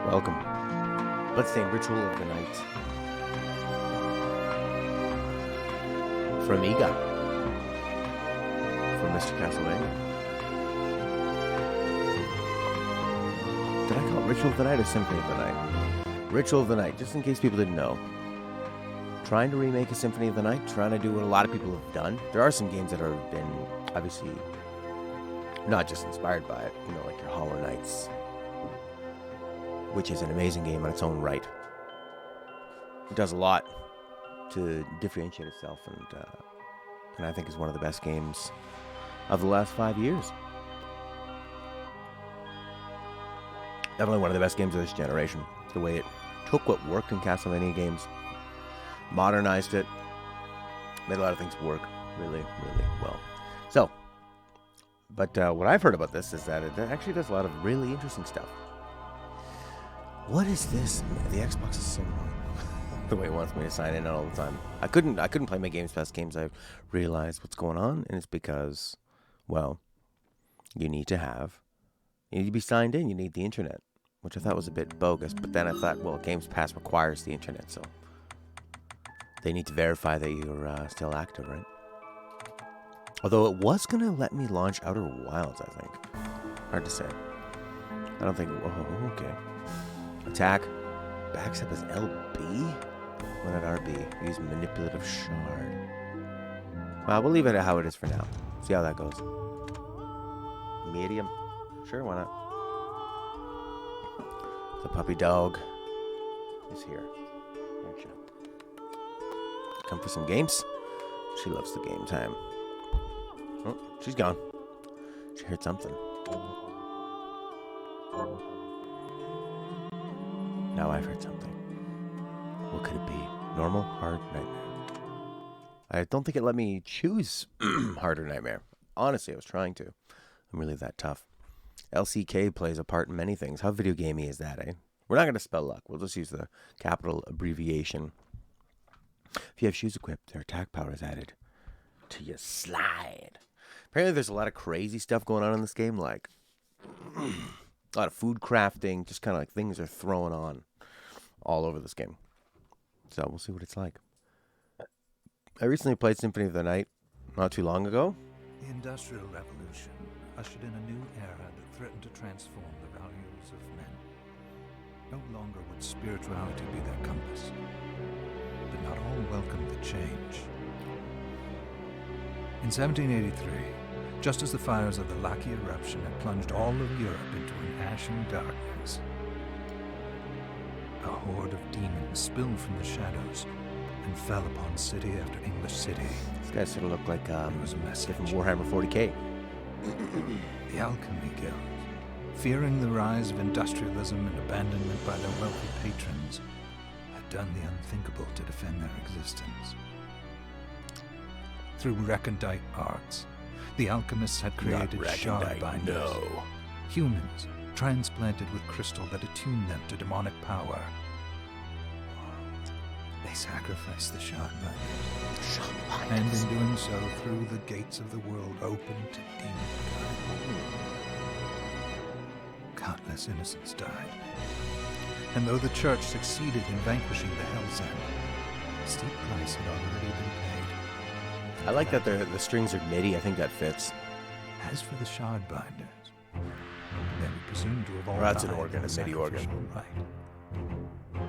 Welcome. Bloodstained Ritual of the Night. From Ega. From Mr. Castlevania. Did I call it Ritual of the Night or Symphony of the Night? Ritual of the Night, just in case people didn't know. Trying to remake a Symphony of the Night, trying to do what a lot of people have done. There are some games that have been, obviously, not just inspired by it, you know, like your Hollow Knights, which is an amazing game on its own right. It does a lot to differentiate itself, and I think is one of the best games of the last 5 years. Definitely one of the best games of this generation. The way it took what worked in Castlevania games, modernized it, made a lot of things work really, really well. So, but what I've heard about this is that it actually does a lot of really interesting stuff. What is this? The Xbox is so long. The way it wants me to sign in all the time. I couldn't play my Games Pass games. I realized what's going on, and it's because, well, you need to be signed in. You need the internet, which I thought was a bit bogus. But then I thought, well, Games Pass requires the internet, so they need to verify that you're still active, right? Although it was going to let me launch Outer Wilds, I think. Hard to say. I don't think... Oh, okay. Attack. Backstab is LB? Why not RB? Use manipulative shard. Well, we'll leave it at how it is for now. See how that goes. Medium. Sure, why not? The puppy dog is here. Aren't you? Come for some games? She loves the game time. Oh, she's gone. She heard something. Now I've heard something. What could it be? Normal, hard, nightmare. I don't think it let me choose hard or nightmare. Honestly, I was trying to. I'm really that tough. LCK plays a part in many things. How video gamey is that, eh? We're not going to spell luck. We'll just use the capital abbreviation. If you have shoes equipped, their attack power is added to your slide. Apparently there's a lot of crazy stuff going on in this game, like a lot of food crafting, just kind of like things are thrown on all over this game. So we'll see what it's like. I recently played Symphony of the Night not too long ago. The Industrial Revolution ushered in a new era that threatened to transform the values of men. No longer would spirituality be their compass, but not all welcomed the change. In 1783, just as the fires of the Laki eruption had plunged all of Europe into an ashen darkness, a horde of demons spilled from the shadows and fell upon city after English city. These guys sort of look like it was a message from Warhammer 40k. The Alchemy Guild, fearing the rise of industrialism and abandonment by their wealthy patrons, had done the unthinkable to defend their existence. Through recondite arts, the alchemists had created shard binders. No. Humans transplanted with crystal that attuned them to demonic power. They sacrificed the shard binders. And in doing so, threw the gates of the world open to demonkind. Countless innocents died. And though the church succeeded in vanquishing the Hell's End, a steep price had already been paid. I like that the strings are MIDI. I think that fits. As for the shard binders, they were presumed to have all Well, that's died an organ, in the a MIDI organ. sacrificial rite.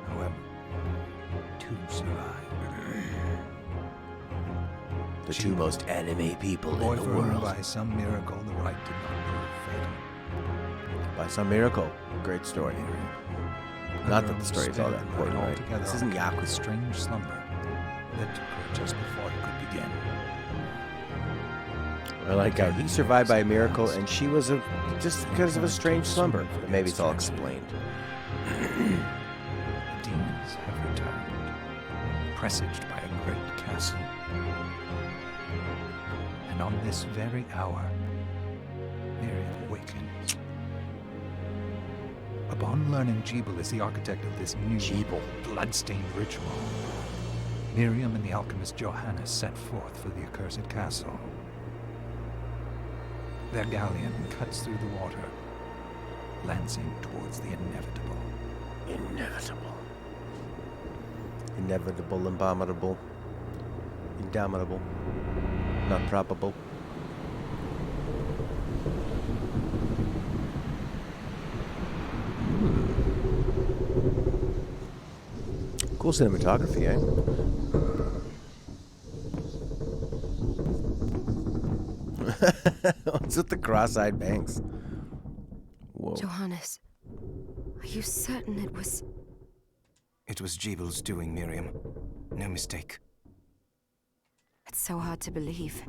However, two survived. The two most enemy people The boy in the for whom world. by some miracle the rite did not prove fatal. By some miracle. Great story. Not that the story is all that important, right? This isn't A Yakuza. strange slumber that took her just before it could begin. I like how he survived by a miracle and she was just because of a strange slumber. But maybe it's all explained. The demons have returned, presaged by a great castle. And on this very hour, Miriam awakens. Upon learning Jebel is the architect of this new bloodstained ritual, Miriam and the alchemist Johannes set forth for the accursed castle. Their galleon cuts through the water, lancing towards the inevitable. Inevitable. Inevitable, abominable, indomitable, not probable. Cool cinematography, eh? What's with the cross-eyed banks? Whoa. Johannes, are you certain it was... It was Jebel's doing, Miriam. No mistake. It's so hard to believe.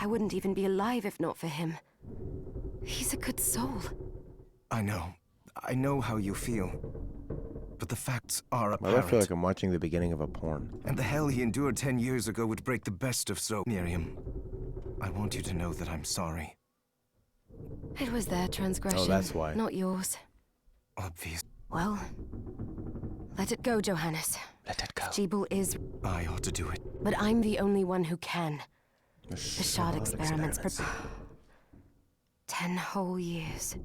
I wouldn't even be alive if not for him. He's a good soul. I know. I know how you feel. But the facts are Well, I apparent. feel like I'm watching the beginning of a porn. And the hell he endured 10 years ago would break the best of so... Miriam, I want you to know that I'm sorry. It was their transgression. Oh, that's why. Not yours. Obvious. Well, let it go, Johannes. Let it go. Jebel is... I ought to do it. But I'm the only one who can. The shard experiments. 10 whole years.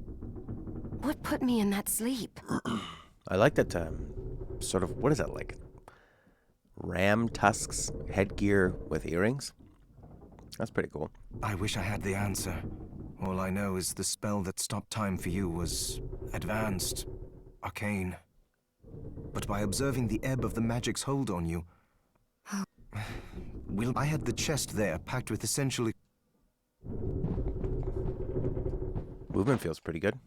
What put me in that sleep? I like that sort of, what is that, like ram tusks headgear with earrings? That's pretty cool. I wish I had the answer. All I know is the spell that stopped time for you was advanced, arcane. But by observing the ebb of the magic's hold on you... I had the chest there, packed with essentially... Movement feels pretty good.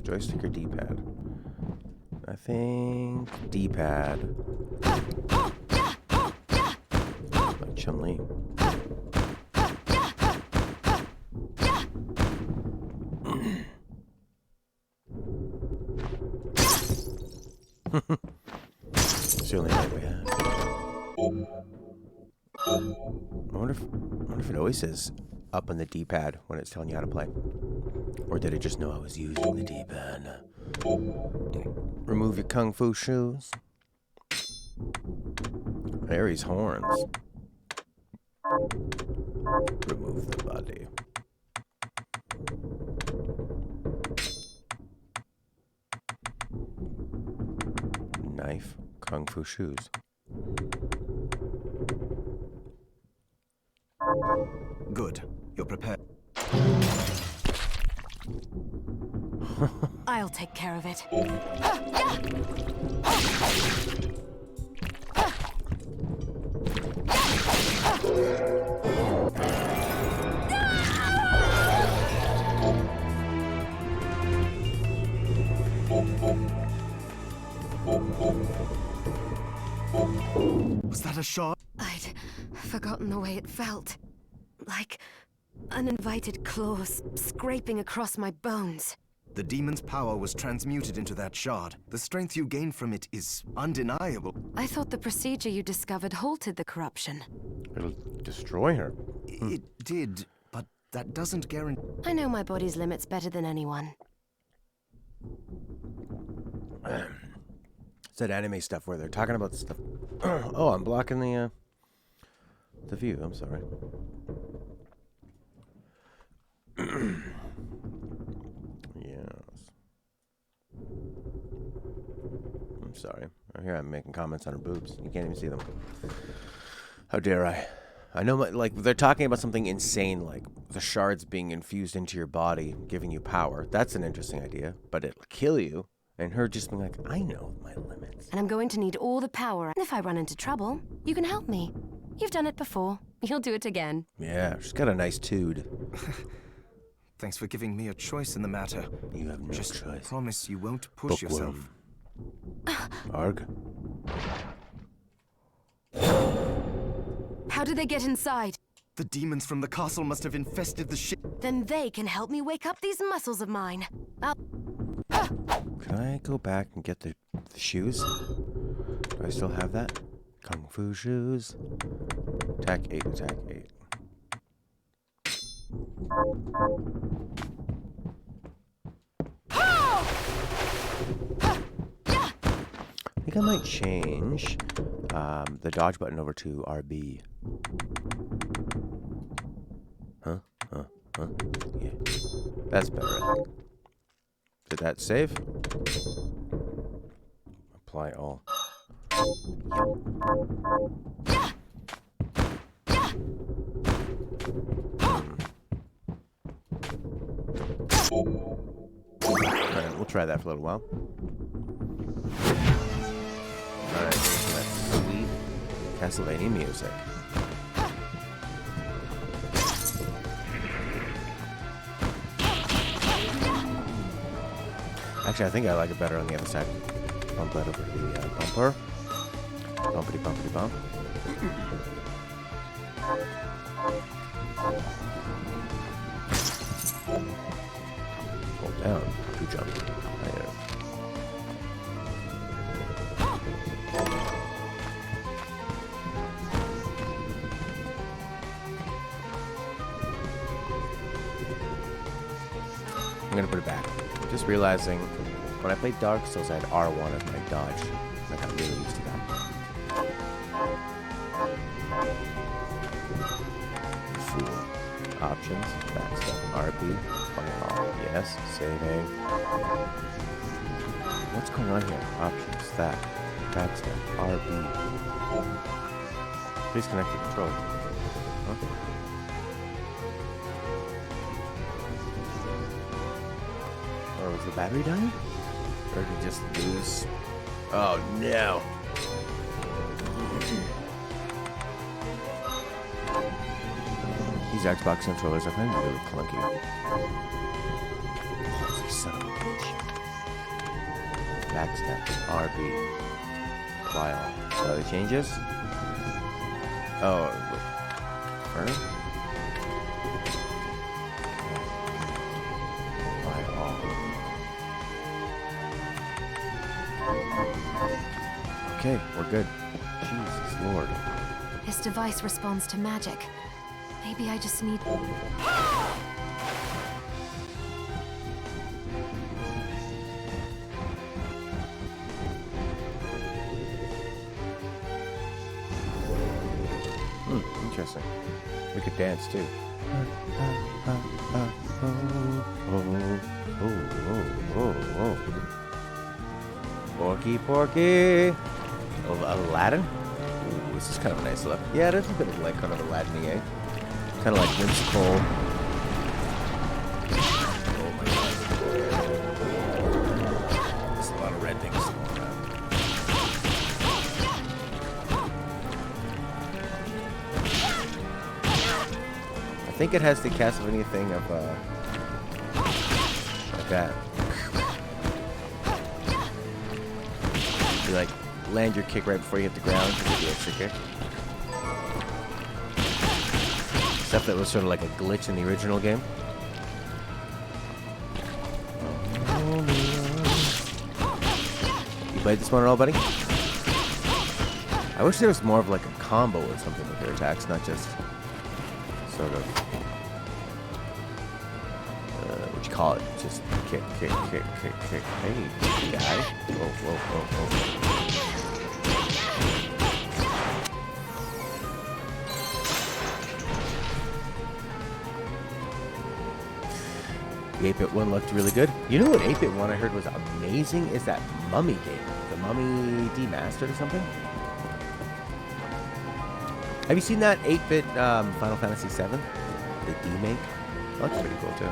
Joystick or D-pad? I think D-pad. Like Chun-Li. It's the only way we have. I wonder if it always says up on the D-pad when it's telling you how to play. Or did it just know I was using the D-pad? Remove your kung fu shoes. Aries horns. Remove the body. Knife, kung fu shoes. Good. You're prepared. I'll take care of it. Was that a shot? I'd forgotten the way it felt. Like uninvited claws scraping across my bones. The demon's power was transmuted into that shard. The strength you gain from it is undeniable. I thought the procedure you discovered halted the corruption. It'll destroy her. It did, but that doesn't guarantee... I know my body's limits better than anyone. It's that anime stuff where they're talking about stuff. Oh, I'm blocking the view. I'm sorry. Yes. I'm sorry. Here I'm making comments on her boobs. You can't even see them. How dare I? I know, like, they're talking about something insane, like the shards being infused into your body, giving you power. That's an interesting idea, but it'll kill you. And her just being like, I know my limits. And I'm going to need all the power. And if I run into trouble, you can help me. You've done it before. You'll do it again. Yeah, she's got a nice tude. Thanks for giving me a choice in the matter. You have no Just choice. promise you won't push yourself. Arg. How did they get inside? The demons from the castle must have infested the ship. Then they can help me wake up these muscles of mine. Can I go back and get the shoes? Do I still have that? Kung Fu shoes. Attack 8, attack 8. I think I might change the dodge button over to RB. Huh? Yeah. That's better, I think. Did that save? Apply all. Alright, we'll try that for a little while. Alright, that's sweet Castlevania music. Actually, I think I like it better on the other side. Bump that over to the bumper. Bumpity bumpity bump. Hold down to jump. I'm gonna put it back. Just realizing when I played Dark Souls, I had R1 as my dodge. I got really used to that. Fool. Options. Backstep. RB. Yes. Saving. What's going on here? Options. That. Backstep. RB. Please connect the controller. Huh? Or was the battery dying? Or did it just lose? Oh no! These Xbox controllers are kind of really clunky. Oh, son of a bitch. Backstep. RB. Apply all. So the changes? Oh, turn? Okay, we're good. Jesus Lord. This device responds to magic. Maybe I just need... Interesting. We could dance too. Porky, Porky. Oh, Aladdin? Ooh, this is kind of a nice look. Yeah, it is a bit of like kind of Aladdin-y, eh? Kind of like whimsical. Oh my god. There's a lot of red things. I think it has the Castlevania thing of like that. You like land your kick right before you hit the ground to get the extra kick. Stuff that was sort of like a glitch in the original game. played this one at all, buddy? I wish there was more of like a combo or something with their attacks, not just sort of what you call it? Just kick. Hey, guy. Whoa. The 8-bit one looked really good. You know what 8-bit one I heard was amazing is that Mummy game. The Mummy Demastered or something? Have you seen that 8-bit Final Fantasy VII? The D-make? That looks pretty cool too.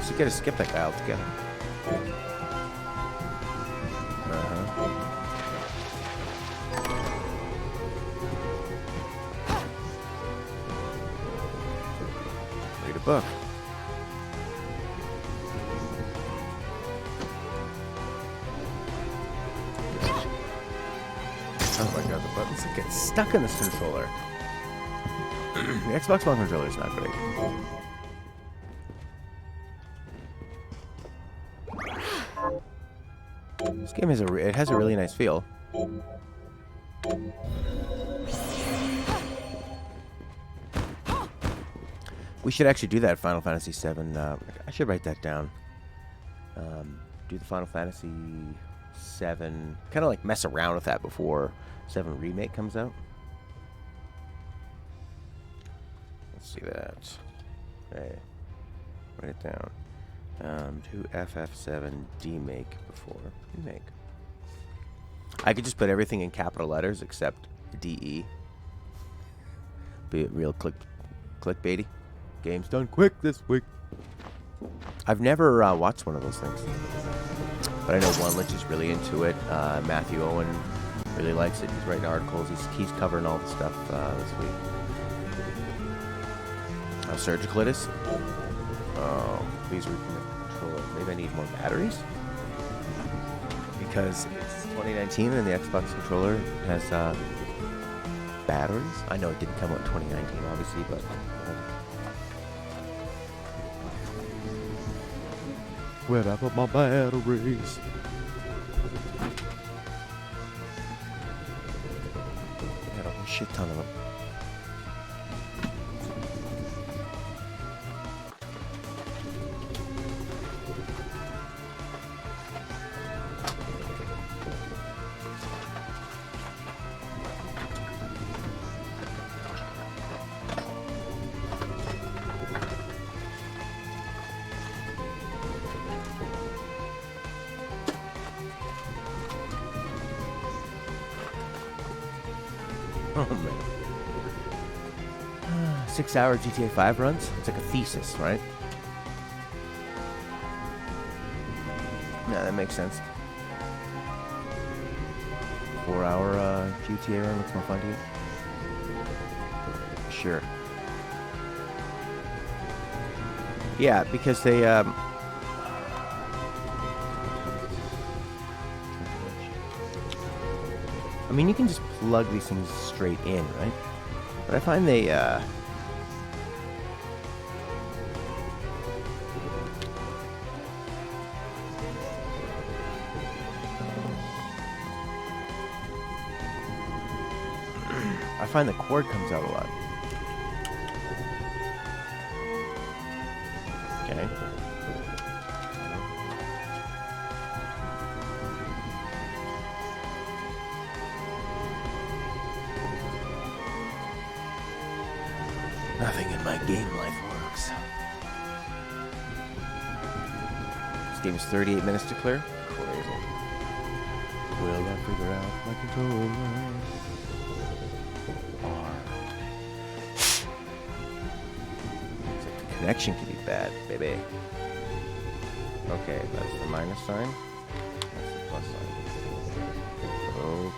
So you gotta skip that guy altogether. Read a book. Oh my god, the buttons get stuck in this controller. The Xbox One controller is not great. This game has a really nice feel. We should actually do that Final Fantasy VII. I should write that down. Do the Final Fantasy VII. Kind of like mess around with that before 7 Remake comes out. Let's see that. Hey, write it down. Do FF7 demake before remake. I could just put everything in capital letters except DE. Be it real clickbaity. Game's done quick this week. I've never watched one of those things, but I know One Lich is really into it. Matthew Owen really likes it. He's writing articles. He's covering all the stuff this week. How surgical it is. Oh, please reconnect the controller. Maybe I need more batteries? Because it's 2019 and the Xbox controller has batteries. I know it didn't come out in 2019, obviously, but... where'd I put my batteries? I had a whole shit ton of them. Oh man. 6-hour GTA 5 runs? It's like a thesis, right? Yeah, that makes sense. 4-hour GTA run looks more fun to you? Sure. Yeah, because they, I mean, you can just plug these things straight in, right? But I find they, I find the cord comes out a lot. Okay. Nothing in my game life works. This game is 38 minutes to clear? Crazy. Will I figure out my controller? The connection can be bad, baby. Okay, that's the minus sign. That's the plus sign. Okay.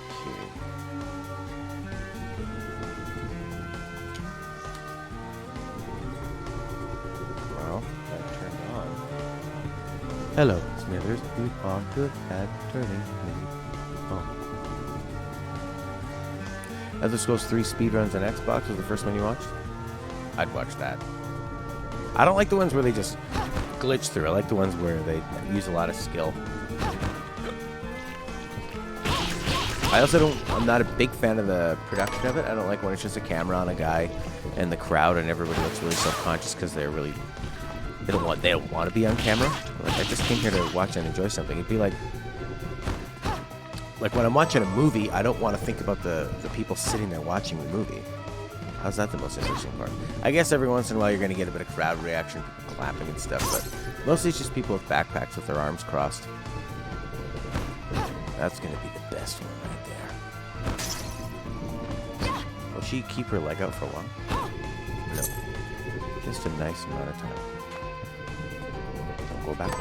Well, that turned on. Hello, Smithers. You are good at turning me on. Elder Scrolls 3 speedruns on Xbox was the first one you watched? I'd watch that. I don't like the ones where they just glitch through. I like the ones where they use a lot of skill. I'm not a big fan of the production of it. I don't like when it's just a camera on a guy and the crowd and everybody looks really self-conscious because they don't want to be on camera. Like, I just came here to watch and enjoy something. It'd be like when I'm watching a movie, I don't want to think about the people sitting there watching the movie. How's that the most interesting part? I guess every once in a while you're going to get a bit of crowd reaction, people clapping and stuff, but mostly it's just people with backpacks with their arms crossed. That's going to be the best one right there. Will she keep her leg out for a while? No. Just a nice amount of time. Don't go back.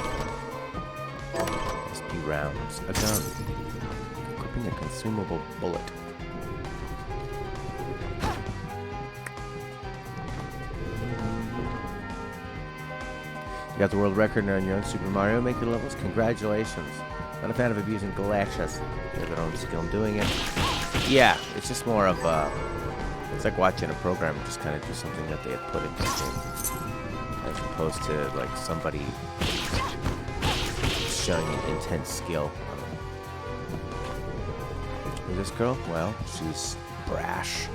Must be rounds. A gun. Equipping a consumable bullet. You got the world record on your own Super Mario Maker levels? Congratulations. Not a fan of abusing glitches. You have their own skill in doing it. Yeah, it's just more of it's like watching a program just kind of do something that they had put into the game. As opposed to like somebody showing an intense skill. Who's this girl? Well, she's brash.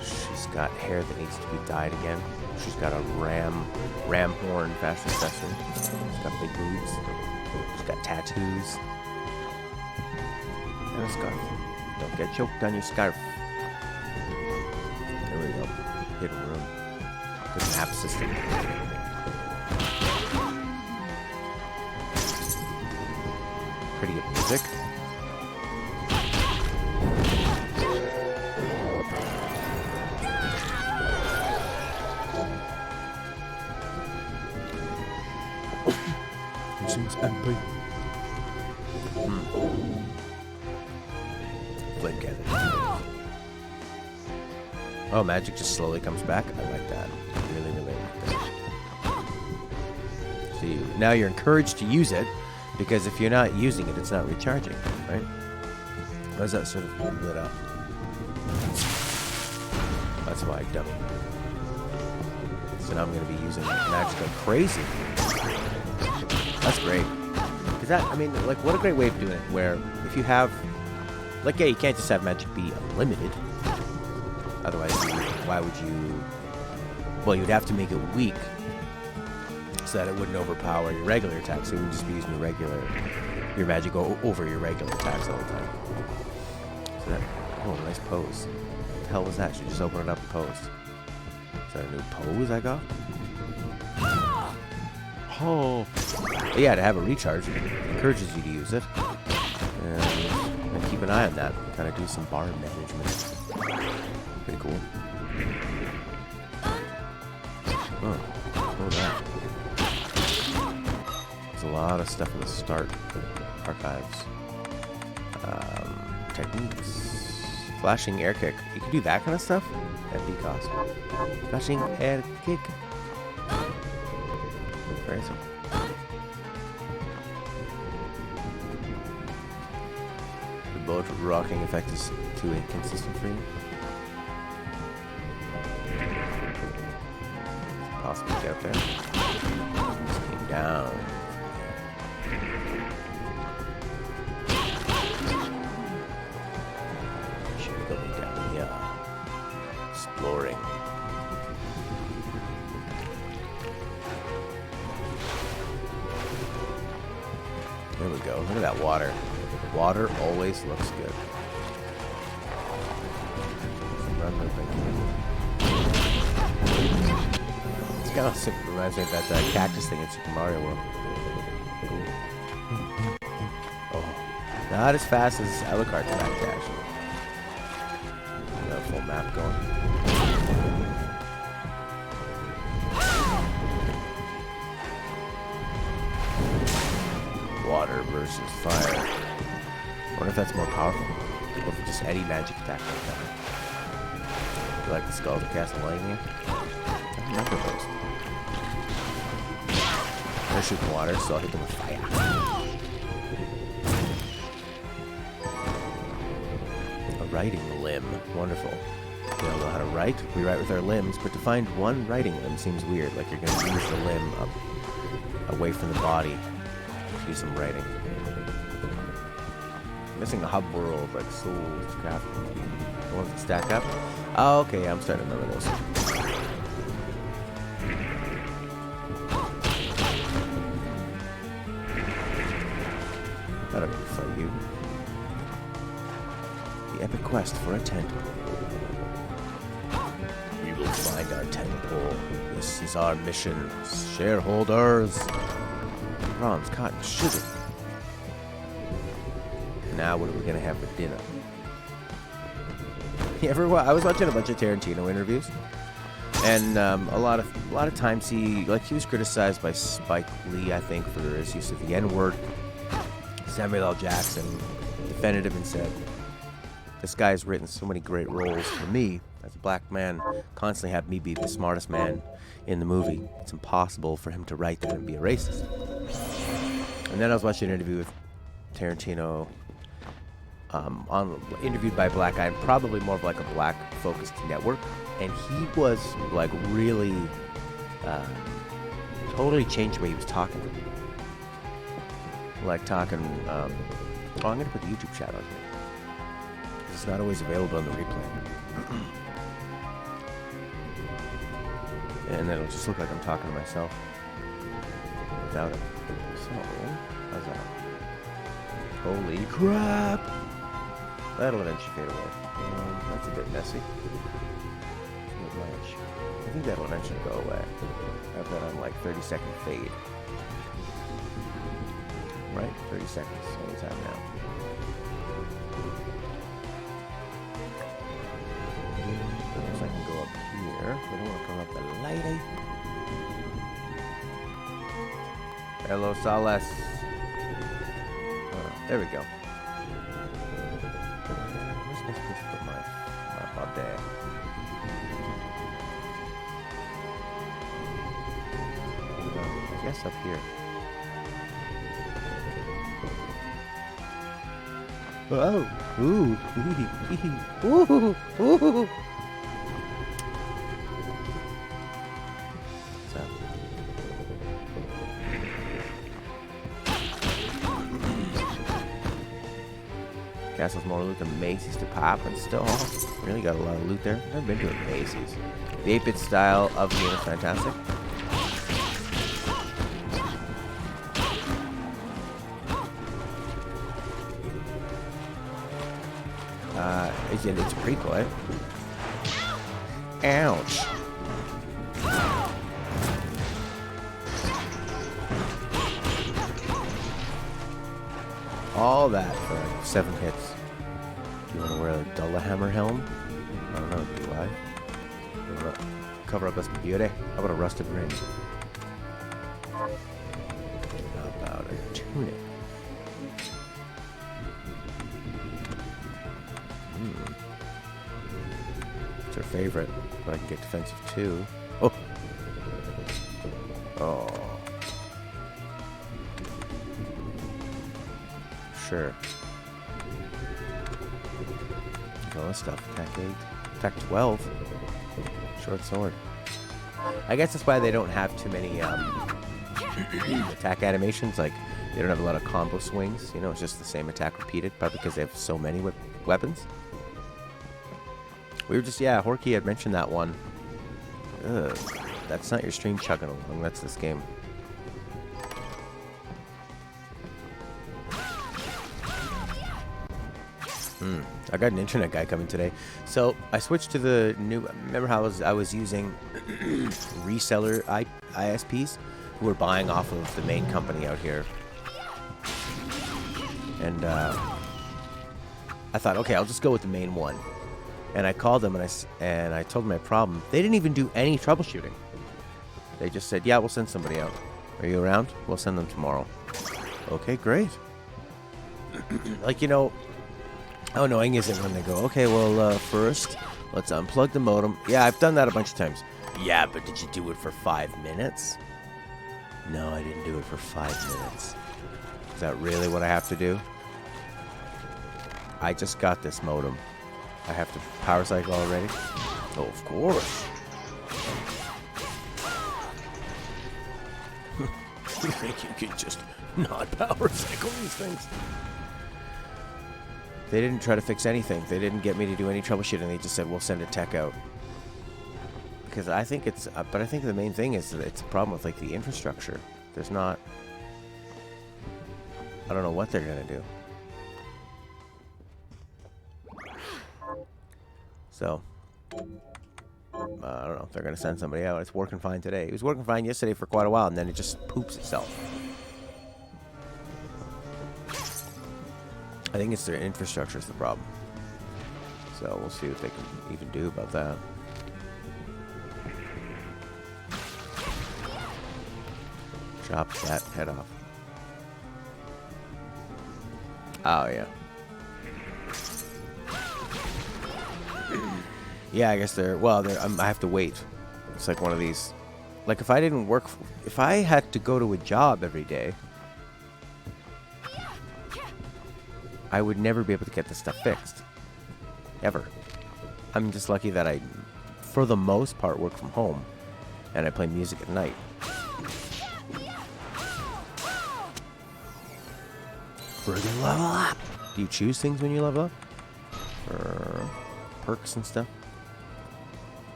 She's got hair that needs to be dyed again. She's got a ram horn fashion accessory. She's got big boobs. She's got tattoos. And a scarf. Don't get choked on your scarf. There we go. Hidden room. Good map system. Pretty good music. MP. Flame cannon. Oh, magic just slowly comes back. I like that. I really, really like that. So now you're encouraged to use it, because if you're not using it, it's not recharging, right? Why does that sort of lit up? That's why, dummy. So now I'm going to be using magic like crazy. That's great. Is that, I mean, like, what a great way of doing it, where if you have, like, yeah, you can't just have magic be unlimited. Otherwise, why would you, well, you'd have to make it weak so that it wouldn't overpower your regular attacks. So you would just be using your magic over your regular attacks all the time. So that, oh, nice pose. What the hell was that? Should just open it up and pose. Is that a new pose I got? Oh. But yeah, to have a recharge, it encourages you to use it. And keep an eye on that. Kind of do some bar management. Pretty cool. Oh, what was that? There's a lot of stuff in the start archives. Techniques. Flashing air kick. You can do that kind of stuff at B cost. Flashing air kick. Crazy. The bullet rocking effect is too inconsistent for you. Possibly get up there. Just came down. Should be going down here. Exploring. There we go. Look at that water. Water always looks good. It's kind of reminds me of that cactus thing in Super Mario World. Cool. Oh, not as fast as Alucard's back dash. Got a full map going. Water versus fire. I wonder if that's more powerful. What if just any magic attack like that? You like the Skulls of Castle Lightning? I remember those. They're shooting water, so I'll hit them with fire. A writing limb. Wonderful. We don't know how to write. We write with our limbs, but to find one writing limb seems weird. Like you're going to use the limb up away from the body. Do some writing. Missing a hub world, like souls, crafting, the ones that stack up. Oh, okay, I'm starting to remember those. I don't need to fight you. The epic quest for a temple. We will find our temple. This is our mission, shareholders. Bronze, cotton, sugar. Now what are we gonna have for dinner? You ever? I was watching a bunch of Tarantino interviews, and a lot of times he was criticized by Spike Lee, I think, for his use of the N-word. Samuel L. Jackson defended him and said, "This guy's written so many great roles for me as a black man. Constantly have me be the smartest man in the movie. It's impossible for him to write that and be a racist." And then I was watching an interview with Tarantino. Interviewed by a black guy, and probably more of like a black-focused network, and he was like really totally changed the way he was talking. Like talking. I'm gonna put the YouTube chat on here. It's not always available on the replay, and then it'll just look like I'm talking to myself without it. So, how's that? Holy crap! That'll eventually fade away. That's a bit messy. Not much. I think that'll eventually go away. I have that on like 30-second fade. Right? 30 seconds. Anytime now. I guess I can go up here. We don't want to come up the lighting. Hello, Salas. There we go. Where's supposed to put my there? I guess up here. Oh! Ooh! Ooh! Ooh! Castle's more loot than Macy's to pop and still really got a lot of loot there. I've never been to a Macy's. The 8-bit style of the game is fantastic. It's a prequel, eh? Ouch. All that for like 7 hits. Do you want to wear a Dullahammer helm? I don't know, do I? You want to cover up this beauty? How about a rusted ring? How about a tunic? It's her favorite, but I can get defensive too. Oh! Oh. Sure. All this stuff. Attack 8. Attack 12. Short sword. I guess that's why they don't have too many attack animations. Like, they don't have a lot of combo swings. You know, it's just the same attack repeated. Probably because they have so many weapons. We were just, yeah, Horky had mentioned that one. Ugh. That's not your stream chugging along. That's this game. I got an internet guy coming today. So I switched to the new, remember how I was using reseller ISPs who were buying off of the main company out here. And I thought, okay, I'll just go with the main one. And I called them and I told them my problem. They didn't even do any troubleshooting. They just said, yeah, we'll send somebody out. Are you around? We'll send them tomorrow. Okay, great. Like, you know, how annoying is it when they go, okay, well, first, let's unplug the modem. Yeah, I've done that a bunch of times. Yeah, but did you do it for 5 minutes? No, I didn't do it for 5 minutes. Is that really what I have to do? I just got this modem. I have to power cycle already? Oh, of course. You think you can just not power cycle these things? They didn't try to fix anything. They didn't get me to do any troubleshooting. They just said, we'll send a tech out. Because I think it's... but I think the main thing is that it's a problem with, like, the infrastructure. There's not... I don't know what they're going to do. So... I don't know if they're going to send somebody out. It's working fine today. It was working fine yesterday for quite a while, and then it just poops itself. I think it's their infrastructure is the problem. So we'll see what they can even do about that. Chop that head off. Oh, yeah. Yeah, I guess they're... Well, I have to wait. It's like one of these... Like, if I didn't work... If I had to go to a job every day, I would never be able to get this stuff fixed. Ever. I'm just lucky that I, for the most part, work from home. And I play music at night. Friggin' level up! Do you choose things when you level up? Or perks and stuff?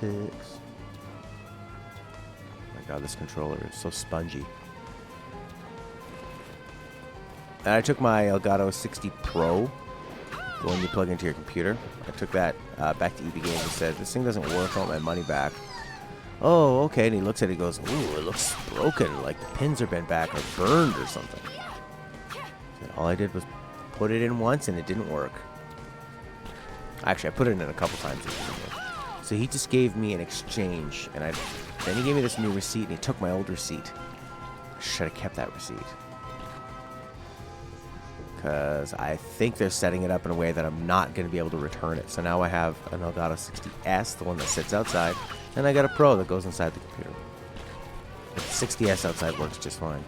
Picks. Oh my god, this controller is so spongy. And I took my Elgato 60 Pro, the one you plug into your computer. I took that back to EB Games and said, this thing doesn't work, I want my money back. Oh, okay. And he looks at it and goes, ooh, it looks broken, like the pins are bent back or burned or something. And all I did was put it in once and it didn't work. Actually, I put it in a couple times and it didn't work. So he just gave me an exchange, and then he gave me this new receipt, and he took my old receipt. I should have kept that receipt. Because I think they're setting it up in a way that I'm not going to be able to return it. So now I have an Elgato 60S, the one that sits outside, and I got a Pro that goes inside the computer. But the 60S outside works just fine.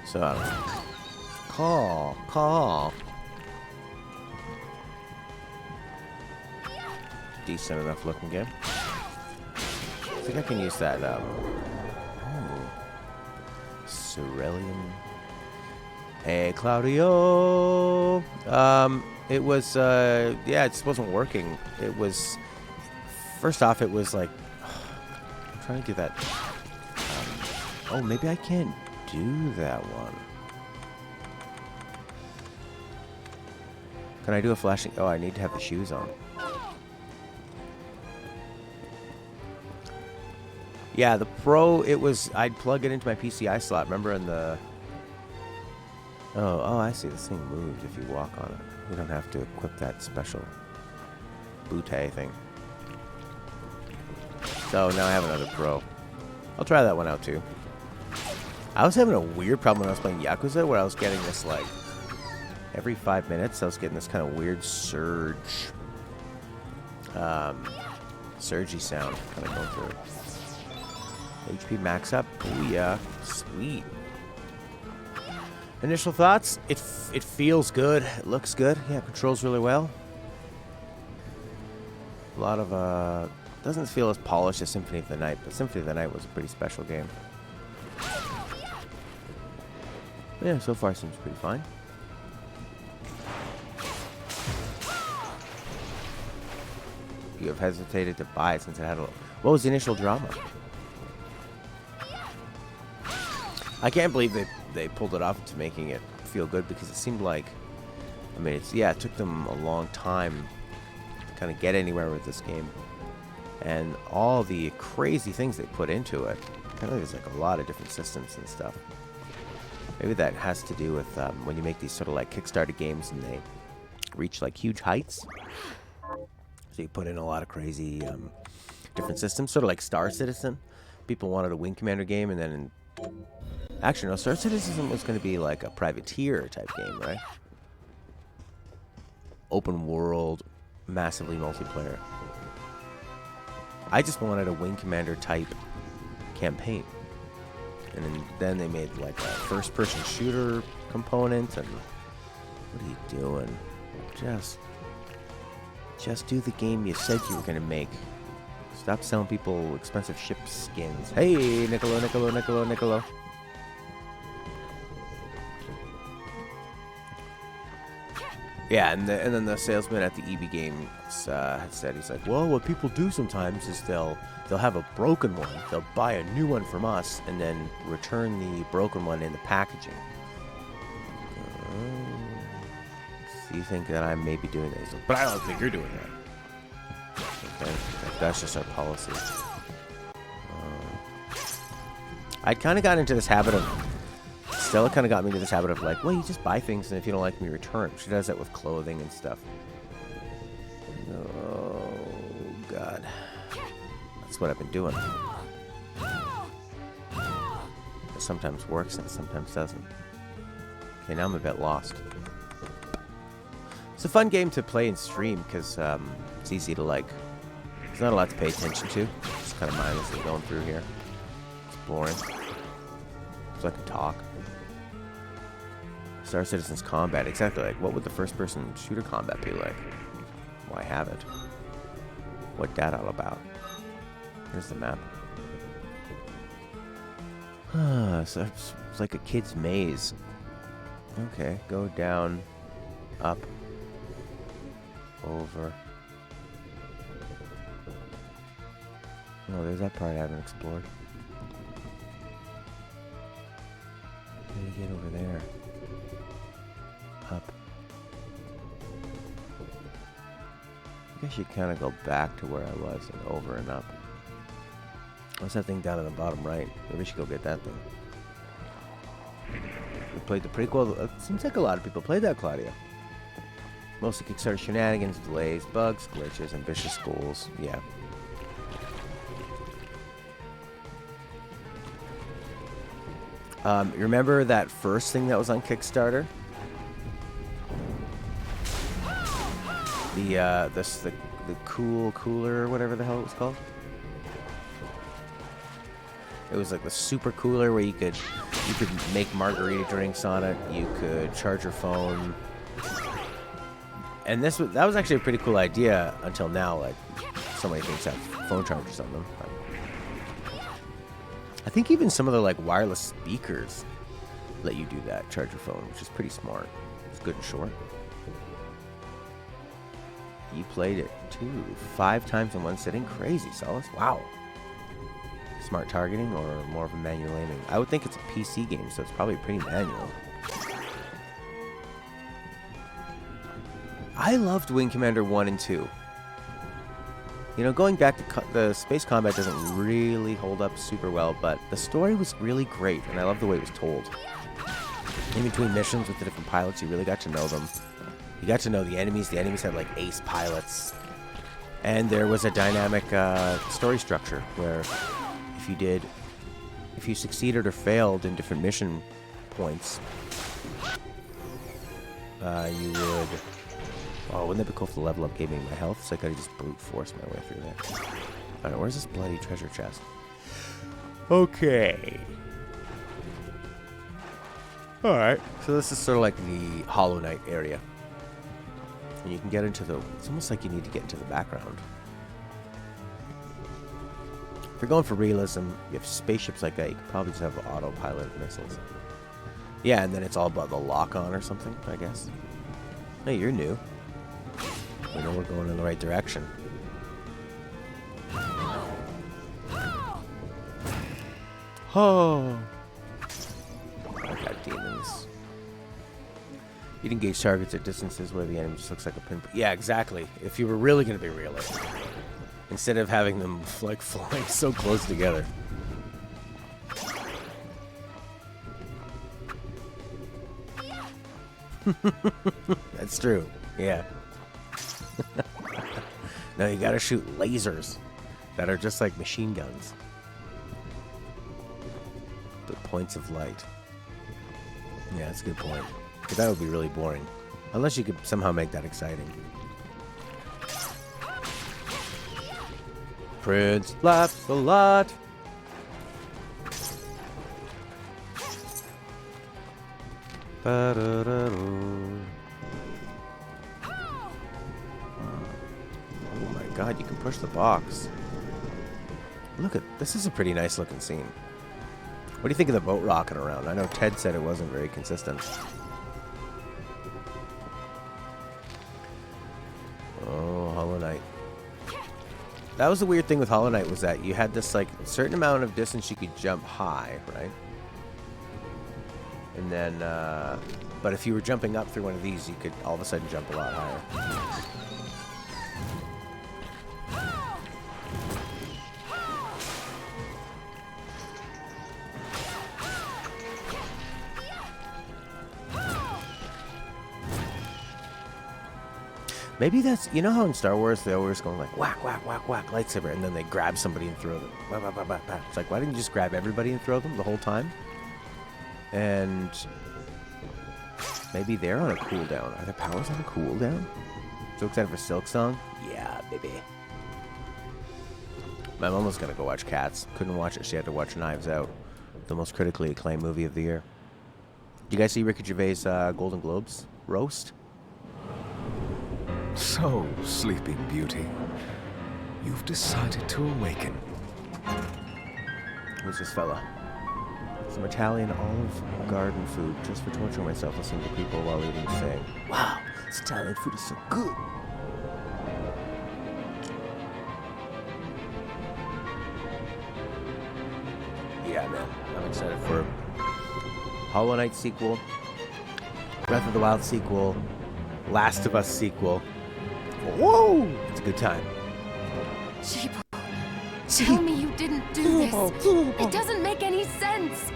So, I don't know. Call. Decent enough looking game. I think I can use that, Cerulean. Hey, Claudio. It was, yeah, it just wasn't working. It was, first off, it was like, I'm trying to do that. Oh, maybe I can't do that one. Can I do a flashing? Oh, I need to have the shoes on. Yeah, the Pro, it was, I'd plug it into my PCI slot, remember in the... Oh, I see, this thing moves if you walk on it. You don't have to equip that special bootay thing. So now I have another Pro. I'll try that one out too. I was having a weird problem when I was playing Yakuza, where I was getting this, like, every 5 minutes, I was getting this kind of weird surge, surgy sound kind of going through. HP max up. Oh yeah, sweet. Initial thoughts? It feels good. It looks good. Yeah, it controls really well. A lot of doesn't feel as polished as Symphony of the Night, but Symphony of the Night was a pretty special game. But yeah, so far seems pretty fine. You have hesitated to buy it since it had a... What was the initial drama? I can't believe they pulled it off into making it feel good, because it seemed like... I mean, it took them a long time to kind of get anywhere with this game. And all the crazy things they put into it. Apparently there's like a lot of different systems and stuff. Maybe that has to do with when you make these sort of like Kickstarter games and they reach like huge heights. So you put in a lot of crazy different systems, sort of like Star Citizen. People wanted a Wing Commander game, and then... Actually, no, Star Citizen was going to be like a privateer type game, right? Open world, massively multiplayer. I just wanted a Wing Commander type campaign. And then they made like a first-person shooter component, and... What are you doing? Just do the game you said you were going to make. Stop selling people expensive ship skins. Hey, Niccolo. Yeah, and then the salesman at the EB Games had said, he's like, well, what people do sometimes is they'll have a broken one, they'll buy a new one from us, and then return the broken one in the packaging. So you think that I may be doing that? He's like, but I don't think you're doing that. Okay, that's just our policy. I kind of got into this habit of... Stella kind of got me into this habit of like, well, you just buy things, and if you don't like them, you return. She does that with clothing and stuff. Oh, God. That's what I've been doing. It sometimes works, and it sometimes doesn't. Okay, now I'm a bit lost. It's a fun game to play and stream, because it's easy to, like... There's not a lot to pay attention to. Just kind of mindlessly going through here. It's boring. So I can talk. Star Citizen's combat, exactly like what would the first-person shooter combat be like? Why have it? What that all about? Here's the map. So it's like a kid's maze. Okay, go down, up, over. Oh, there's that part I haven't explored. How do you get over there? Up. I guess you kind of go back to where I was and over and up. What's that thing down at the bottom right? Maybe we should go get that thing. We played the prequel. It seems like a lot of people played that, Claudia. Mostly Kickstarter shenanigans, delays, bugs, glitches, ambitious goals. Yeah. Remember that first thing that was on Kickstarter? The cool cooler or whatever the hell it was called. It was like the super cooler where you could make margarita drinks on it. You could charge your phone. And that was actually a pretty cool idea until now. Like, so many things have phone chargers on them. I think even some of the like wireless speakers let you do that, charge your phone, which is pretty smart. It's good and short. You played it too, 5 times in one sitting. Crazy, Solace. Wow. Smart targeting or more of a manual aiming? I would think it's a PC game, so it's probably pretty manual. I loved Wing Commander 1 and 2. You know, going back to the space combat doesn't really hold up super well, but the story was really great, and I love the way it was told. In between missions with the different pilots, you really got to know them. You got to know the enemies. The enemies had like ace pilots. And there was a dynamic story structure where if you succeeded or failed in different mission points, you would... Oh, wouldn't that be cool if the level up gave me my health? So I could just brute force my way through there. Alright, where's this bloody treasure chest? Okay. Alright, so this is sort of like the Hollow Knight area. And you can get into the... It's almost like you need to get into the background. If you're going for realism, you have spaceships like that, you could probably just have autopilot missiles. Yeah, and then it's all about the lock-on or something, I guess. Hey, you're new. We know we're going in the right direction. Oh! I got demons. You'd engage targets at distances where the enemy just looks like a pinpoint. Yeah, exactly. If you were really going to be realistic. Instead of having them, like, flying so close together. That's true. Yeah. No, you gotta shoot lasers that are just like machine guns. The points of light. Yeah, that's a good point. But that would be really boring. Unless you could somehow make that exciting. Prince laughs a lot. Ba-da-da-da. Oh my god, you can push the box. Look at this. Is a pretty nice looking scene. What do you think of the boat rocking around? I know Ted said it wasn't very consistent. That was the weird thing with Hollow Knight, was that you had this like certain amount of distance you could jump high, right? And then, but if you were jumping up through one of these, you could all of a sudden jump a lot higher. Maybe that's, you know how in Star Wars they always go like whack, whack, whack, whack, lightsaber, and then they grab somebody and throw them. Whack, whack, whack, whack, whack. It's like, why didn't you just grab everybody and throw them the whole time? And maybe they're on a cooldown. Are their powers on a cooldown? So excited for Silk Song? Yeah, baby. My mom was gonna go watch Cats. Couldn't watch it. She had to watch Knives Out, the most critically acclaimed movie of the year. You guys see Ricky Gervais' Golden Globes roast? So, Sleeping Beauty, you've decided to awaken. Who's this fella? Some Italian Olive Garden food, just for torturing myself listening to people while eating, saying, "Wow, this Italian food is so good." Yeah, man, I'm excited for Hollow Knight sequel, Breath of the Wild sequel, Last of Us sequel. Whoa! It's a good time. Sheeple, tell me you didn't do this. It doesn't make any sense.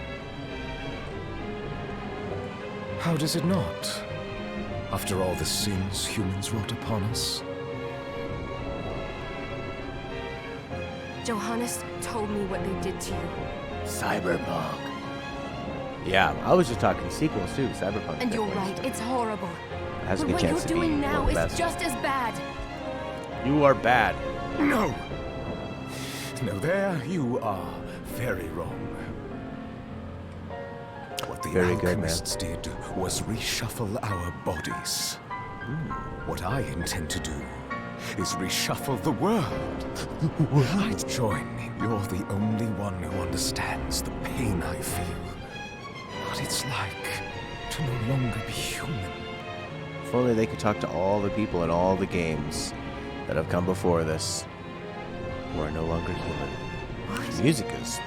How does it not? After all the sins humans wrought upon us? Johannes told me what they did to you. Cyberpunk. Yeah, I was just talking sequels too. Cyberpunk. And you're right, it's horrible. Has a But good what chance you're to be doing now one of the is best. just as bad. You are bad. No! No, there you are very wrong. What the Very good, man. alchemists did was reshuffle our bodies. What I intend to do is reshuffle the world. I'd join me. You're the only one who understands the pain I feel. What it's like to no longer be human. If only they could talk to all the people in all the games that have come before this who are no longer human. What? The music is.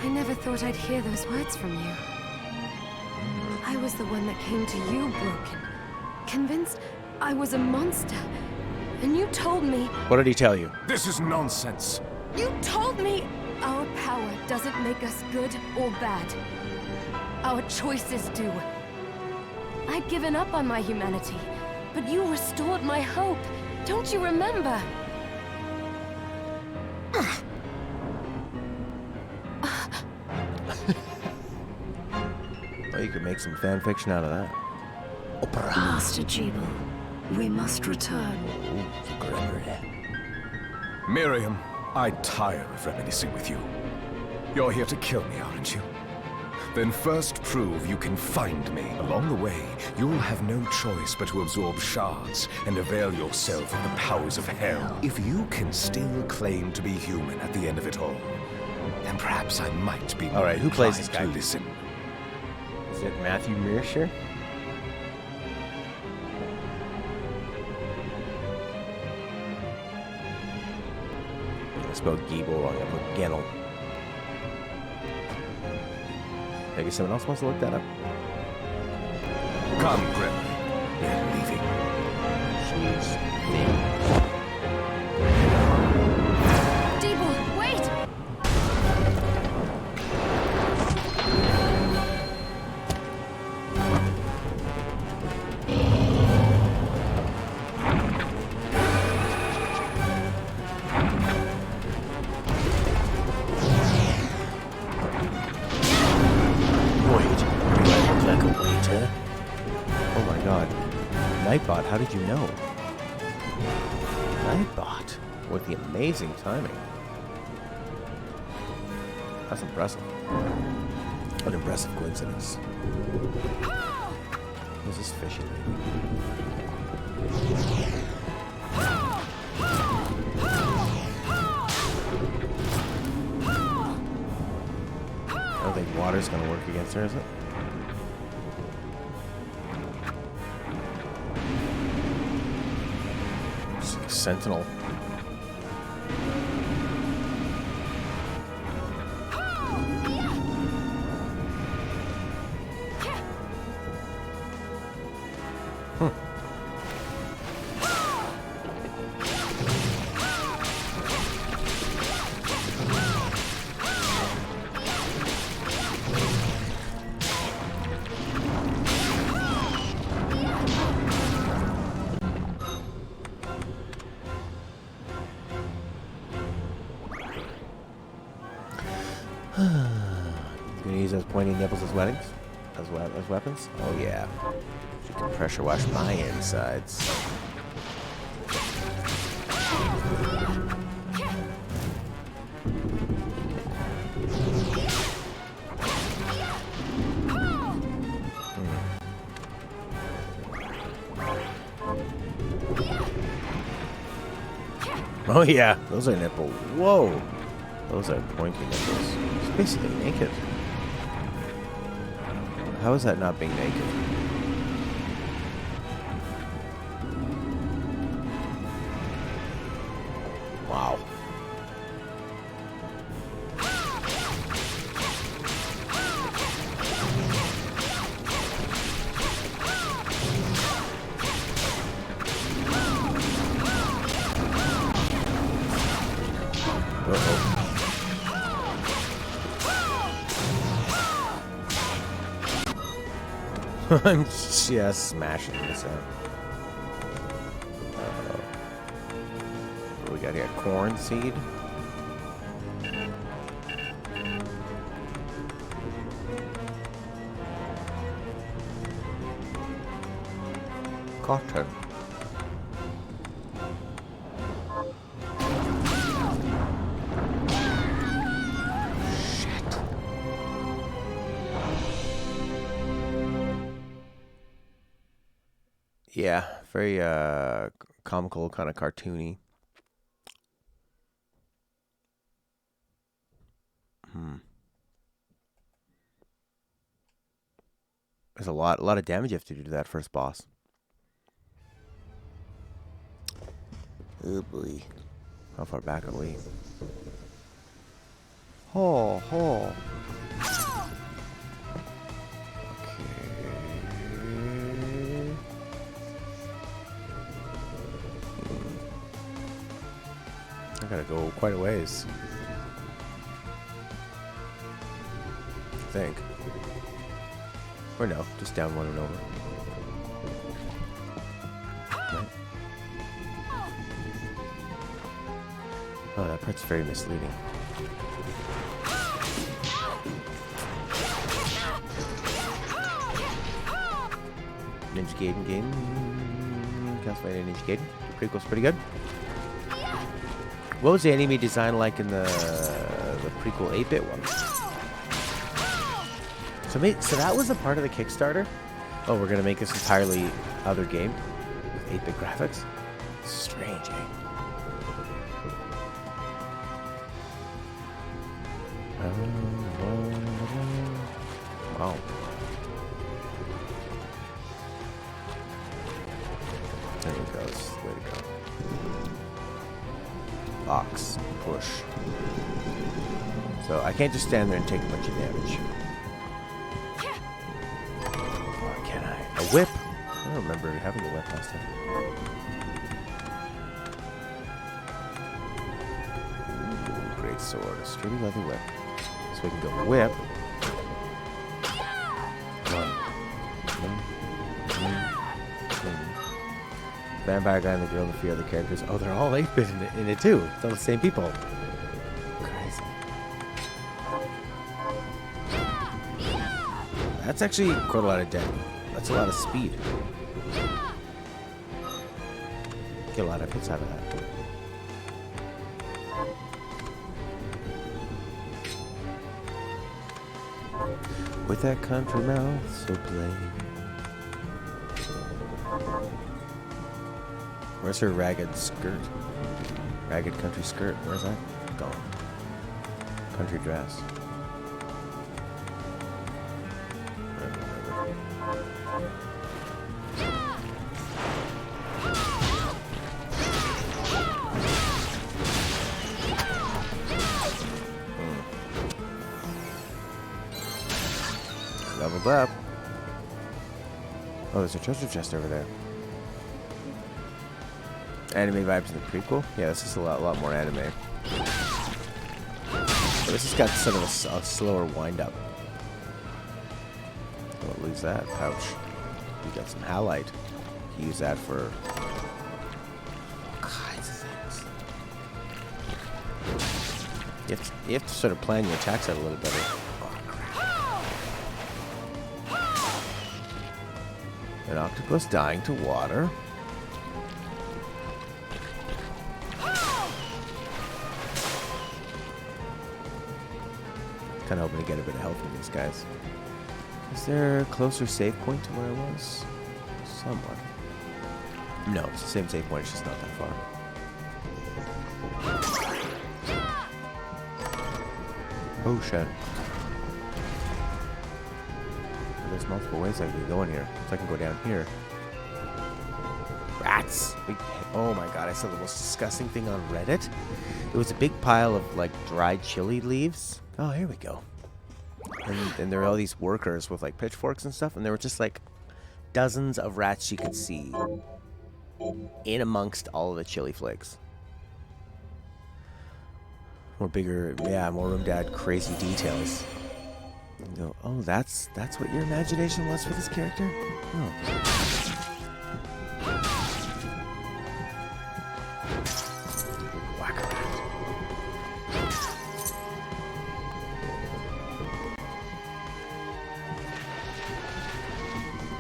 I never thought I'd hear those words from you. I was the one that came to you broken, convinced I was a monster. And you told me, What did he tell you? This is nonsense. you told me our power doesn't make us good or bad. Our choices do. I'd given up on my humanity, but you restored my hope. Don't you remember? Well, you could make some fan fiction out of that. Master Jeeble, we must return. Miriam, I tire of reminiscing with you. You're here to kill me, aren't you? Then first prove you can find me. Along the way, you'll have no choice but to absorb shards and avail yourself of the powers of hell. If you can still claim to be human at the end of it all, then perhaps I might be All right, who plays this inclined guy? to listen. Is it Matthew Mearsher? I spelled Giebel wrong. I put Gennel. I guess someone else wants to look that up. Come, Gremlin. We're leaving. She's me. Jeeble, wait! Oh my god. Nightbot, how did you know? Nightbot, with the amazing timing. That's impressive. An impressive coincidence. Who's this fishy lady? I don't think water's gonna work against her, is it? Sentinel. You gonna use those pointy nipples as weapons? As weapons? Oh yeah. You can pressure wash my insides. Oh yeah, those are nipple. Whoa, those are pointy nipples. It's basically naked. How is that not being naked? Wow. I'm just smashing this out. What do we got here? Corn seed. Cotton. Yeah, very comical, kind of cartoony. There's a lot of damage you have to do to that first boss. Oh boy, how far back are we? Oh, oh. I gotta go quite a ways. I think. Or no, just down one and over. Right. Oh, that part's very misleading. Ninja Gaiden game. Castlevania Ninja Gaiden. The prequel's pretty good. What was the enemy design like in the prequel 8-bit one? So that was a part of the Kickstarter? Oh, we're gonna make this entirely other game with 8-bit graphics? Strange, eh? Wow. There he goes. Way to go. Box. Push. So I can't just stand there and take a bunch of damage. Or can I? A whip? I don't remember having a whip last time. Ooh, great sword. A sturdy leather whip. So we can go whip. Vampire guy and the girl and a few other characters. Oh, they're all 8-bit in it too. It's all the same people. Crazy. That's actually quite a lot of damage. That's a lot of speed. Get a lot of hits out of that. With that country mouth so plain. Where's her ragged skirt? Ragged country skirt. Where's that gone? Country dress. Leveled up. Oh, there's a treasure chest over there. Anime vibes in the prequel? Yeah, this is a lot more anime. But this has got sort of a slower wind-up. Don't lose that pouch. You got some halite. You use that for all kinds of things. You have to sort of plan your attacks out a little better. Oh, crap. An octopus dying to water. Kind of hoping to get a bit of health from these guys. Is there a closer save point to where I was? Somewhat. No, it's the same save point, it's just not that far. Oh shit. There's multiple ways I could go in here. So I can go down here. Rats! Oh my god, I saw the most disgusting thing on Reddit. It was a big pile of like dried chili leaves. Oh, here we go. And there were all these workers with like pitchforks and stuff, and there were just like dozens of rats you could see in amongst all of the chili flakes. More bigger, yeah, more room to add crazy details. And go, oh, that's what your imagination was for this character? Oh.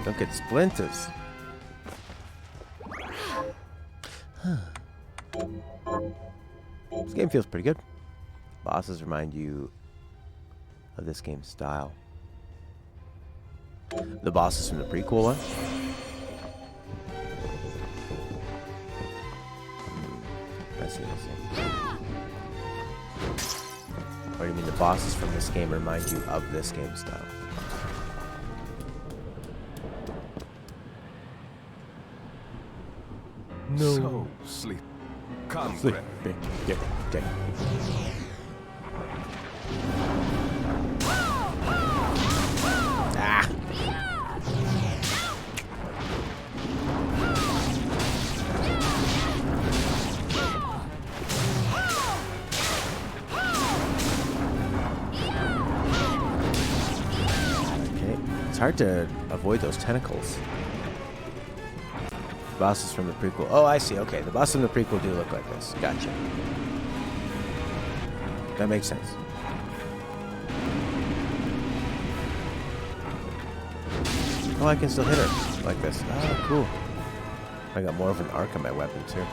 Don't get splinters. This game feels pretty good. Bosses remind you of this game's style. The bosses from the prequel one. I see. Or do you mean the bosses from this game remind you of this game's style? No. So, sleep. Come, Sleep. Grim. Get. Ah! Okay. It's hard to avoid those tentacles. Bosses from the prequel. Oh, I see. Okay, the bosses from the prequel do look like this. Gotcha. That makes sense. Oh, I can still hit her like this. Oh, cool. I got more of an arc on my weapon, too.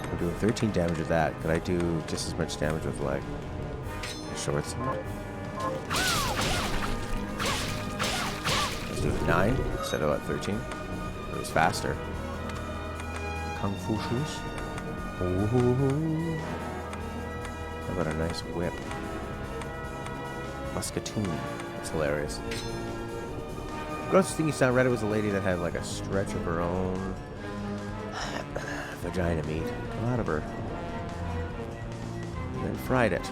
I'm doing 13 damage with that. Could I do just as much damage with, like, shorts? Let's do 9 instead of 13. It was faster. Kung Fu shoes. Ooh. How about a nice whip? Musketoon. That's hilarious. The grossest thing you saw on Reddit was a lady that had like a stretch of her own vagina meat come out of her. And then fried it.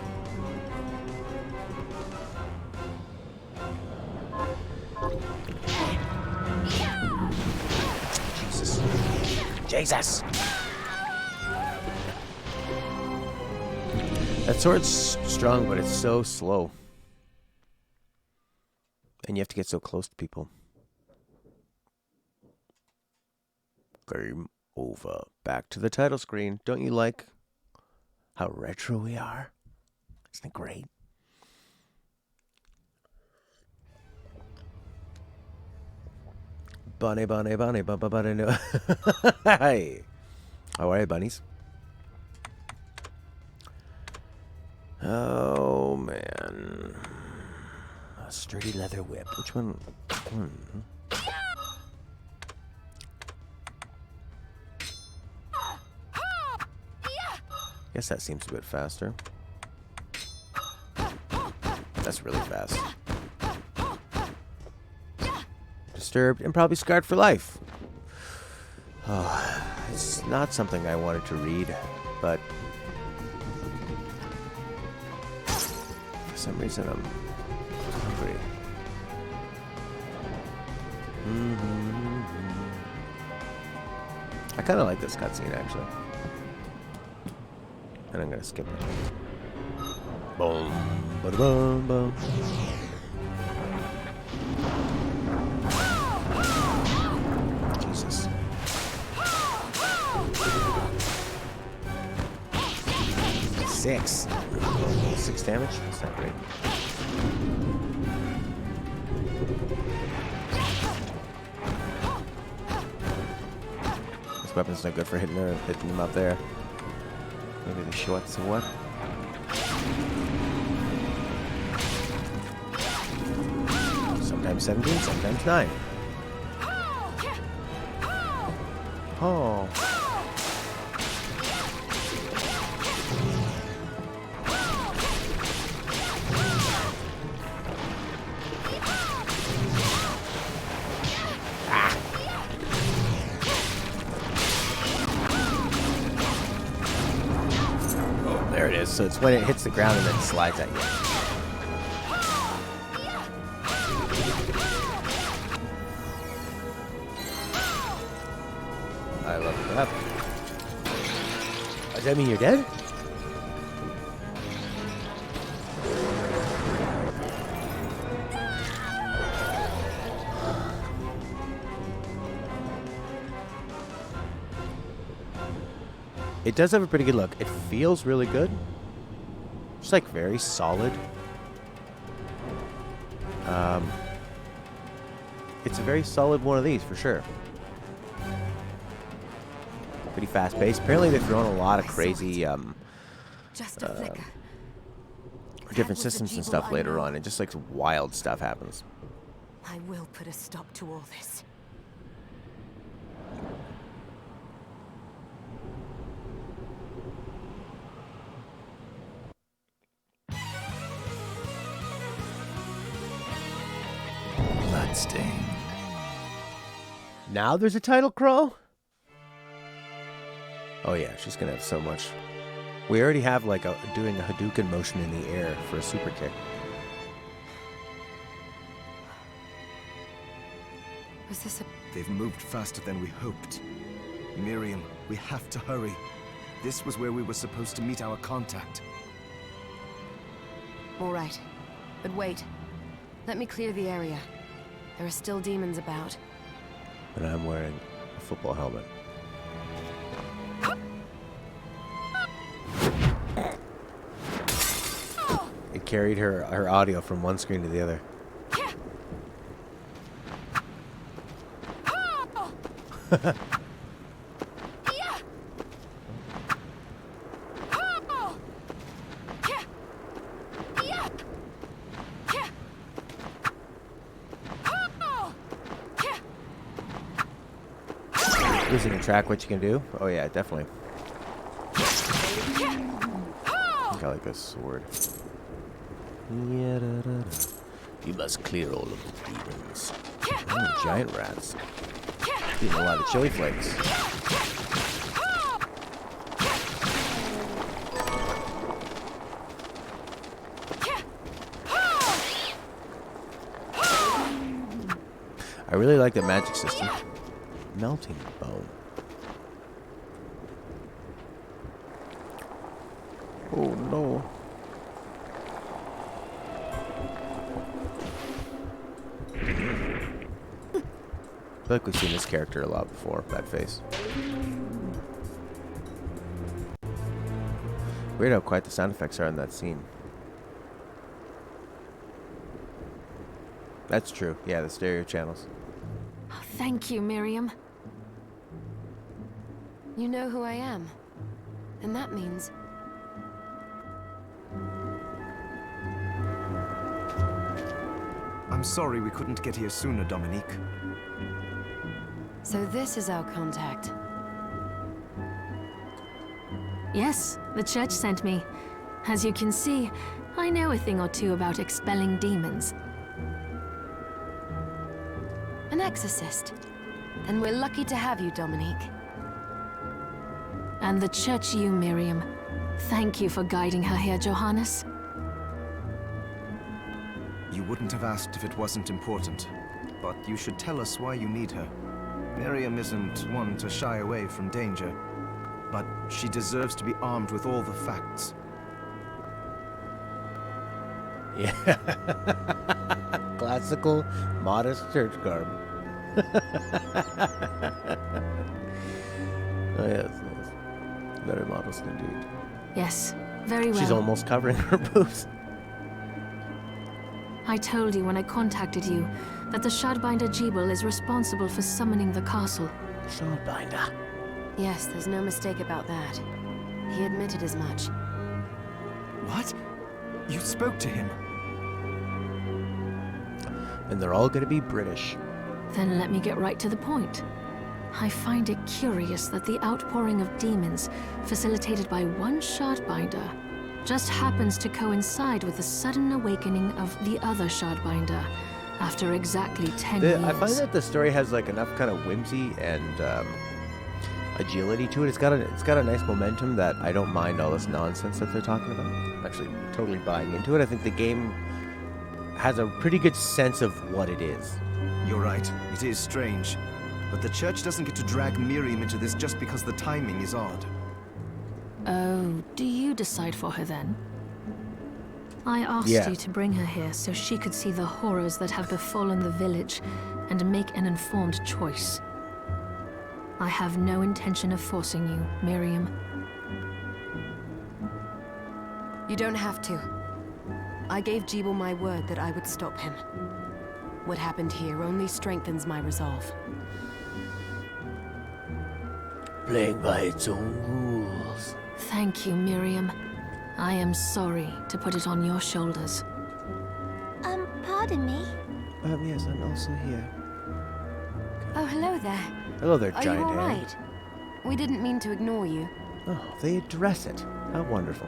Jesus! That sword's strong, but it's so slow. And you have to get so close to people. Game over. Back to the title screen. Don't you like how retro we are? Isn't it great? Bunny, no. Hi. How are you, bunnies? Oh, man. A sturdy leather whip. Which one? Guess that seems a bit faster. That's really fast. Disturbed and probably scarred for life. Oh, it's not something I wanted to read, but for some reason I'm hungry. I kind of like this cutscene actually, and I'm gonna skip it. Boom, ba-da-bum, boom. Jesus. 6 damage? That's not great. This weapon's no good for hitting them up there. Maybe the shorts or what? Sometimes 17, sometimes 9. Oh. There it is. So it's when it hits the ground and then slides at you. I love that. Does that mean you're dead? It does have a pretty good look. It feels really good. Just like very solid. It's a very solid one of these for sure. Pretty fast paced. Apparently they've thrown a lot of crazy Just a flicker. different systems and stuff later on, and just like wild stuff happens. I will put a stop to all this. Bloodstained. Now there's a title crawl? Oh yeah, she's gonna have so much. We already have like doing a Hadouken motion in the air for a super kick. Was this a... They've moved faster than we hoped. Miriam, we have to hurry. This was where we were supposed to meet our contact. All right. But wait. Let me clear the area. There are still demons about. And I'm wearing a football helmet. It carried her audio from one screen to the other. Losing a track, what you can do? Oh yeah, definitely. I think I like a sword. You must clear all of the demons. Oh, giant rats. Eating a lot of chili flakes. I really like the magic system. Melting bone. Oh no. I feel like we've seen this character a lot before, that face. Weird how quiet the sound effects are in that scene. That's true. Yeah, the stereo channels. Oh, thank you, Miriam. You know who I am. And that means... I'm sorry we couldn't get here sooner, Dominique. So this is our contact. Yes, the church sent me. As you can see, I know a thing or two about expelling demons. An exorcist. And we're lucky to have you, Dominique. And the church you, Miriam. Thank you for guiding her here, Johannes. You wouldn't have asked if it wasn't important, but you should tell us why you need her. Miriam isn't one to shy away from danger, but she deserves to be armed with all the facts. Yeah. Classical, modest church garb. Oh yes, yes. Very modest indeed. Yes, very well. She's almost covering her boobs. I told you when I contacted you that the Shardbinder Jebel is responsible for summoning the castle. Shardbinder. Yes, there's no mistake about that. He admitted as much. What? You spoke to him? And they're all gonna be British. Then let me get right to the point. I find it curious that the outpouring of demons, facilitated by one Shardbinder, just happens to coincide with the sudden awakening of the other Shardbinder after exactly 10 years. I find that the story has like enough kind of whimsy and agility to it. It's got a nice momentum that I don't mind all this nonsense that they're talking about. I'm actually totally buying into it. I think the game has a pretty good sense of what it is. You're right. It is strange. But the church doesn't get to drag Miriam into this just because the timing is odd. Oh, do you decide for her then? I asked Yeah. you to bring her here so she could see the horrors that have befallen the village and make an informed choice. I have no intention of forcing you, Miriam. You don't have to. I gave Jebel my word that I would stop him. What happened here only strengthens my resolve. Playing by its own rules. Thank you, Miriam. I am sorry to put it on your shoulders. Pardon me? Yes, I'm also here. Oh, hello there. Hello there, Are you giant all hand. right? We didn't mean to ignore you. Oh, they address it. How wonderful.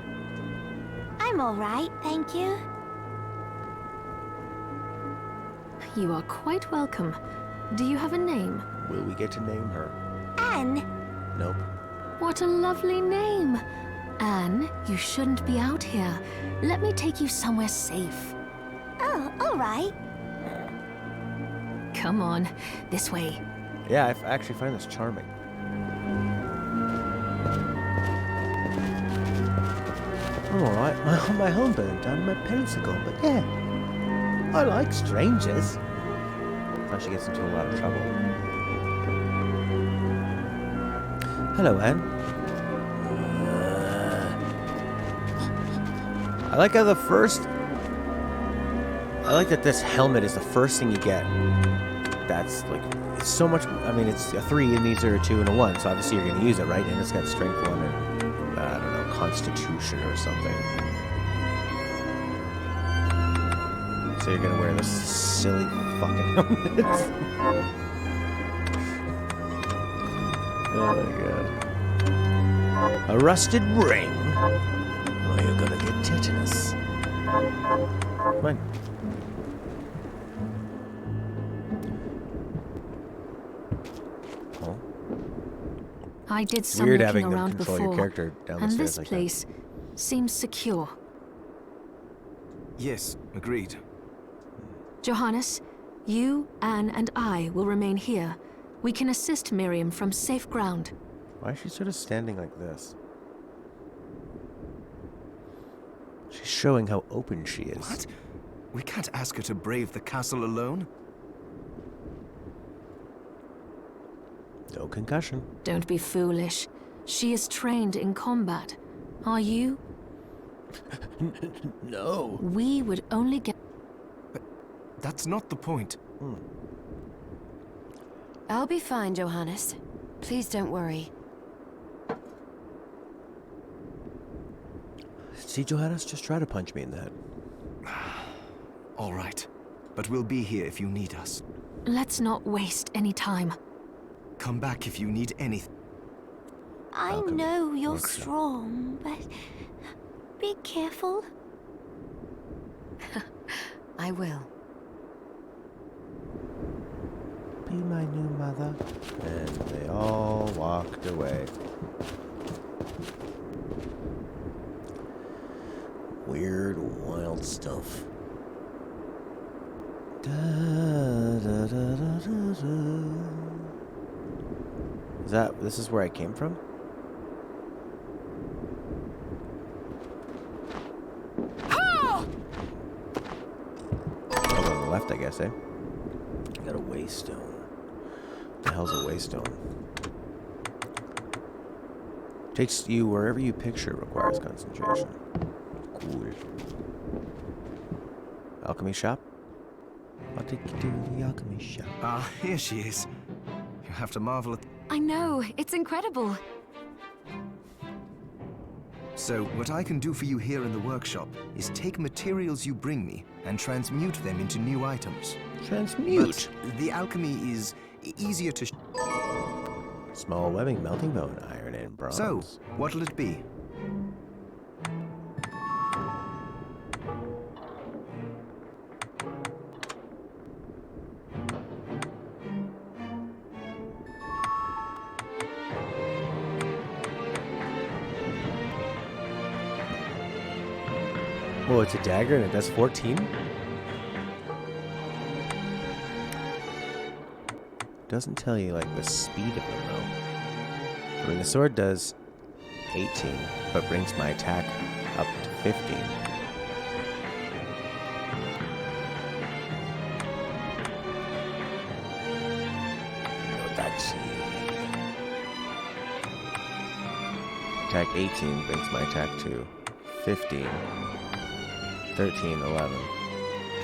I'm all right, thank you. You are quite welcome. Do you have a name? Will we get to name her? Anne, Nope. What a lovely name! Anne, you shouldn't be out here. Let me take you somewhere safe. oh, all right. Come on, this way. Yeah, I actually find this charming. I'm alright. My home burned down, my parents are gone, but yeah. I like strangers. Now she gets into a lot of trouble. Hello, Anne. I like how I like that this helmet is the first thing you get. That's like, it's so much. I mean, it's a 3 and these are a 2 and a 1, so obviously you're going to use it, right? And it's got strength 1 and, I don't know, constitution or something. So you're going to wear this silly fucking helmet. Oh my god. A rusted ring? Oh, you're going to get tetanus. Come on. Oh. I did some Weird looking having them around control before, your character down the and stairs this like place seems secure. Yes, agreed. Johannes, you, Anne, and I will remain here. We can assist Miriam from safe ground. that. Why is she sort of standing like this? She's showing how open she is. What? We can't ask her to brave the castle alone. No concussion. Don't be foolish. She is trained in combat. Are you? No. We would only get... That's not the point. I'll be fine, Johannes. Please don't worry. See, Johannes, just try to punch me in the head. All right. But we'll be here if you need us. Let's not waste any time. Come back if you need anything. I Welcome. know you're Workshop. strong, but be careful. I will. Be my new mother. And they all walked away. Weird, wild stuff. Da, da, da, da, da, da. This is where I came from? I'll go on the left, I guess, eh? Got a waystone. What the hell's a waystone? Takes you wherever you picture requires concentration. Cool. Alchemy shop? I'll take you to the alchemy shop. Ah, here she is. You have to marvel at... I know, it's incredible. So, what I can do for you here in the workshop is take materials you bring me and transmute them into new items. Transmute. But the alchemy is easier to... Small webbing, melting bone, iron and bronze. So, what'll it be? Oh, it's a dagger and it does 14? Doesn't tell you, like, the speed of them, though. I mean, the sword does 18, but brings my attack up to 15. Attack 18 brings my attack to 15. 13, 11,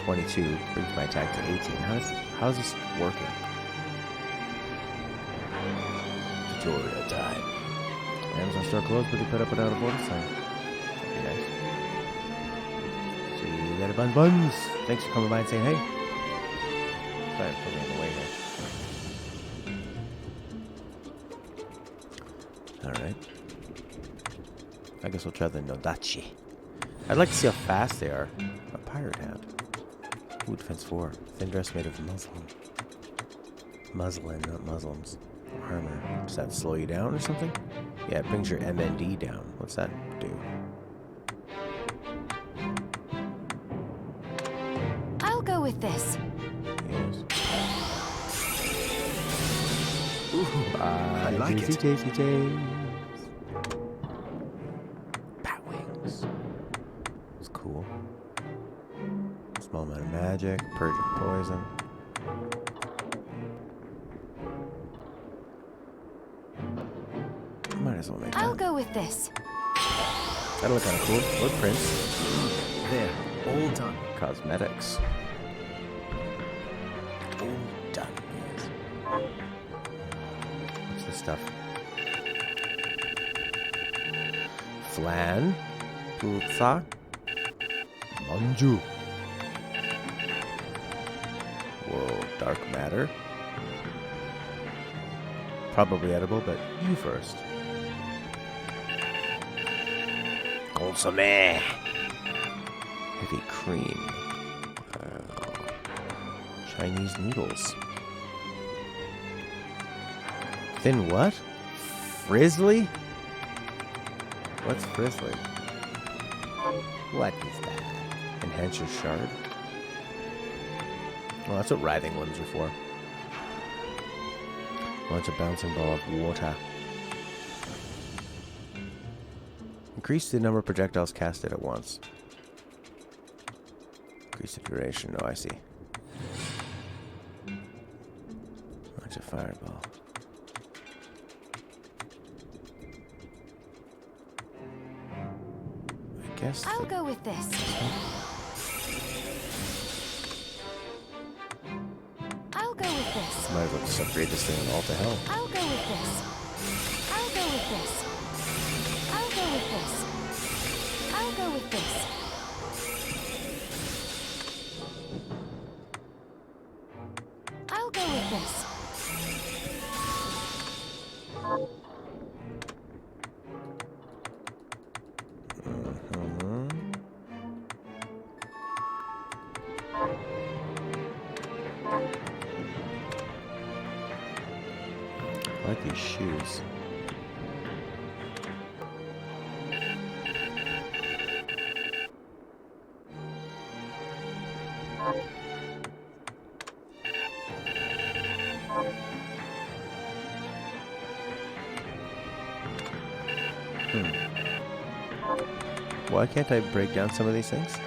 22 brings my attack to 18. How's this working? Tutorial time. Amazon store closed, but you put up without a border sign. That'd be nice. See you later, buns. Thanks for coming by and saying hey. Sorry, I'm putting it in the way here. Alright. I guess we'll try the Nodachi. I'd like to see how fast they are. A pirate hat. Ooh, defense 4. Thin dress made of muslin. Muslin, not Muslims. Armor. Does that slow you down or something? Yeah, it brings your MND down. What's that do? I'll go with this. Yes. Ooh, I like it. Tasty James. Bat wings. It's cool. Small amount of magic. Purging poison. Might as well make I'll that. go with this. That'll look kind of cool. Footprints. There, all done. Cosmetics. All done. Yes. What's this stuff? Flan. Pizza. Manju. Whoa, dark matter. Probably edible, but you first. Consomme. Heavy cream. Chinese noodles. Thin what? Frizzly? What's frizzly? What is that? Enhance your shard? Well, that's what writhing limbs are for. Launch a bouncing ball of water. Increase the number of projectiles casted at once. Increase the duration. Oh, I see. Launch a fireball. I guess. I'll go with this. I'll go with this. Might as well just upgrade this thing all to hell. I'll go with this. I'll go with this. I'll go with this. I'll go with this. I'll go with this. I like these shoes. Why can't I break down some of these things?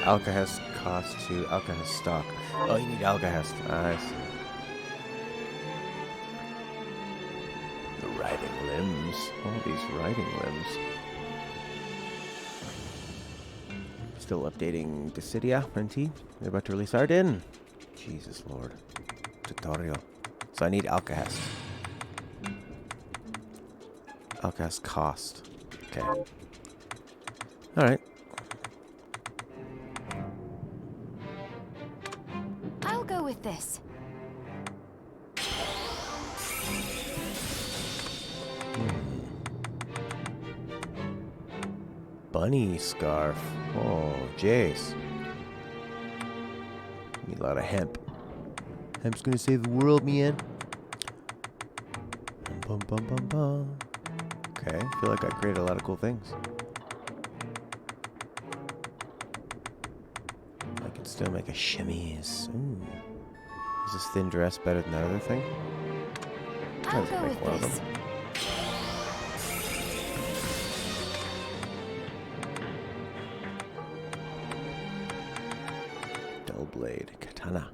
Alka has cost to Alcahest stock. Oh, you need Alcahest. I see. The riding limbs. All these riding limbs. Still updating Dissidia, NT. They're about to release Arden. Jesus Lord. Tutorial. So I need Alcahest. Alcahest cost. Okay. Alright. I'll go with this. Bunny scarf. Oh, Jace. Need a lot of hemp. Hemp's gonna save the world, man. Bum, bum, bum, bum. Okay, I feel like I created a lot of cool things. I could still make a chemise. Ooh. Is this thin dress better than that other thing? I'll Let's go make with one of this. them. Dull blade, katana.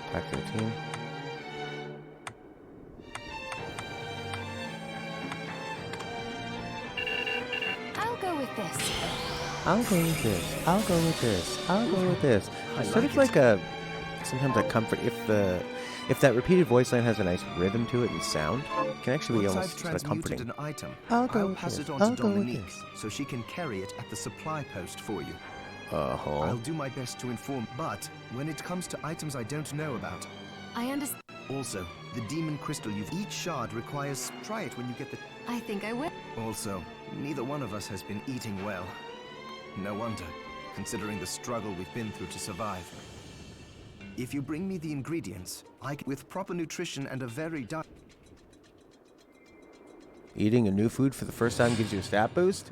Attack routine. I'll go with this. I'll go with this. I'll go with this. I'll go with this. It's sort of like a sometimes a comfort if that repeated voice line has a nice rhythm to it and sound. It can actually be Once almost I've sort of transmuted comforting. an item, I'll go I'll with pass this. it on I'll to go with Dominique this. so she can carry it at the supply post for you. Uh-huh. I'll do my best to inform, but when it comes to items I don't know about. I understand. Also, the demon crystal each shard requires. Try it when you get the. I think I will. Also, neither one of us has been eating well. No wonder, considering the struggle we've been through to survive. If you bring me the ingredients, with proper nutrition and a very Eating a new food for the first time gives you a stat boost?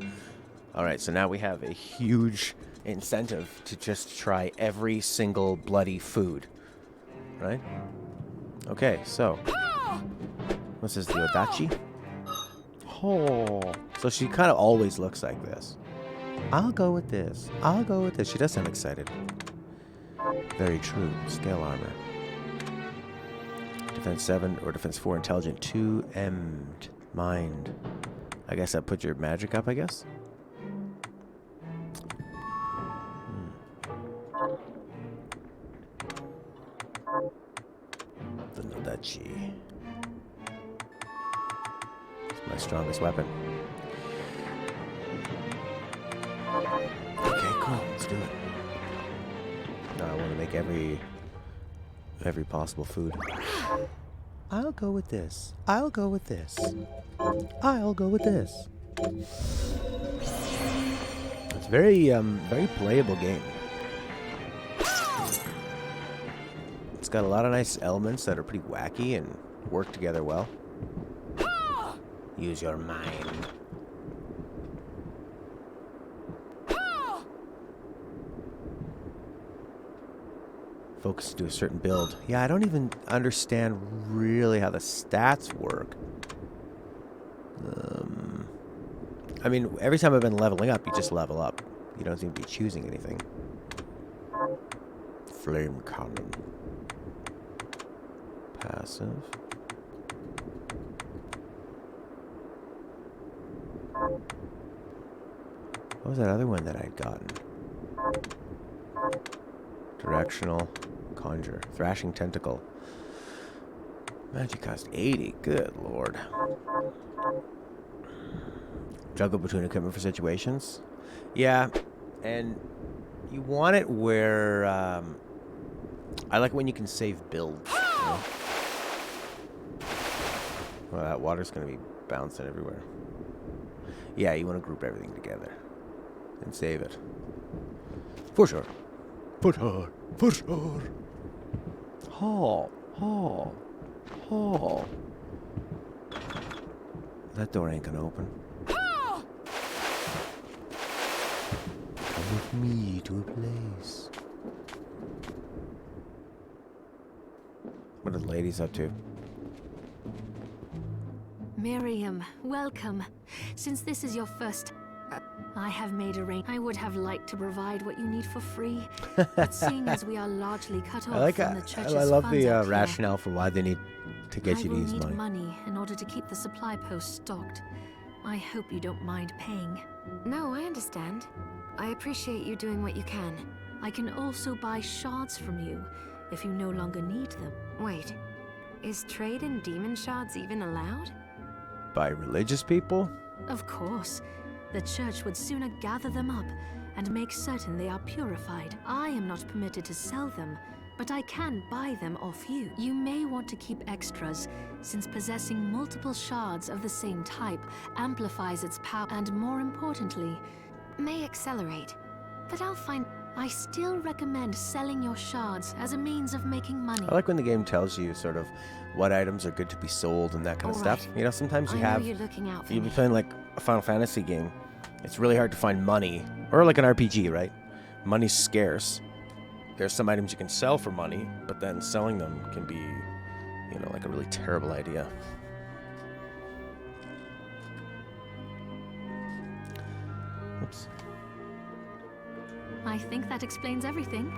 Alright, so now we have a huge incentive to just try every single bloody food. Right? Okay, so. This is the Odachi. Oh. So she kind of always looks like this. I'll go with this. I'll go with this. She does sound excited. Very true. Scale armor. Defense 7 or defense 4, intelligent 2, mind. I guess that puts your magic up, I guess? The Nodachi. It's my strongest weapon. Okay, cool. Let's do it. Now I want to make every possible food. I'll go with this. I'll go with this. I'll go with this. It's very very playable game. It's got a lot of nice elements that are pretty wacky and work together well. Use your mind. Focus to a certain build. Yeah, I don't even understand really how the stats work. I mean, every time I've been leveling up, you just level up. You don't seem to be choosing anything. Flame cannon. Passive. What was that other one that I'd gotten? Directional. Conjure. Thrashing Tentacle. Magic cost 80. Good lord. Juggle between equipment for situations. Yeah, and you want it where I like it when you can save builds. You know? Well, that water's gonna be bouncing everywhere. Yeah, you want to group everything together and save it. For sure. For sure. For sure. Oh. That door ain't gonna open. Come with me to a place. What are the ladies up to? Miriam, welcome. Since this is your first... I have made I would have liked to provide what you need for free, but seeing as we are largely cut off from the church's I love funds the out here, rationale for why they need to get you to use I will money. need money in order to keep the supply post stocked. I hope you don't mind paying. No, I understand. I appreciate you doing what you can. I can also buy shards from you if you no longer need them. Wait, is trade in demon shards even allowed? By religious people? Of course. The church would sooner gather them up and make certain they are purified. I am not permitted to sell them, but I can buy them off you. You may want to keep extras, since possessing multiple shards of the same type amplifies its power, and more importantly, May accelerate, but I'll find... I still recommend selling your shards as a means of making money. I like when the game tells you sort of what items are good to be sold and that kind of stuff. You know, sometimes you I know have... you're looking out for You've me. been playing like a Final Fantasy game. It's really hard to find money. Or like an RPG, right? Money's scarce. There's some items you can sell for money, but then selling them can be, you know, like a really terrible idea. Oops. I think that explains everything.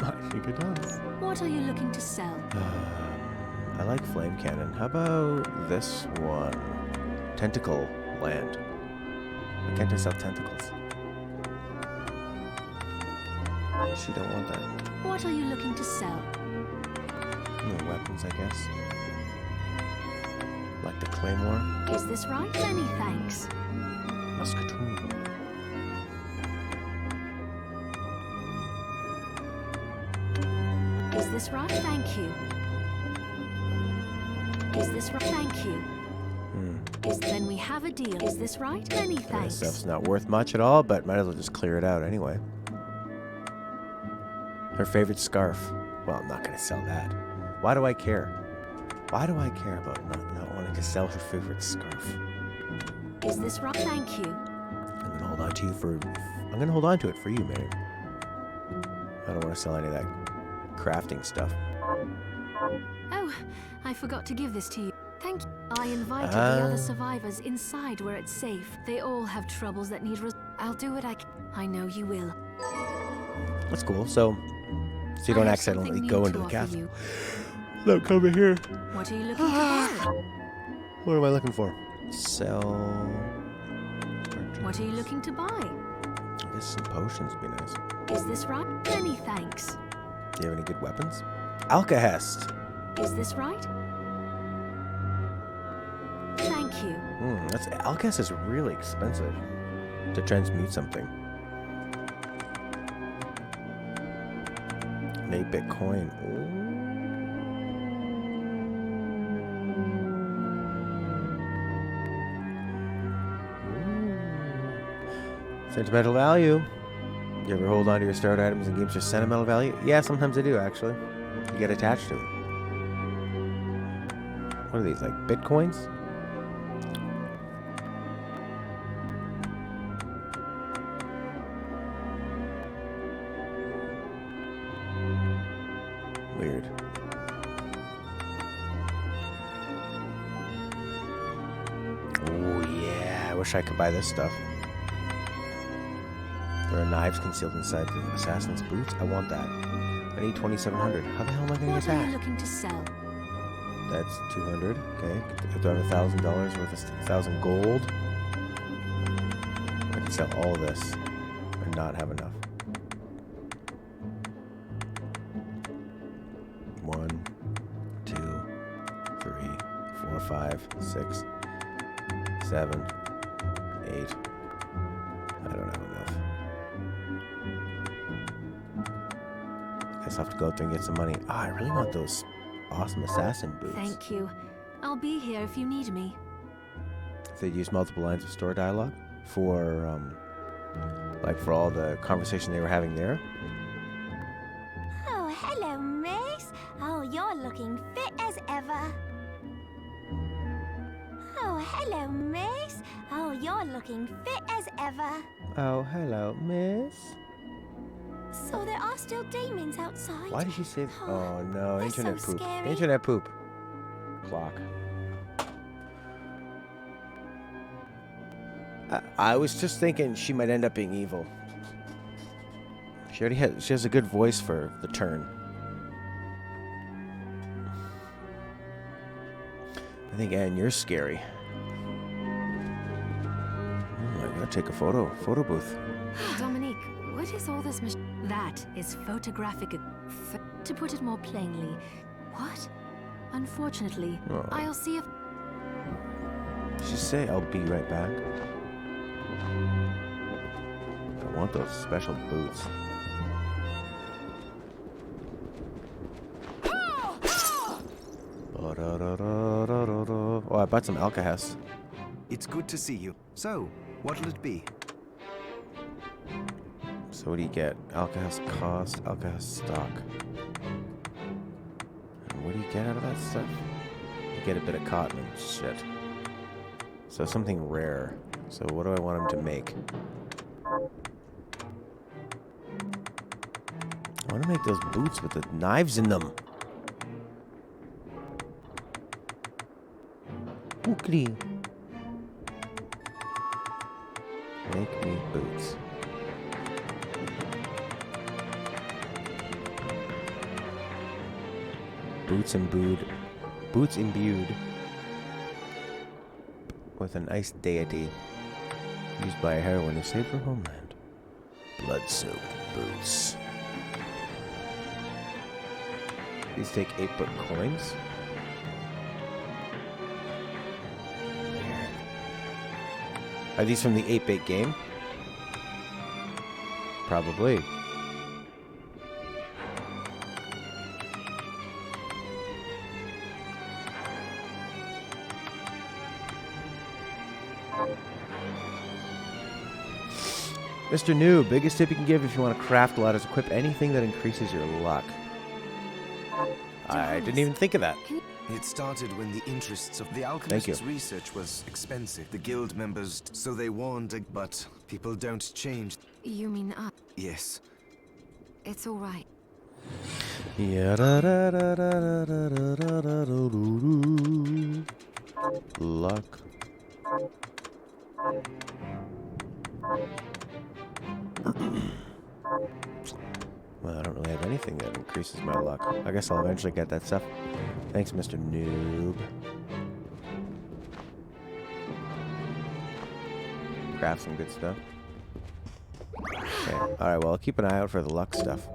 I think it does. What are you looking to sell? I like flame cannon. How about this one? Tentacle land. Why can't I sell tentacles? She don't want that. What are you looking to sell? Weapons, I guess. Like the claymore. Is this right? Many thanks. Musketoon. Is this right? Thank you. Is this right? Thank you. Then we have a deal. Is this right? Many This thanks. stuff's not worth much at all, but might as well just clear it out anyway. Her favorite scarf. Well, I'm not going to sell that. Why do I care? Why do I care about not wanting to sell her favorite scarf? Is this right? Thank you. I'm going to hold on to you for... I'm going to hold on to it for you, Mary. I don't want to sell any of that crafting stuff. Oh, I forgot to give this to you. Thank you. I invited the other survivors inside where it's safe. They all have troubles that need I'll do what I can. I know you will. That's cool. So you don't I have accidentally something go new into to the offer castle. you. Look, over here. What are you looking to buy? What am I looking for? Sell... What are you looking to buy? I guess some potions would be nice. Is this right? Many thanks. Do you have any good weapons? Alkahest. Is this right? Thank you. That's Alkahest is really expensive to transmute something. An 8-bit coin. Sentimental value. You ever hold on to your start items in games for sentimental value? Yeah, sometimes I do, actually. You get attached to it. What are these, like bitcoins? Weird. Oh, yeah. I wish I could buy this stuff. There are knives concealed inside the assassin's boots. I want that. I need 2,700. How the hell am I going to What get are you that? looking to sell? That's 200. Okay. If I have $1,000 worth of 1,000 gold, I can sell all of this and not have enough. 1, 2, 3, 4, 5, 6, 7, 8. I don't have enough. Guess I'll have to go out there and get some money. I really want those awesome assassin boots. Thank you. I'll be here if you need me. If they'd use multiple lines of store dialogue for, like for all the conversation they were having there. Oh, hello, miss. Oh, you're looking fit as ever. Oh, hello, miss. Oh, you're looking fit as ever. Oh, hello, miss. So there are still demons outside? Why did you say... Oh, no, That's internet so poop. scary. Internet poop. Clock. I was just thinking she might end up being evil. She has a good voice for the turn. I think, Anne, you're scary. Oh, I gotta take a photo booth. Dominique, what is all this That is photographic. To put it more plainly, what? Unfortunately, Oh. I'll see if... She say, I'll be right back. I want those special boots. Oh, I bought some Alcahest. It's good to see you. So, what'll it be? So what do you get? Alcahest cost, Alcahest stock. And what do you get out of that stuff? You get a bit of cotton and shit. So something rare. So what do I want him to make? I want to make those boots with the knives in them. Ookly. Make me boots. Boots imbued with an ice deity used by a heroine who saved her homeland. Blood-soaked boots. These take 8-bit coins. Are these from the 8-bit game? Probably. Mr. New, biggest tip you can give if you want to craft a lot is equip anything that increases your luck. I didn't even think of that. It started when the interests of the alchemist's research was expensive. The guild members, so they warned, but people don't change. You mean us? Yes. It's all right. Luck. Well, I don't really have anything that increases my luck. I guess I'll eventually get that stuff. Thanks, Mr. Noob. Craft some good stuff. Okay. Alright, well, I'll keep an eye out for the luck stuff.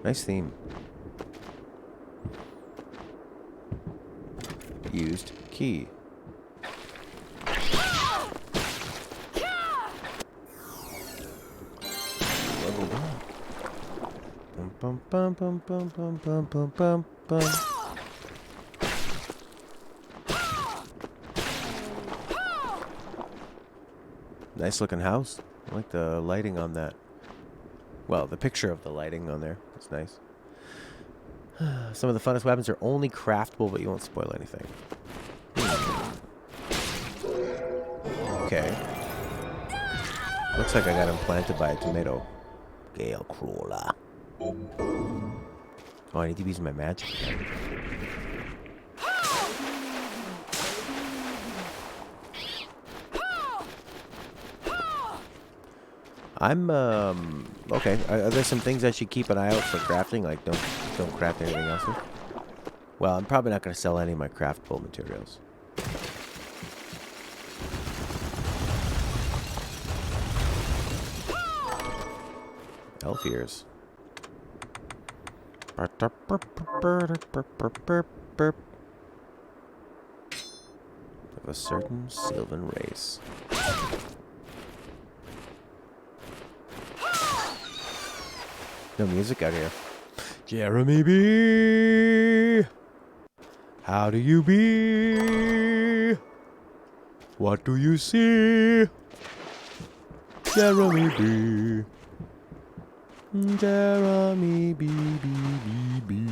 Nice theme. Used key. Leveled up. Bum bum bum bum bum bum bum bum bum. Nice looking house. I like the lighting on that. Well, the picture of the lighting on there. It's nice. Some of the funnest weapons are only craftable, but you won't spoil anything. Okay. Looks like I got implanted by a tomato. Gale crawler. Oh, I need to use my magic. I'm, okay. Are there some things I should keep an eye out for crafting? Like, don't craft anything else with? Well, I'm probably not going to sell any of my craftable materials. Elf ears. Of a certain sylvan race. No music out here. Jeremy B. How do you be? What do you see? Jeremy B. Jeremy B. B.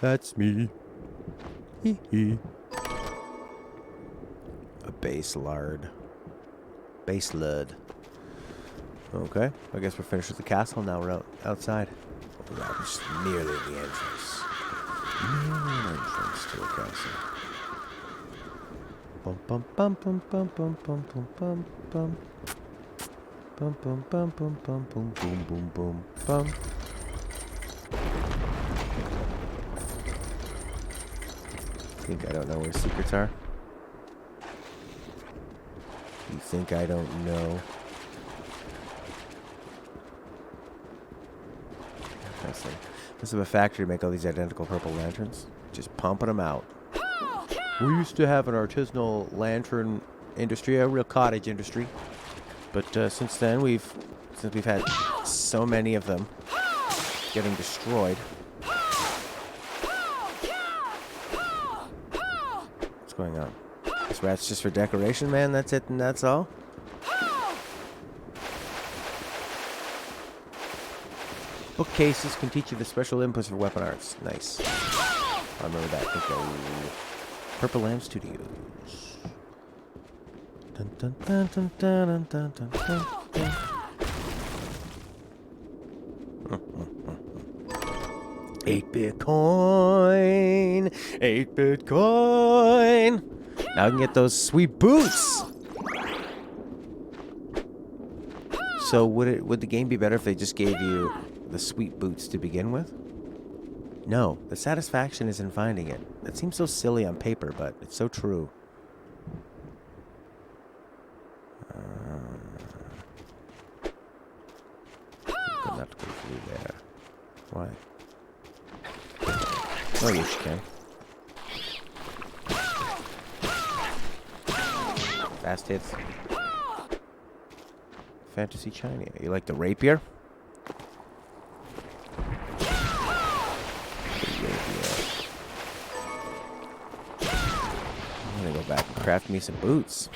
That's me. Hee hee. A base lard. Base lud. Okay, I guess we're finished with the castle. Now we're outside. That was nearly the entrance. Nearly an entrance to a castle. Bum bum bum bum bum bum bum bum bum bum. Bum bum bum bum bum bum boom boom boom bum. Think I don't know where secrets are? You think I don't know? Interesting. Must have a factory to make all these identical purple lanterns. Just pumping them out. We used to have an artisanal lantern industry, a real cottage industry. But since then, we've had so many of them getting destroyed. What's going on? This rat's just for decoration, man? That's it and that's all? Bookcases can teach you the special inputs for weapon arts. Nice. I remember that. Purple Lamp Studios. Dun, dun, dun, dun, dun, dun, dun, dun, dun. 8-bit coin! 8-bit coin! Now I can get those sweet boots! So would the game be better if they just gave you the sweet boots to begin with? No, the satisfaction is in finding it. That seems so silly on paper, but it's so true. I'm not going through there. Why? Oh, yes, you can. Fast hits. Fantasy China. You like the rapier? I'm gonna go back and craft me some boots.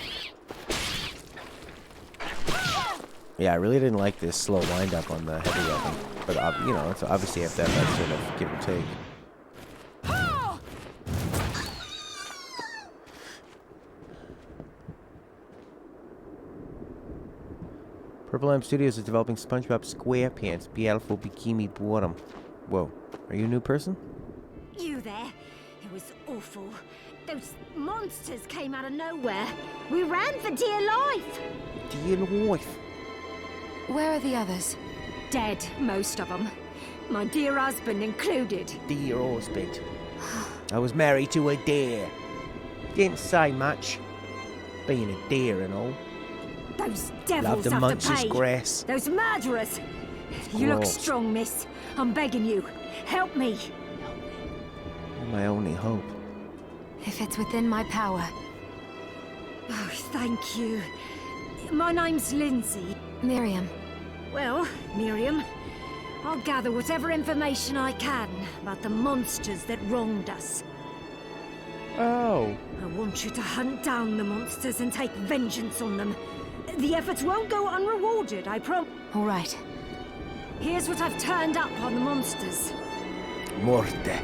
Yeah, I really didn't like this slow wind up on the heavy weapon, but you know, it's obviously you have to have that sort of give and take. Purple Lamp Studios is developing SpongeBob SquarePants Beautiful Bikini Bottom. Whoa, are you a new person? You there? It was awful. Those monsters came out of nowhere. We ran for dear life. Dear life. Where are the others? Dead, most of them. My dear husband included. Dear husband. I was married to a deer. Didn't say much. Being a deer and all. Those devils Love the have munches to pay. grass. Those murderers. You look Gross. strong, miss. I'm begging you. Help me. You're my only hope. If it's within my power. Oh, thank you. My name's Lindsay. Miriam. Well, Miriam, I'll gather whatever information I can about the monsters that wronged us. Oh. I want you to hunt down the monsters and take vengeance on them. The efforts won't go unrewarded, I promise. All right. Here's what I've turned up on the monsters. Morte.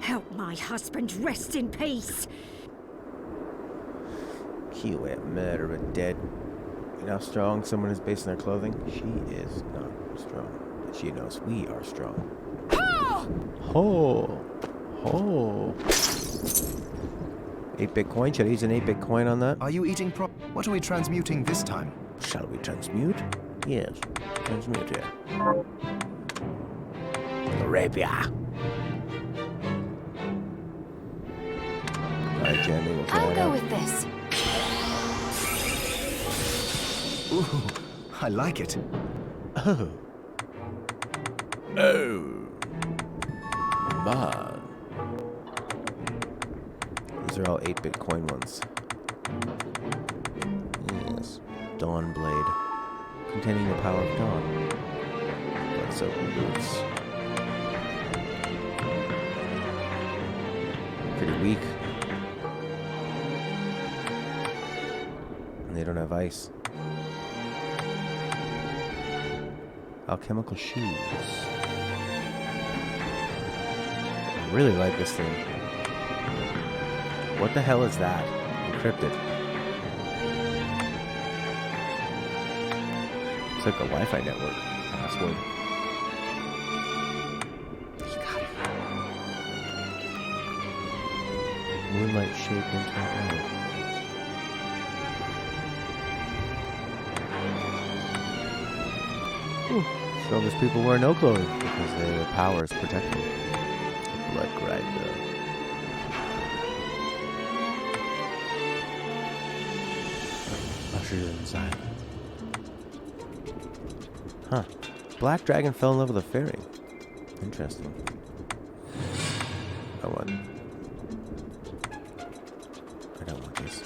Help my husband rest in peace. Kill that murderer dead. You know how strong someone is based on their clothing? She is not strong. But she knows we are strong. Ho! Ho! 8-bit coin? Should I use an 8-bit coin on that? Are you eating What are we transmuting this time? Shall we transmute? Yes. Transmute here. Arabia! Alright, Jeremy, we'll try I'll it go out. with this. Ooh, I like it. Oh. Oh. Man. These are all 8-bit coin ones. Yes. Dawn Blade. Containing the power of dawn. Let's open boots. Pretty weak. And they don't have ice. Alchemical shoes. I really like this thing. What the hell is that? Encrypted. like a Wi-Fi network password. Moonlight shaped into an arrow. So there's people wearing no clothing because their powers protect them. Blood grinder. Ushered inside. Huh. Black dragon fell in love with a fairy. Interesting. I want this.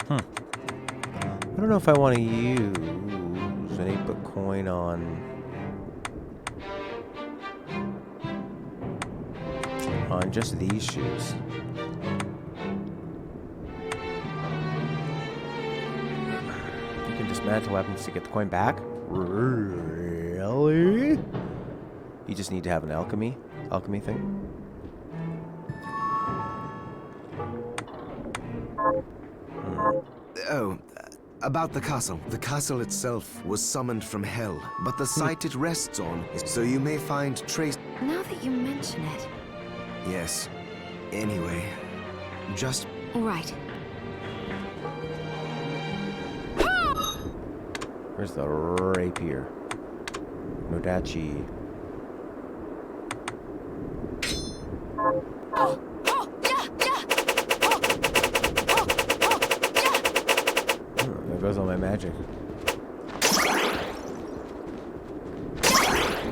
I don't know if I want to use an 8-bit coin on just these shoes. You can dismantle weapons to get the coin back? Really? You just need to have an alchemy thing? Oh, about the castle. The castle itself was summoned from hell, but the site it rests on is so you may find trace. Now that you mention it. Yes. Anyway, just All right. Where's the rapier? Nodachi. There goes all my magic.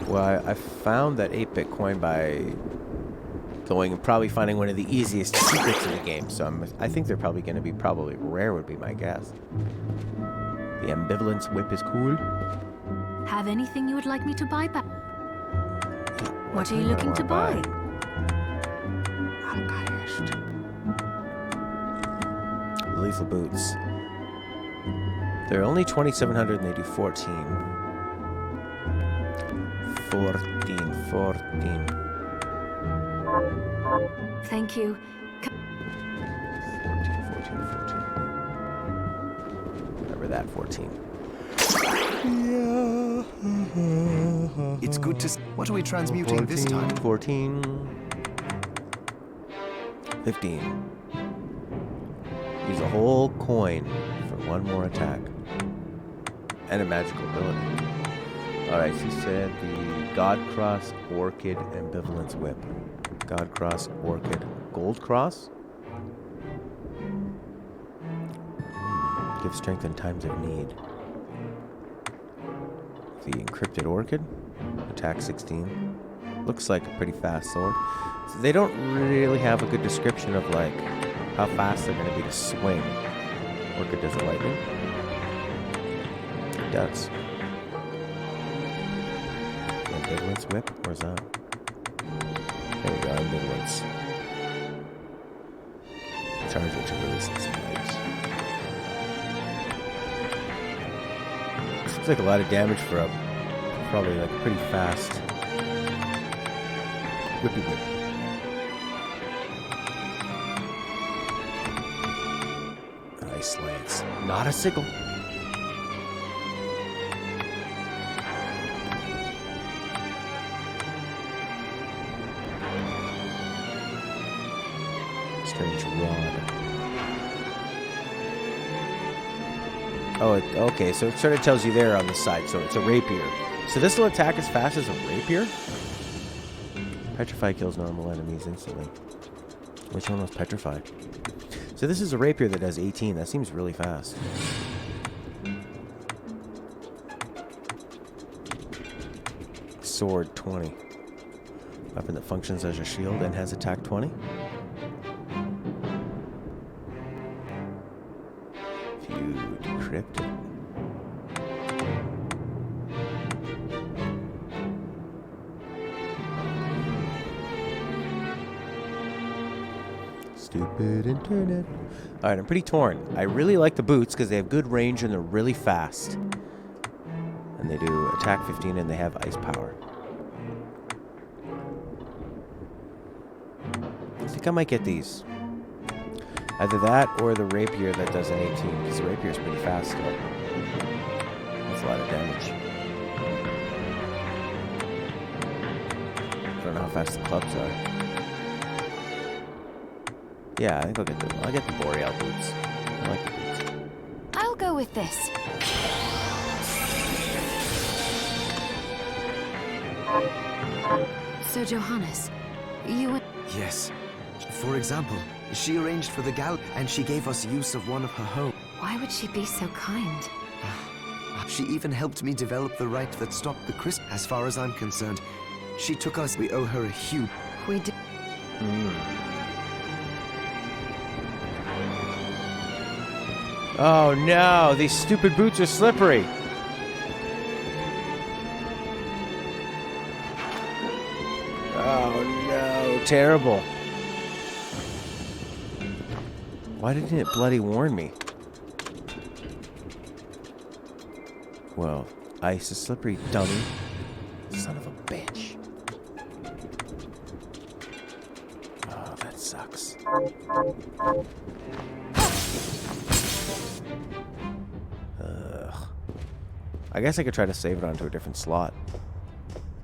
Well, I found that 8-bit coin by going and probably finding one of the easiest secrets in the game. So I think they're probably going to be rare would be my guess. The ambivalence whip is cool. Have anything you would like me to buy back? What are you looking to buy? Lethal boots. They're only 2,700 and they do 14. 14. Thank you. 14. Remember that, 14. it's good to. What are we transmuting this time? 14. 15. Use a whole coin for one more attack. And a magical ability. Alright, she said the God Cross, Orchid, Ambivalence Whip. God Cross, Orchid, Gold Cross? Give strength in times of need. The Encrypted Orchid, attack 16. Looks like a pretty fast sword. So they don't really have a good description of like how fast they're going to be to swing. Orchid does it lightning. It does. Ambivalence Whip? Where's that? There we go, Ambivalence. Charge it to release its legs. Seems like a lot of damage for a probably like pretty fast whippy whip. Nice lance. Not a sickle. Strange rod. Oh, okay, so it sort of tells you there on the side, so it's a rapier. So this will attack as fast as a rapier? Petrify kills normal enemies instantly. Which one was petrified? So this is a rapier that does 18. That seems really fast. Sword 20. Weapon that functions as a shield and has attack 20. If you decrypt it. Stupid internet. Alright, I'm pretty torn. I really like the boots because they have good range and they're really fast. And they do attack 15 and they have ice power. I think I might get these. Either that or the rapier that does an 18 because the rapier is pretty fast still. how fast the clubs are. Yeah, I think I'll get the Boreal boots. I like the boots. I'll go with this. So, Johannes, you would... Yes. For example, she arranged for the gal, and she gave us use of one of her homes. Why would she be so kind? She even helped me develop the right that stopped the Christ. As far as I'm concerned, she took us. We owe her a huge... We do. Oh no, these stupid boots are slippery. Oh no, terrible. Why didn't it bloody warn me? Well, ice is slippery, dummy. Son of a bitch. Oh, that sucks. Ugh. I guess I could try to save it onto a different slot.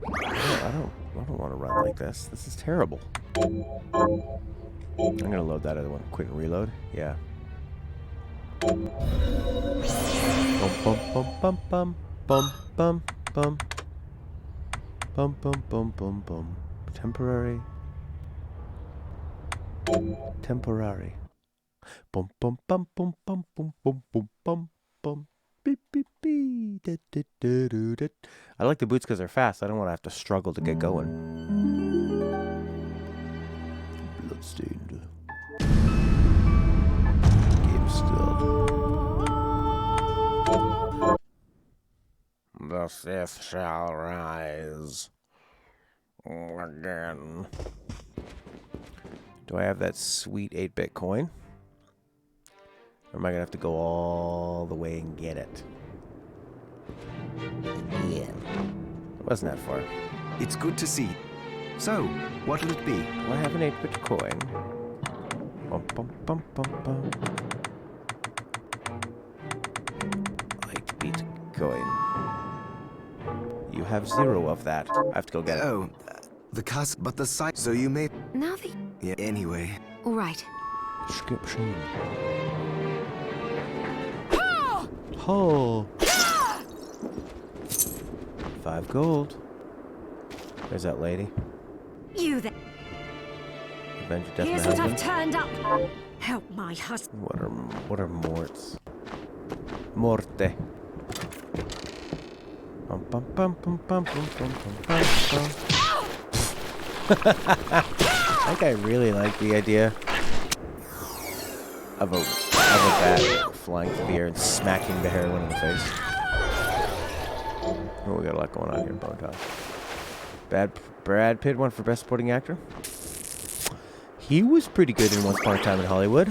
I don't want to run like this. This is terrible. I'm gonna load that other one. Quick reload. Yeah. Bum bum bum bum bum bum bum bum bum bum bum bum bum. Temporary. Temporary. Bum bum bum bum bum bum bum bum bum bum. Beep beep beep. I like the boots because they're fast. I don't want to have to struggle to get going. Bloodstained. Game still. The Sith shall rise again. Do I have that sweet 8-bit coin? Or am I gonna have to go all the way and get it? Yeah. It wasn't that far. It's good to see. So, what'll it be? Do I have an 8-bit coin? Bum bum bum bum bum. 8-bit coin. You have 0 of that. I have to go get it. Oh, the cusp, but the site. So you may. Now that... Yeah, anyway. All right. Description. Oh! 5 gold. There's that lady. You there. Avenge your death, Here's my what I've husband. turned up. Help my husband. What are morts? Morte. Bum bum bum bum bum bum bum bum bum. I think I really like the idea of a bat flying through the air and smacking the heroine in the face. Oh, we got a lot going on here, Bone Toss. Brad Pitt won for Best Supporting Actor. He was pretty good in Once Upon a Time in Hollywood.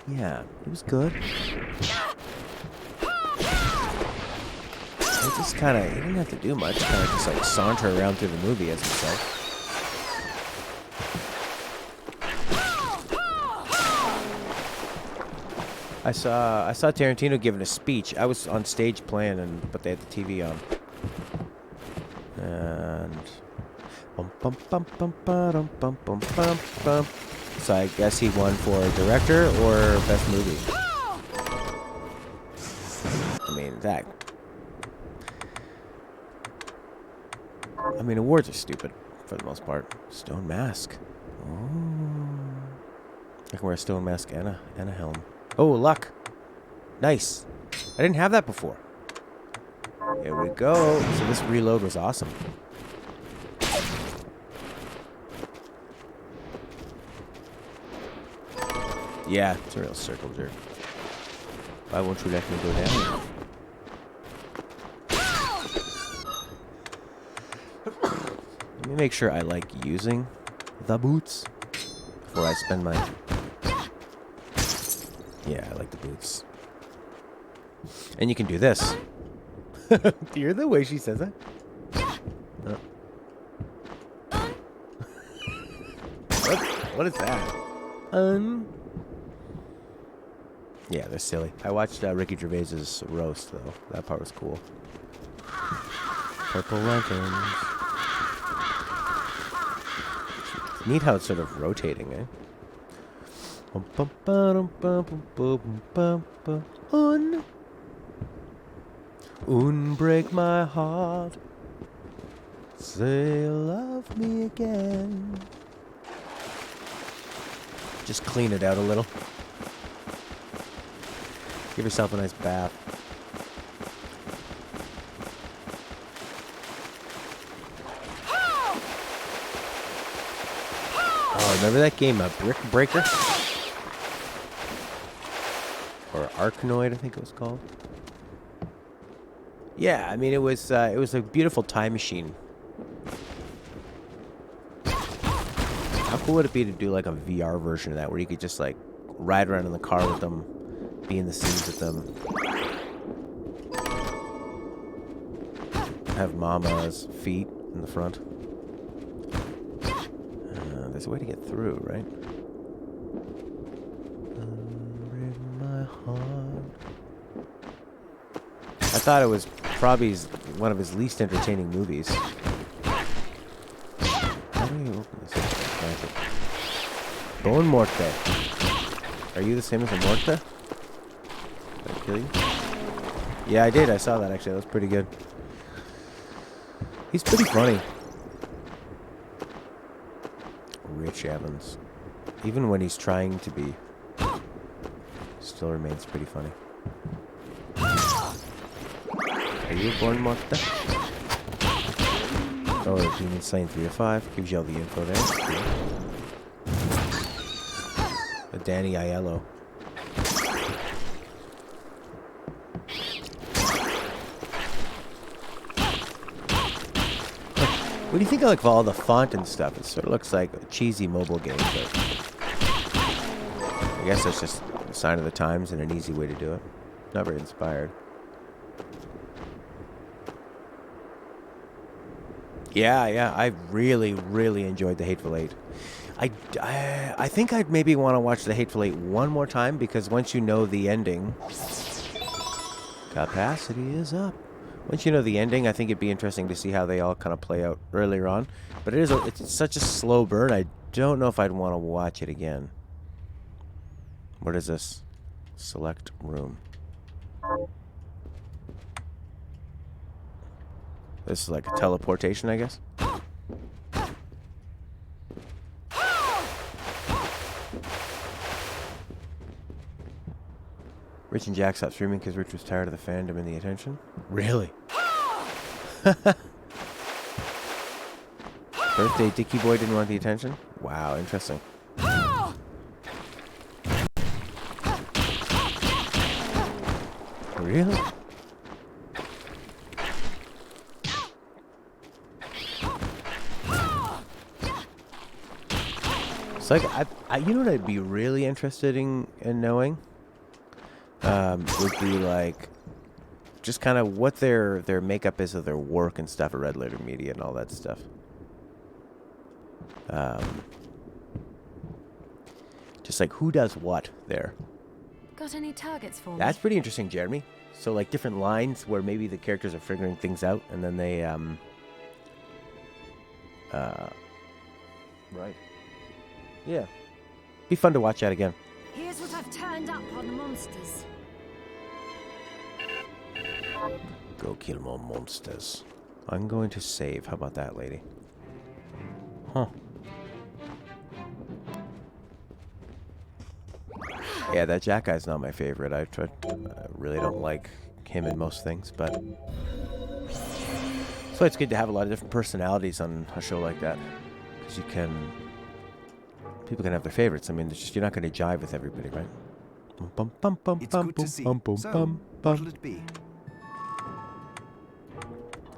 Yeah, it was good. He just kind of, he didn't have to do much. Kind of just like saunter around through the movie as himself. I saw Tarantino giving a speech. I was on stage playing, but they had the TV on. And bum bum bum bum bum bum bum bum bum. So I guess he won for director or best movie. I mean that. I mean awards are stupid for the most part. Stone mask. Oh. I can wear a stone mask and a helm. Oh, luck. Nice. I didn't have that before. Here we go. So this reload was awesome. Yeah, it's a real circle jerk. Why won't you let me go down? Let me make sure I like using the boots before I spend my... Yeah, I like the boots. And you can do this. Do you hear the way she says that? What is that? Yeah, they're silly. I watched Ricky Gervais's roast, though. That part was cool. Purple lanterns. Neat how it's sort of rotating, eh? Break my heart. Say love me again. Just clean it out a little. Give yourself a nice bath. Oh, remember that game, Brick Breaker? Or Arkanoid, I think it was called. Yeah, I mean, it was a beautiful time machine. How cool would it be to do like a VR version of that, where you could just like ride around in the car with them, be in the scenes with them, have Mama's feet in the front. There's a way to get through, right? Break my heart. I thought it was probably one of his least entertaining movies. How do you open this? Bone Morte. Are you the same as a Morte? Did I kill you? Yeah, I did. I saw that, actually. That was pretty good. He's pretty funny. Rich Evans. Even when he's trying to be, still remains pretty funny. Are you born Morte? Oh, the Demon Slain 3 of 5. Gives you all the info there. The Danny Aiello. What do you think of like all the font and stuff? It sort of looks like a cheesy mobile game, but I guess that's just a sign of the times and an easy way to do it. Not very inspired. Yeah, I really enjoyed The Hateful Eight. I think I'd maybe want to watch The Hateful Eight one more time, because once you know the ending, capacity is up. Once you know the ending, I think it'd be interesting to see how they all kind of play out earlier on. But it's such a slow burn, I don't know if I'd want to watch it again. What is this? Select room. This is like a teleportation, I guess. Rich and Jack stopped streaming because Rich was tired of the fandom and the attention. Really? Birthday Dicky Boy didn't want the attention? Wow, interesting. Really? It's like, you know what I'd be really interested in knowing? Would be like, just kind of what their makeup is of their work and stuff at Red Letter Media and all that stuff. Just like who does what there. Got any targets for me? That's pretty interesting, Jeremy. So like different lines where maybe the characters are figuring things out, and then they right. Yeah. Be fun to watch that again. Here's what I've turned up on the monsters. Go kill more monsters. I'm going to save. How about that, lady? Huh. Yeah, that Jack guy's not my favorite. I really don't like him in most things, but so it's good to have a lot of different personalities on a show like that, because people can have their favorites. I mean, it's just, you're not going to jive with everybody, right? It's good to see. So, what'll it be?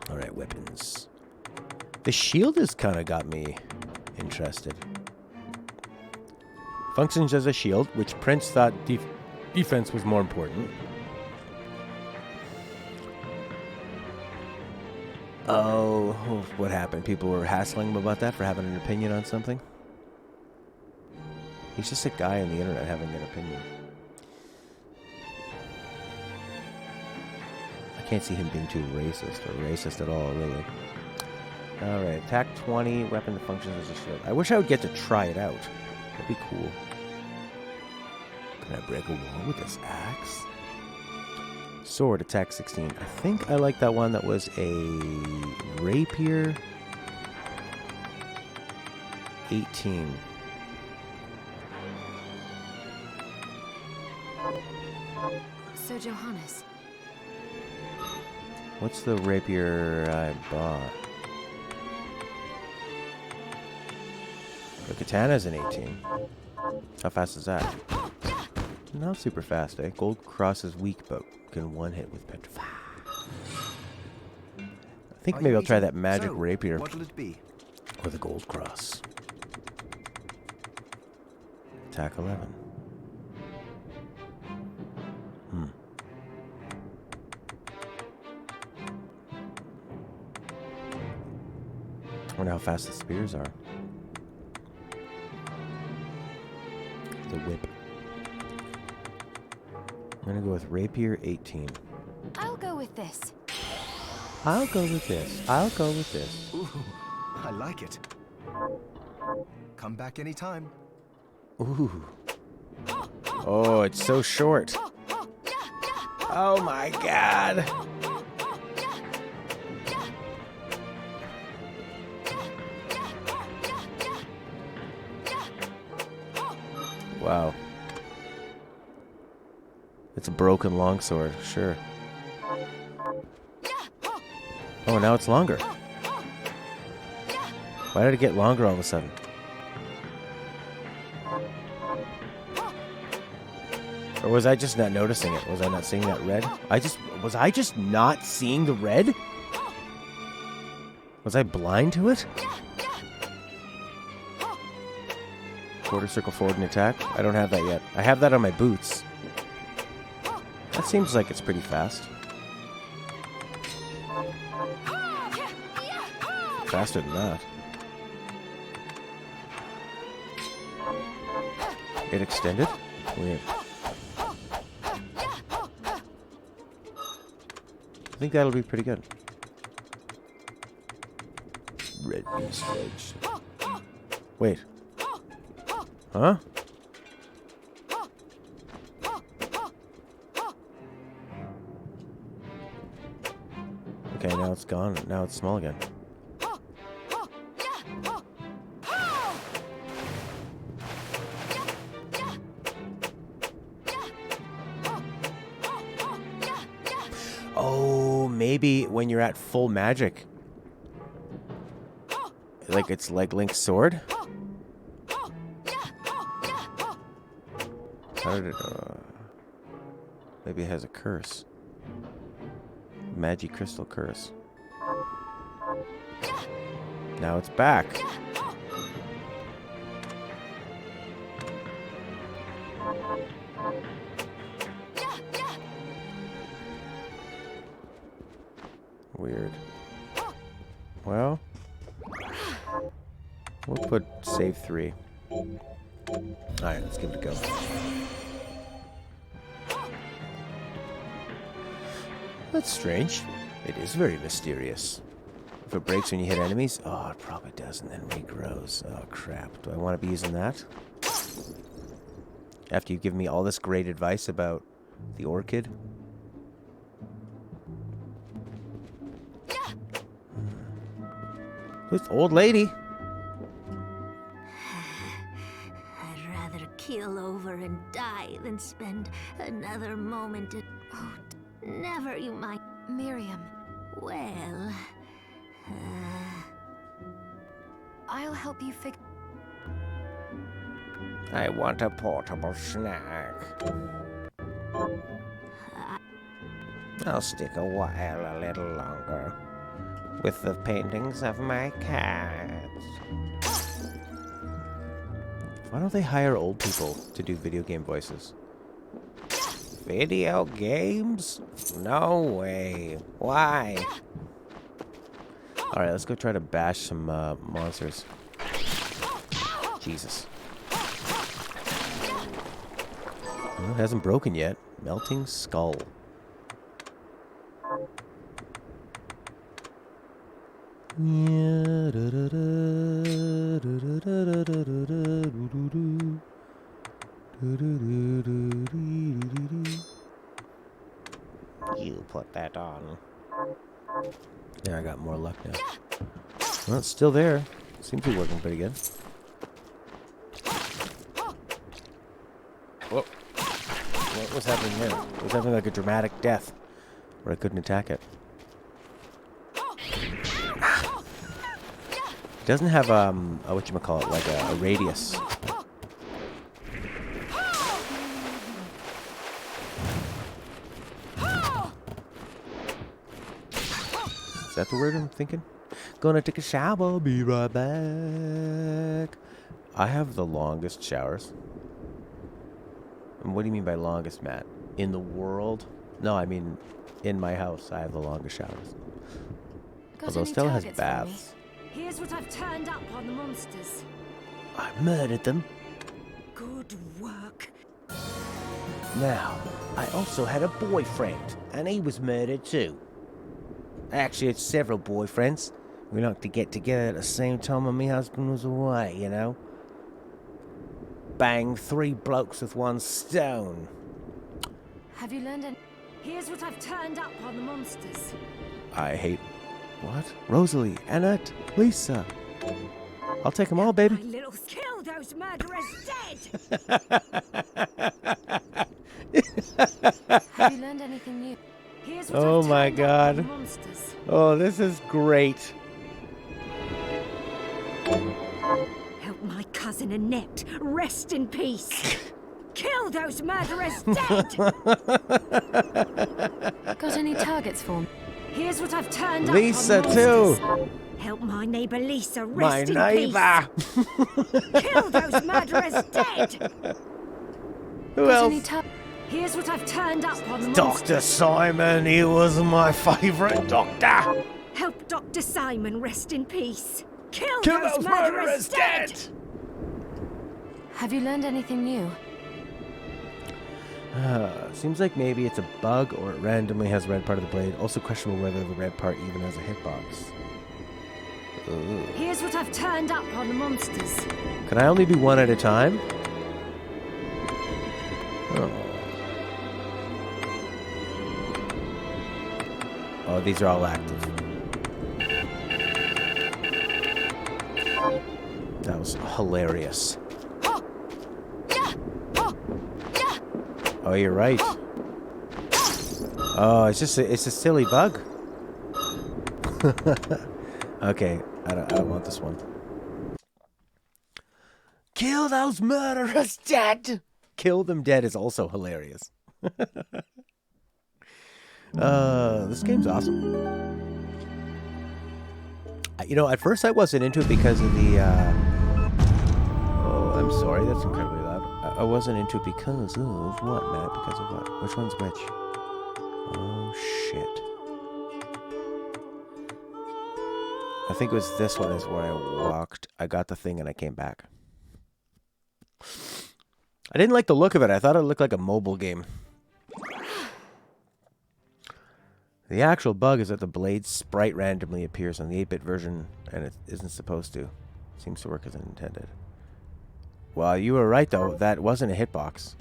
All right, weapons. The shield has kind of got me interested. Functions as a shield, which Prince thought defense was more important. Oh, what happened? People were hassling him about that for having an opinion on something? He's just a guy on the internet having an opinion. can't see him being too racist or racist at all, really. Alright, attack 20, weapon that functions as a shield. I wish I would get to try it out. That'd be cool. Can I break a wall with this axe? Sword, attack 16. I think I like that one that was a rapier. 18. So, Johannes. What's the rapier I bought? The katana's an 18. How fast is that? Not super fast, eh? Gold cross is weak, but can one hit with petrify. I think maybe I'll try that magic rapier. What'll it be? Or the gold cross. Attack 11. I wonder how fast the spears are. The whip. I'm gonna go with rapier 18. I'll go with this. I'll go with this. I'll go with this. Ooh, I like it. Come back anytime. Ooh. Oh, it's so short. Oh my god. Wow. It's a broken longsword, sure. Oh, now it's longer. Why did it get longer all of a sudden? Or was I just not noticing it? Was I not seeing that red? Was I just not seeing the red? Was I blind to it? Quarter circle forward and attack? I don't have that yet. I have that on my boots. That seems like it's pretty fast. Faster than that. It extended? Weird. I think that'll be pretty good. Red beast edge. Wait. Huh? Okay, now it's gone. Now it's small again. Oh, maybe when you're at full magic. Like it's like Link's sword? How did it... maybe it has a curse. Magic crystal curse. Now it's back. Weird. Well, we'll put save 3. Alright, let's give it a go. That's strange. It is very mysterious. If it breaks when you hit enemies, oh, it probably does, and then regrows. Oh, crap. Do I want to be using that? After you've given me all this great advice about the orchid? Who's the old lady? I'd rather keel over and die than spend another moment at... Oh, never you mind. Miriam, Well... I'll help you fix... I want a portable snack. I'll stick a while a little longer with the paintings of my cats. Why don't they hire old people to do video game voices? Video games? No way. Why? Alright, let's go try to bash some monsters. Jesus. Well, it hasn't broken yet. Melting skull. You put that on. Yeah, I got more luck now. Well, it's still there. Seems to be working pretty good. Whoa. What was happening there? It was having like a dramatic death where I couldn't attack it. It doesn't have a whatchamacallit, like a radius. Is that the word I'm thinking? Gonna take a shower, be right back. I have the longest showers. And what do you mean by longest, Matt? In the world? No, I mean in my house I have the longest showers. Although Stella has baths. Here's what I've turned up on the monsters. I murdered them. Good work. Now, I also had a boyfriend, and he was murdered too. Actually, it's several boyfriends. We like to get together at the same time when my husband was away, you know? Bang, 3 blokes with 1 stone. Have you learned any? Here's what I've turned up on the monsters. I hate... What? Rosalie, Annette, Lisa. I'll take them all, baby. My little kill those murderers dead! Have you learned anything new? Here's what Oh I've my turned up on God. the monsters. Oh, this is great. Help my cousin Annette rest in peace. Kill those murderers dead! Got any targets for me? Here's what I've turned Lisa, up on the monsters. too. Help my neighbor Lisa My rest in neighbor. peace. Kill those murderers dead! Who Got else? any targets? Here's what I've turned up on the Dr. monsters. Simon, he was my favorite doctor. Help Dr. Simon rest in peace. Kill Those murderers dead. Have you learned anything new? Seems like maybe it's a bug or it randomly has a red part of the blade. Also questionable whether the red part even has a hitbox. Ugh. Here's what I've turned up on the monsters. Can I only do 1 at a time? Oh. Oh, these are all active. That was hilarious. Oh, you're right. Oh, it's a silly bug. Okay, I don't want this one. Kill those murderers dead. Kill them dead is also hilarious. This game's awesome. You know, at first I wasn't into it because of the, oh, I'm sorry, that's incredibly loud. I wasn't into it because of what, Matt? Because of what? Which one's which? Oh, shit. I think it was this one is where I walked. I got the thing and I came back. I didn't like the look of it. I thought it looked like a mobile game. The actual bug is that the blade sprite randomly appears on the 8-bit version, and it isn't supposed to. Seems to work as intended. Well, you were right, though. That wasn't a hitbox.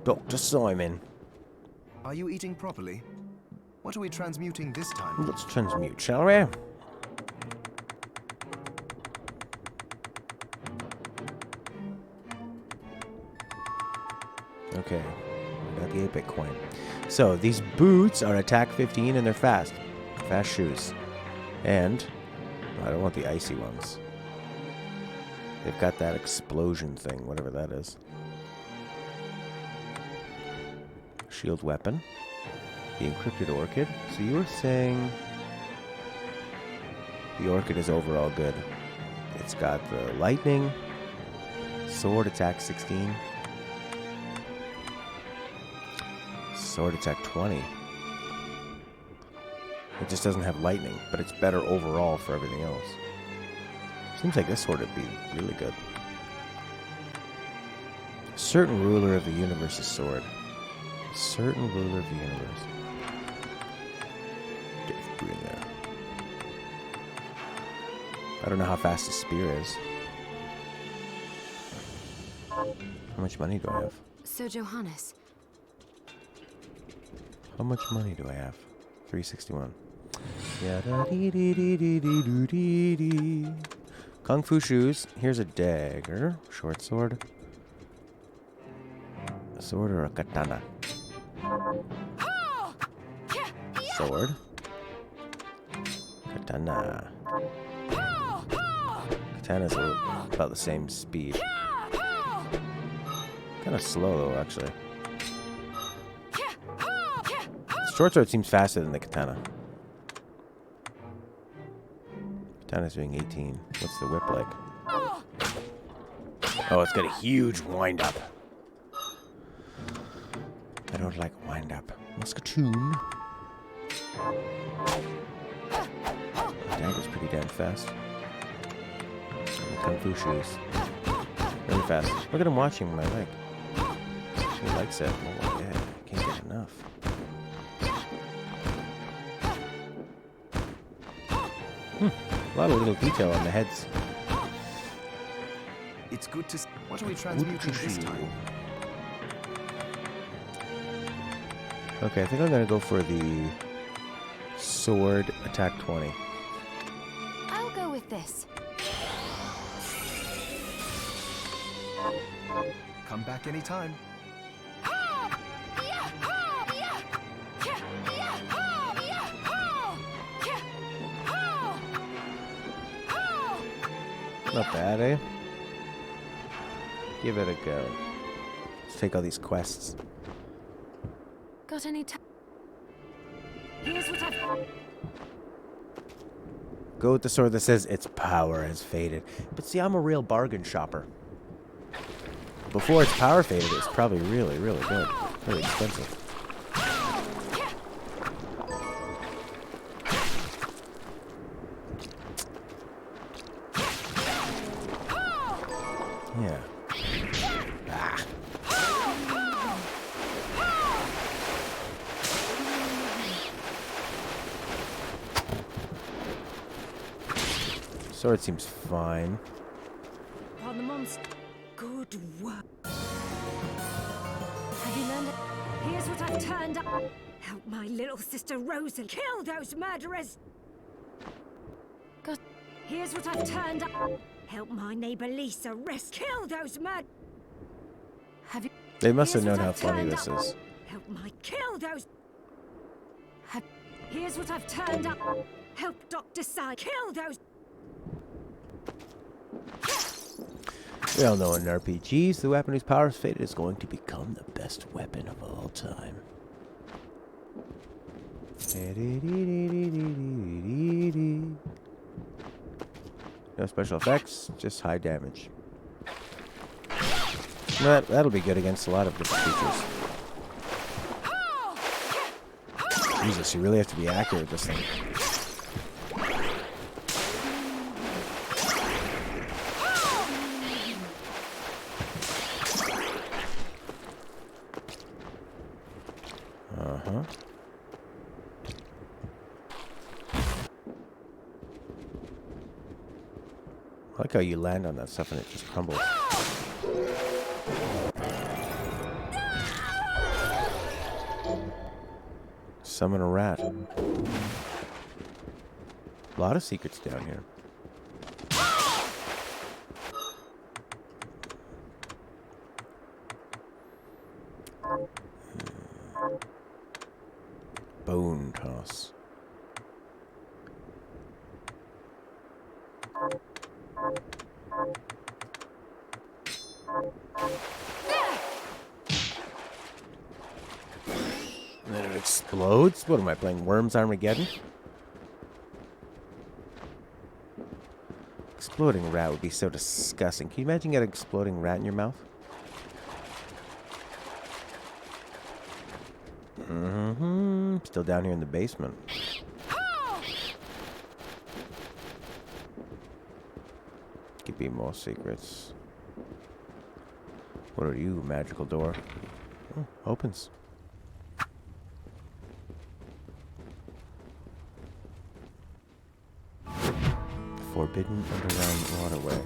Dr. Simon. Are you eating properly? What are we transmuting this time? Let's transmute, shall we? Okay, I got the 8-bit coin. So, these boots are attack 15 and they're fast. Fast shoes. And, I don't want the icy ones. They've got that explosion thing, whatever that is. Shield weapon. The encrypted orchid. So you were saying the orchid is overall good. It's got the lightning, sword attack 16, sword attack 20. It just doesn't have lightning, but it's better overall for everything else. Seems like this sword would be really good. Certain ruler of the universe's sword. Certain ruler of the universe. I don't know how fast the spear is. How much money do I have? So, Johannes, How much money do I have? 361. Yeah. Da dee dee dee dee dee dee dee dee. Kung Fu shoes. Here's a dagger. Short sword. A sword or a katana? Sword. Katana. Katana's about the same speed. Kind of slow, though, actually. Short sword seems faster than the katana. Katana's doing 18. What's the whip like? Oh, it's got a huge wind-up. I don't like wind-up. Musketoon. The dagger's pretty damn fast. And the Kung Fu shoes. Really fast. Look at him watching my leg. He likes it. Oh, yeah. Can't get enough. A lot of little detail on the heads. It's good to... What are we transmuting this time? Okay, I think I'm going to go for the sword attack 20. I'll go with this. Come back anytime. Not bad, eh? Give it a go. Let's take all these quests. Got any time? Here's what I've... Go with the sword that says its power has faded. But see, I'm a real bargain shopper. Before its power faded, it's probably really, really good. Really expensive. Yeah. Ah. Sword seems fine. On the monster. Good work. Have you learned it? Here's what I've turned up. Help my little sister Rosa kill those murderers. Got... Here's what I've turned up. Help my neighbor Lisa kill those murderers. Have you... They must have Here's known what how I've funny turned this up. is. Help my kill those. Have... Here's what I've turned up. Help Dr. Sai kill those. We all know in RPGs, the weapon whose power is faded is going to become the best weapon of all time. No special effects, just high damage. That'll be good against a lot of different creatures. Jesus, you really have to be accurate with this thing. Uh-huh. I like how you land on that stuff and it just crumbles. Summon a rat. A lot of secrets down here. Bone toss. And then it explodes? What am I playing? Worms Armageddon? Exploding rat would be so disgusting. Can you imagine getting an exploding rat in your mouth? Mm-hmm. Still down here in the basement. Could be more secrets. What are you, magical door? Oh, opens. forbidden underground waterway.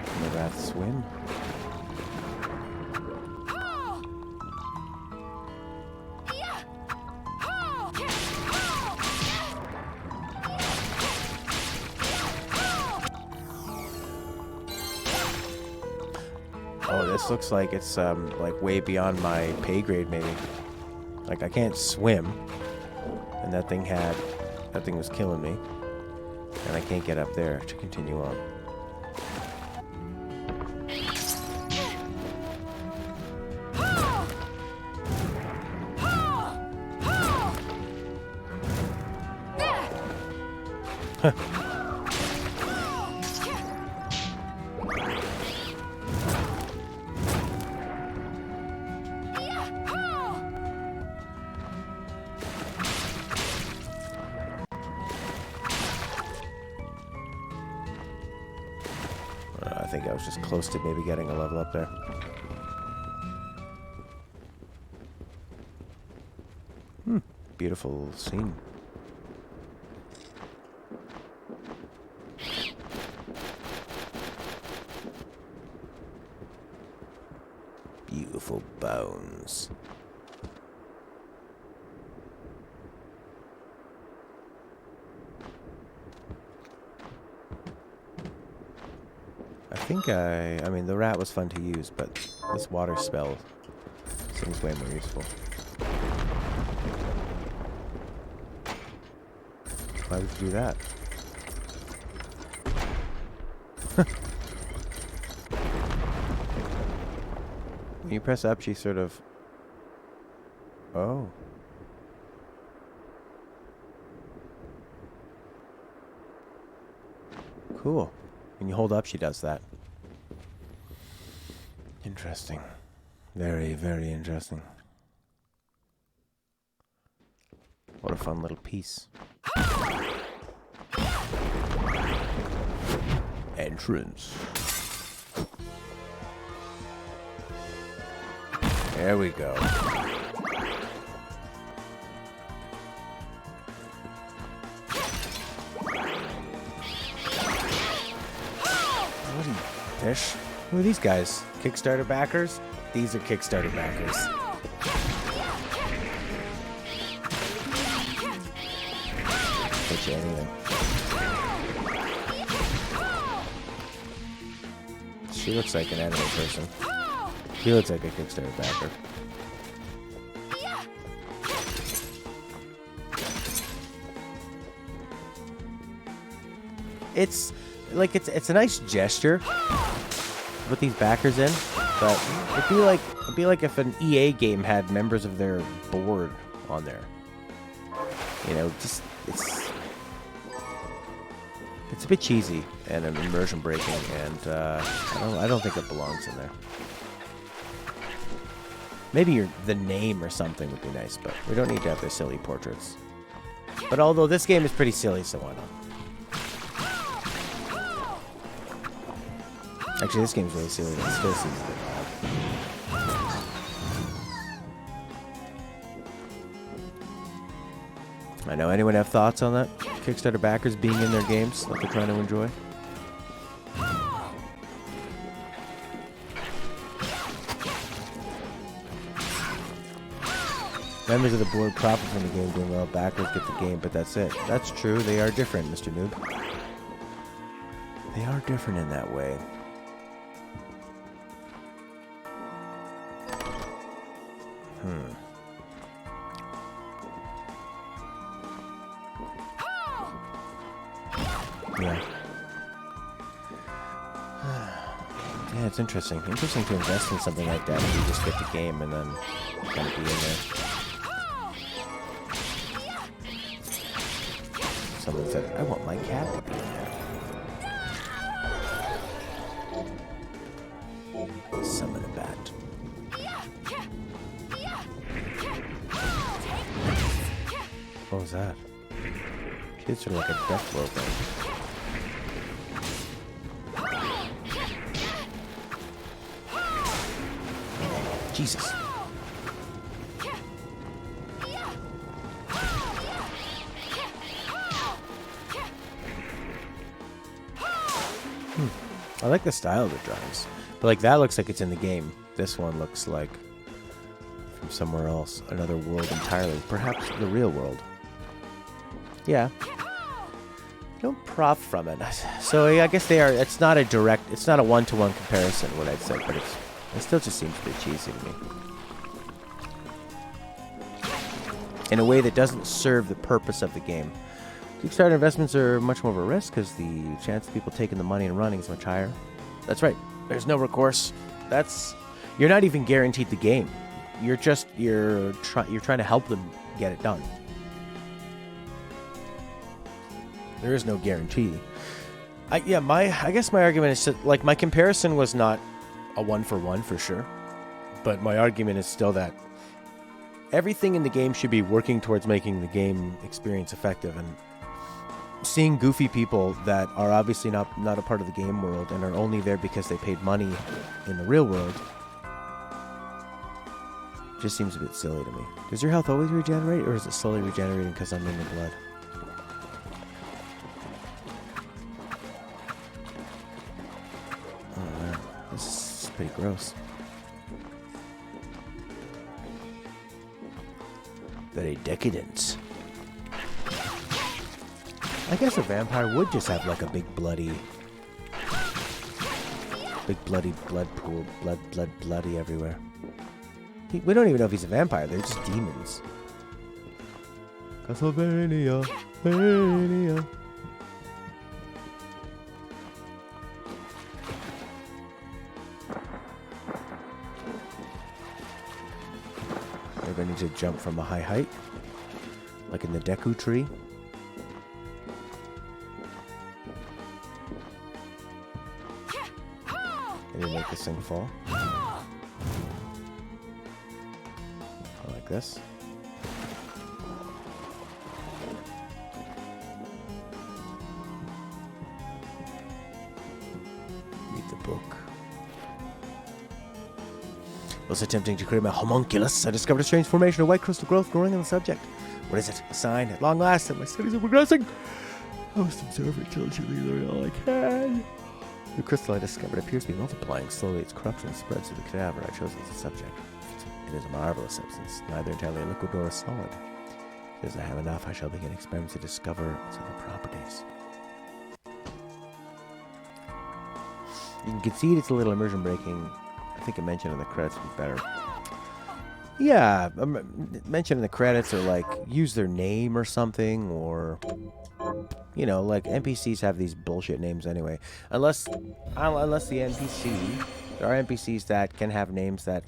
Can the rats swim? Oh, this looks like it's like way beyond my pay grade, maybe. Like I can't swim, and that thing was killing me, and I can't get up there to continue on. I think I was just close to maybe getting a level up there. Beautiful scene. Beautiful bones. I mean, the rat was fun to use, but this water spell seems way more useful. Why would you do that? When you press up, she sort of... Oh. Cool. When you hold up, she does that. Interesting. Very, very interesting. What a fun little piece. Entrance. There we go. Fish. Who are these guys? Kickstarter backers? These are Kickstarter backers. Hit you anything. She looks like an anime person. He looks like a Kickstarter backer. It's like it's a nice gesture to put these backers in, but it'd be like if an EA game had members of their board on there. You know, just it's a bit cheesy and immersion breaking, and I don't think it belongs in there. Maybe the name or something would be nice, but we don't need to have their silly portraits. But although this game is pretty silly, so why not? Actually, this game's really silly. This still seems a bit odd. I know. Anyone have thoughts on that? Kickstarter backers being in their games that they're trying to enjoy? Members of the board profit from the game doing well. Backers get the game, but that's it. That's true. They are different, Mr. Noob. They are different in that way. Yeah. Yeah, it's interesting. Interesting to invest in something like that and you just get the game and then kind of be in there. Someone said, I want my cat to be in there. Summon a bat. What was that? She did sort of like a death blow thing. Jesus. I like the style of the drawings. But like that looks like it's in the game. This one looks like from somewhere else. Another world entirely. Perhaps the real world. Yeah. Don't profit from it. So I guess they are, it's not a direct, it's not a one-to-one comparison, what I'd say, but it still just seems a bit cheesy to me. In a way that doesn't serve the purpose of the game. Kickstarter investments are much more of a risk because the chance of people taking the money and running is much higher. That's right. There's no recourse. You're not even guaranteed the game. You're trying to help them get it done. There is no guarantee. I guess my argument is that, like, my comparison was not a one-for-one for sure, but my argument is still that everything in the game should be working towards making the game experience effective, and seeing goofy people that are obviously not a part of the game world and are only there because they paid money in the real world just seems a bit silly to me. Does your health always regenerate, or is it slowly regenerating because I'm in the blood? Oh man, this is pretty gross. Very decadent. I guess a vampire would just have like a big bloody blood pool, bloody everywhere. We don't even know if he's a vampire. They're just demons. Castlevania, Vania. Maybe I need to jump from a high height, like in the Deku tree. Maybe make this thing fall. Like this. Read the book. Whilst attempting to create my homunculus, I discovered a strange formation of white crystal growth growing on the subject. What is it? A sign at long last that my studies are progressing. I must observe it diligently, learn all I can. The crystal I discovered appears to be multiplying. Slowly its corruption spreads to the cadaver I chose as a subject. It is a marvelous substance, neither entirely liquid nor solid. As I have enough, I shall begin experiments to discover its other properties. You can concede it's a little immersion breaking. I think I mentioned in the credits would be better. Yeah, mention in the credits or like use their name or something, or you know, like NPCs have these bullshit names anyway. Unless the NPC, there are NPCs that can have names that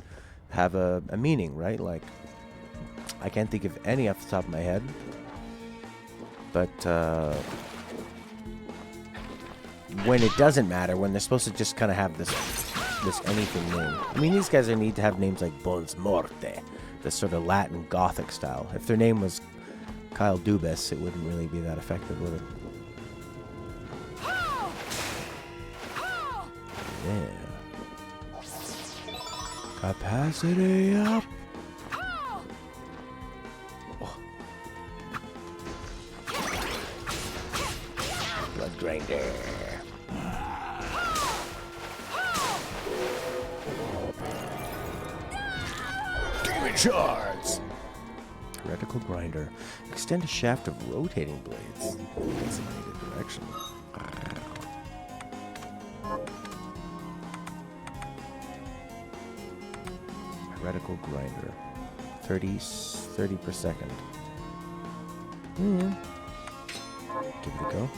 have a meaning, right? Like, I can't think of any off the top of my head, but when it doesn't matter, when they're supposed to just kind of have this anything name. I mean, these guys need to have names like Bones Morte, this sort of Latin Gothic style. If their name was Kyle Dubas, it wouldn't really be that effective, would it? Yeah. Capacity up. Oh. Blood grinder. Demon shards. Reticle grinder. Extend a shaft of rotating blades. Designated direction. Reticle grinder. 30 per second. Give it a go.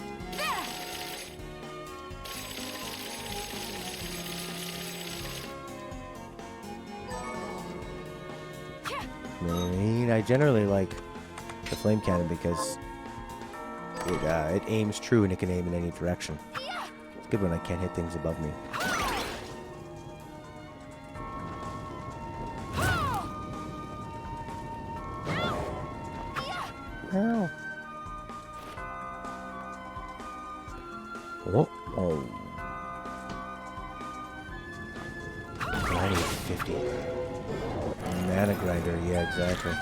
I generally like the flame cannon because it aims true and it can aim in any direction. It's good when I can't hit things above me. Ow. Oh. 90, 50. Mana grinder, yeah, exactly.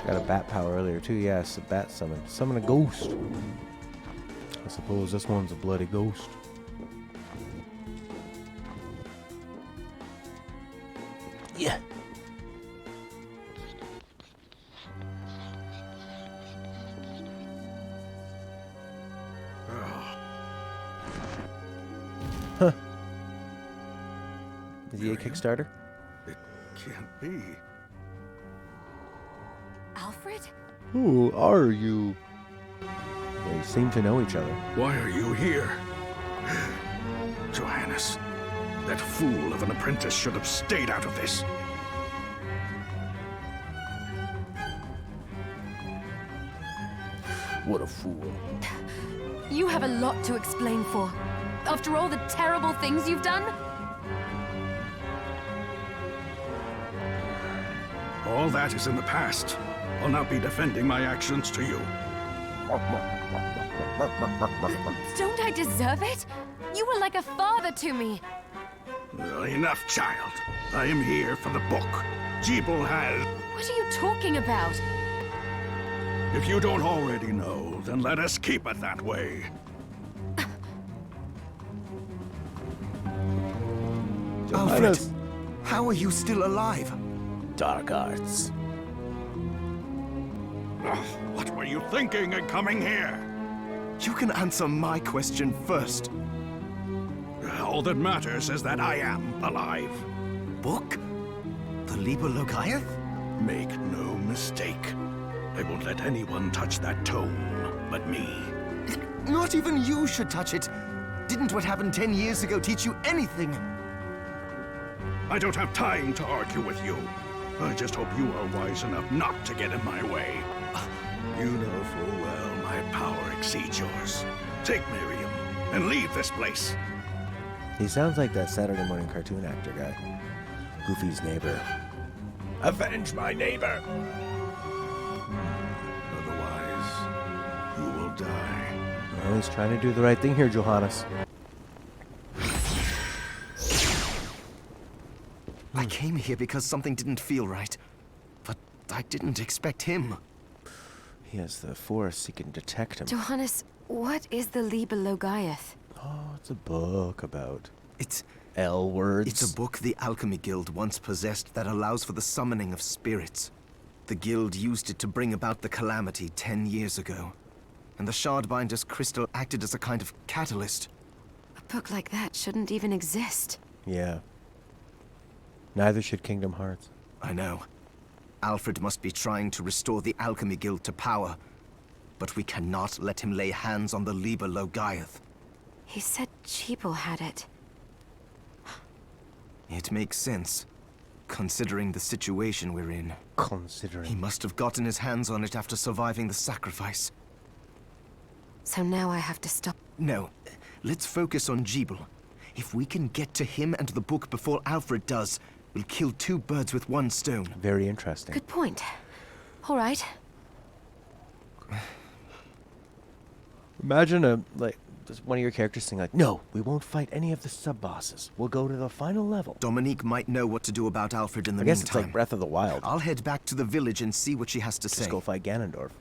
Got a bat power earlier too, yes, a bat summon. Summon a ghost. I suppose this one's a bloody ghost. Yeah. Huh. Is he a Kickstarter? It can't be. Alfred? Who are you? They seem to know each other. Why are you here? Johannes, that fool of an apprentice should have stayed out of this. What a fool. You have a lot to explain for. After all the terrible things you've done? All that is in the past. I'll not be defending my actions to you. Don't I deserve it? You were like a father to me. Enough, child. I am here for the book. Jeeble has... What are you talking about? If you don't already know, then let us keep it that way. Alfred, how are you still alive? Dark arts. What were you thinking in coming here? You can answer my question first. All that matters is that I am alive. Book? The Liber Logaeth? Make no mistake. I won't let anyone touch that tome but me. Not even you should touch it. Didn't what happened 10 years ago teach you anything? I don't have time to argue with you. I just hope you are wise enough not to get in my way. You know full well my power exceeds yours. Take Miriam and leave this place. He sounds like that Saturday morning cartoon actor guy. Goofy's neighbor. Avenge my neighbor! Otherwise, you will die. Well, he's trying to do the right thing here, Johannes. I came here because something didn't feel right. But I didn't expect him. He has the force, he can detect him. Johannes, what is the Liber Logaeth? Oh, it's a book about It's L words. a book the Alchemy Guild once possessed that allows for the summoning of spirits. The guild used it to bring about the calamity 10 years ago. And the Shardbinder's crystal acted as a kind of catalyst. A book like that shouldn't even exist. Yeah. Neither should Kingdom Hearts. I know. Alfred must be trying to restore the Alchemy Guild to power. But we cannot let him lay hands on the Liber Logaeth. He said Jeeble had it. It makes sense, considering the situation we're in. He Considering. must have gotten his hands on it after surviving the sacrifice. So now I have to stop. No, let's focus on Jeeble. If we can get to him and the book before Alfred does, we'll kill two birds with one stone. Very interesting. Good point. All right. Imagine just one of your characters saying like, no, we won't fight any of the sub-bosses. We'll go to the final level. Dominique might know what to do about Alfred in the I guess meantime. it's like Breath of the Wild. I'll head back to the village and see what she has to say. Just go fight Ganondorf.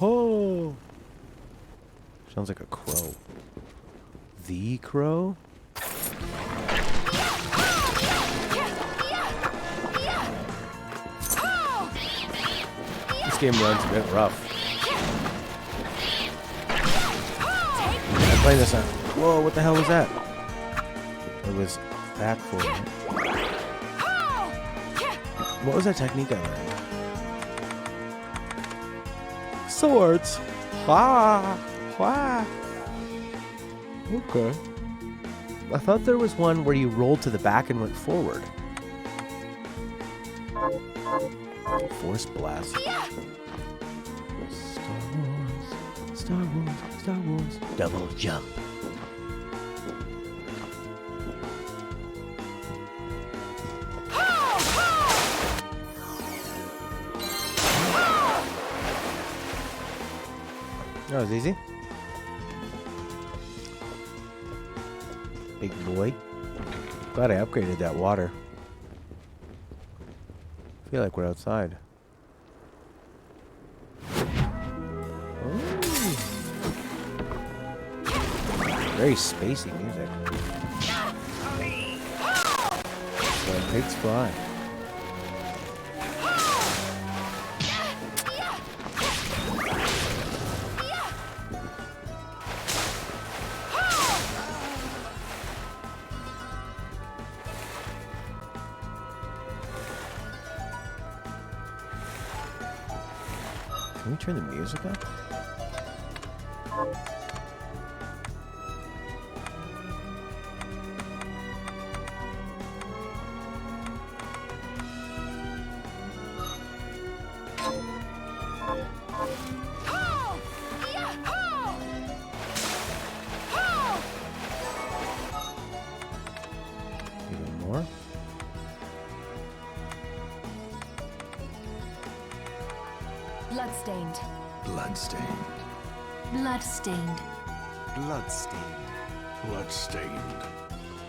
Oh! Sounds like a crow. The crow? This game runs a bit rough. I'm playing this on. Whoa, what the hell was that? It was back for me. What was that technique I learned? Swords. Wah, wah. Okay. I thought there was one where you rolled to the back and went forward. Force blast. Star Wars, Star Wars, Star Wars. Double jump. That was easy. big boy. Glad I upgraded that water. I feel like we're outside. Ooh. Very spacey music. Where pigs fly. Can we turn the music up? Even more? Bloodstained. Bloodstained. Bloodstained. Bloodstained. Bloodstained.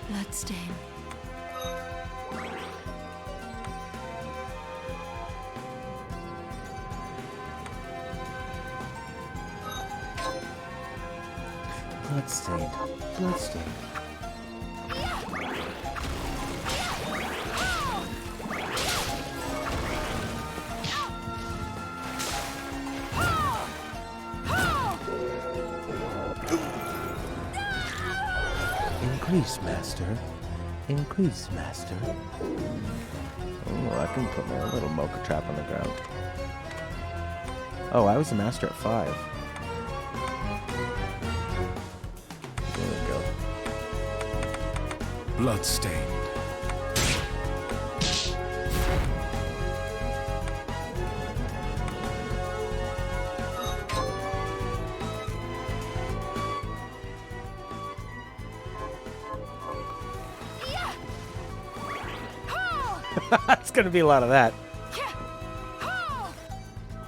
Bloodstained. Bloodstained. Bloodstained. Increase, master. Increase, master. Oh, I can put my little mocha trap on the ground. Oh, I was a master at 5. There we go. Bloodstained. It's gonna be a lot of that.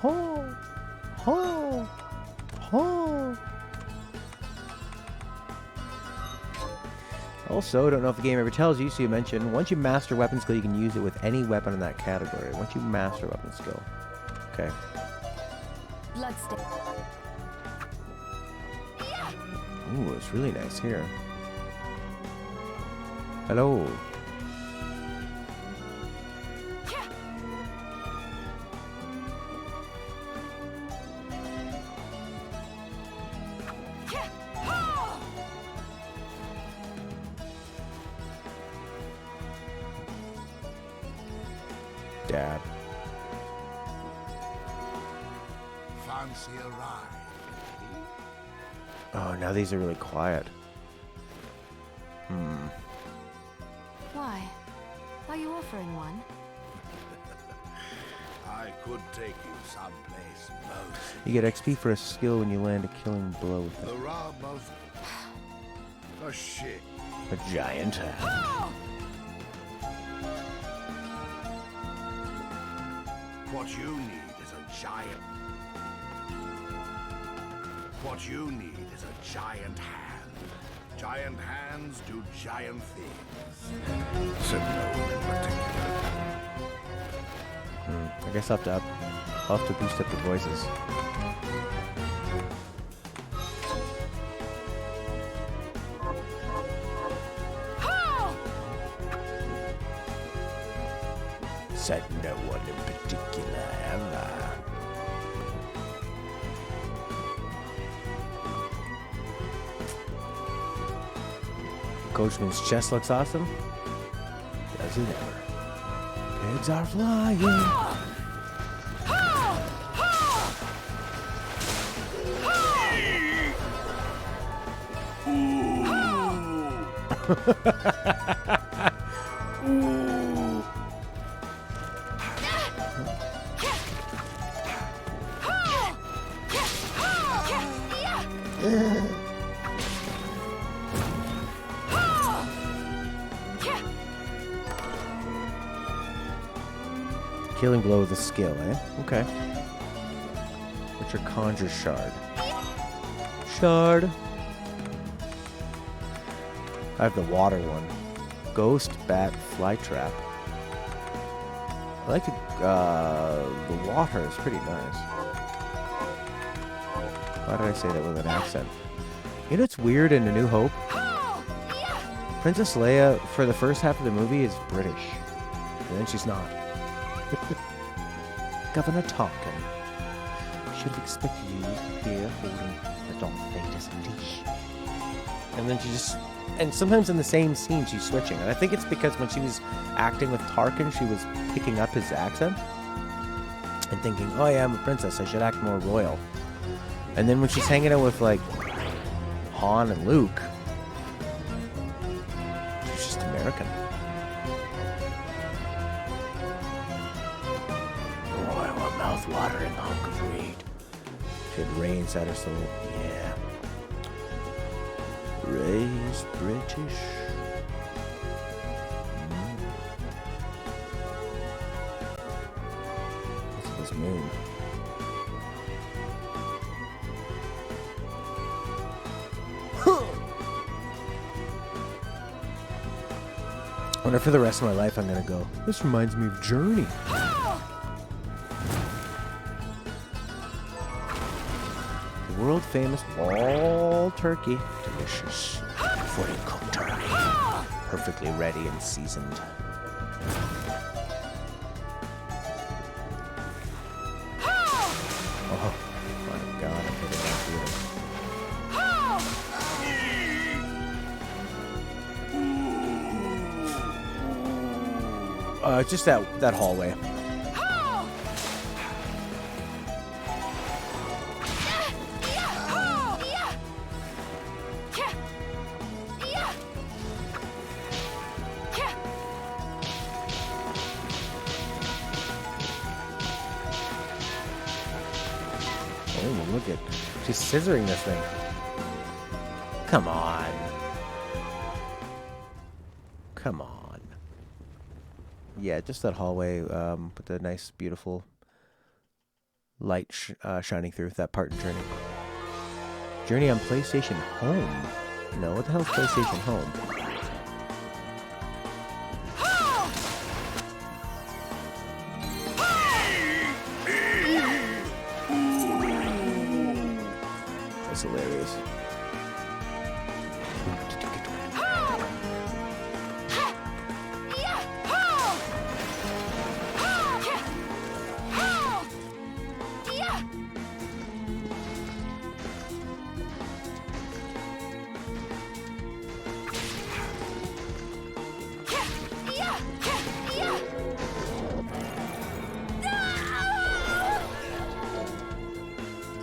Ho, ho, ho. Also, don't know if the game ever tells you, so you mentioned once you master weapon skill, you can use it with any weapon in that category. Once you master weapon skill. Okay. Bloodstained. Ooh, it's really nice here. Hello. Dab. Fancy a ride? Oh, now these are really quiet. Why? Are you offering one? I could take you someplace most. You get XP for a skill when you land a killing blow with The rub of a shit. a giant hand. What you need is a giant. What you need is a giant hand. Giant hands do giant things. Said no one in particular. I guess I'll have to boost up the voices. Said no one in particular, ever. Coachman's chest looks awesome. Does it ever? Pigs are flying. Killing blow with a skill, eh? Okay. What's your conjure shard? Shard. I have the water one. Ghost Bat Flytrap. I like the water is pretty nice. Why did I say that with an accent? You know what's weird in A New Hope? Princess Leia, for the first half of the movie, is British. And then she's not. Governor Tarkin. Should have expected you here holding the Darth Vader's leash. And then she just... And sometimes in the same scene, she's switching. And I think it's because when she was acting with Tarkin, she was picking up his accent. And thinking, oh yeah, I'm a princess, I should act more royal. And then when she's hanging out with, like, Han and Luke, she's just American. Royal mouth-watering hunk of reed. She had Rey inside her soul. Yeah. Rey's British. What's this moon? I wonder for the rest of my life I'm gonna go, this reminds me of Journey. The world famous wall turkey. Delicious. Fully cooked turkey. Perfectly ready and seasoned. Oh my god, I'm hitting that theater. Just that hallway. Oh, look at, she's scissoring this thing. Come on. Come on. Yeah, just that hallway with the nice, beautiful light shining through that part in Journey. Journey on PlayStation Home? No, what the hell is PlayStation Home? That's hilarious.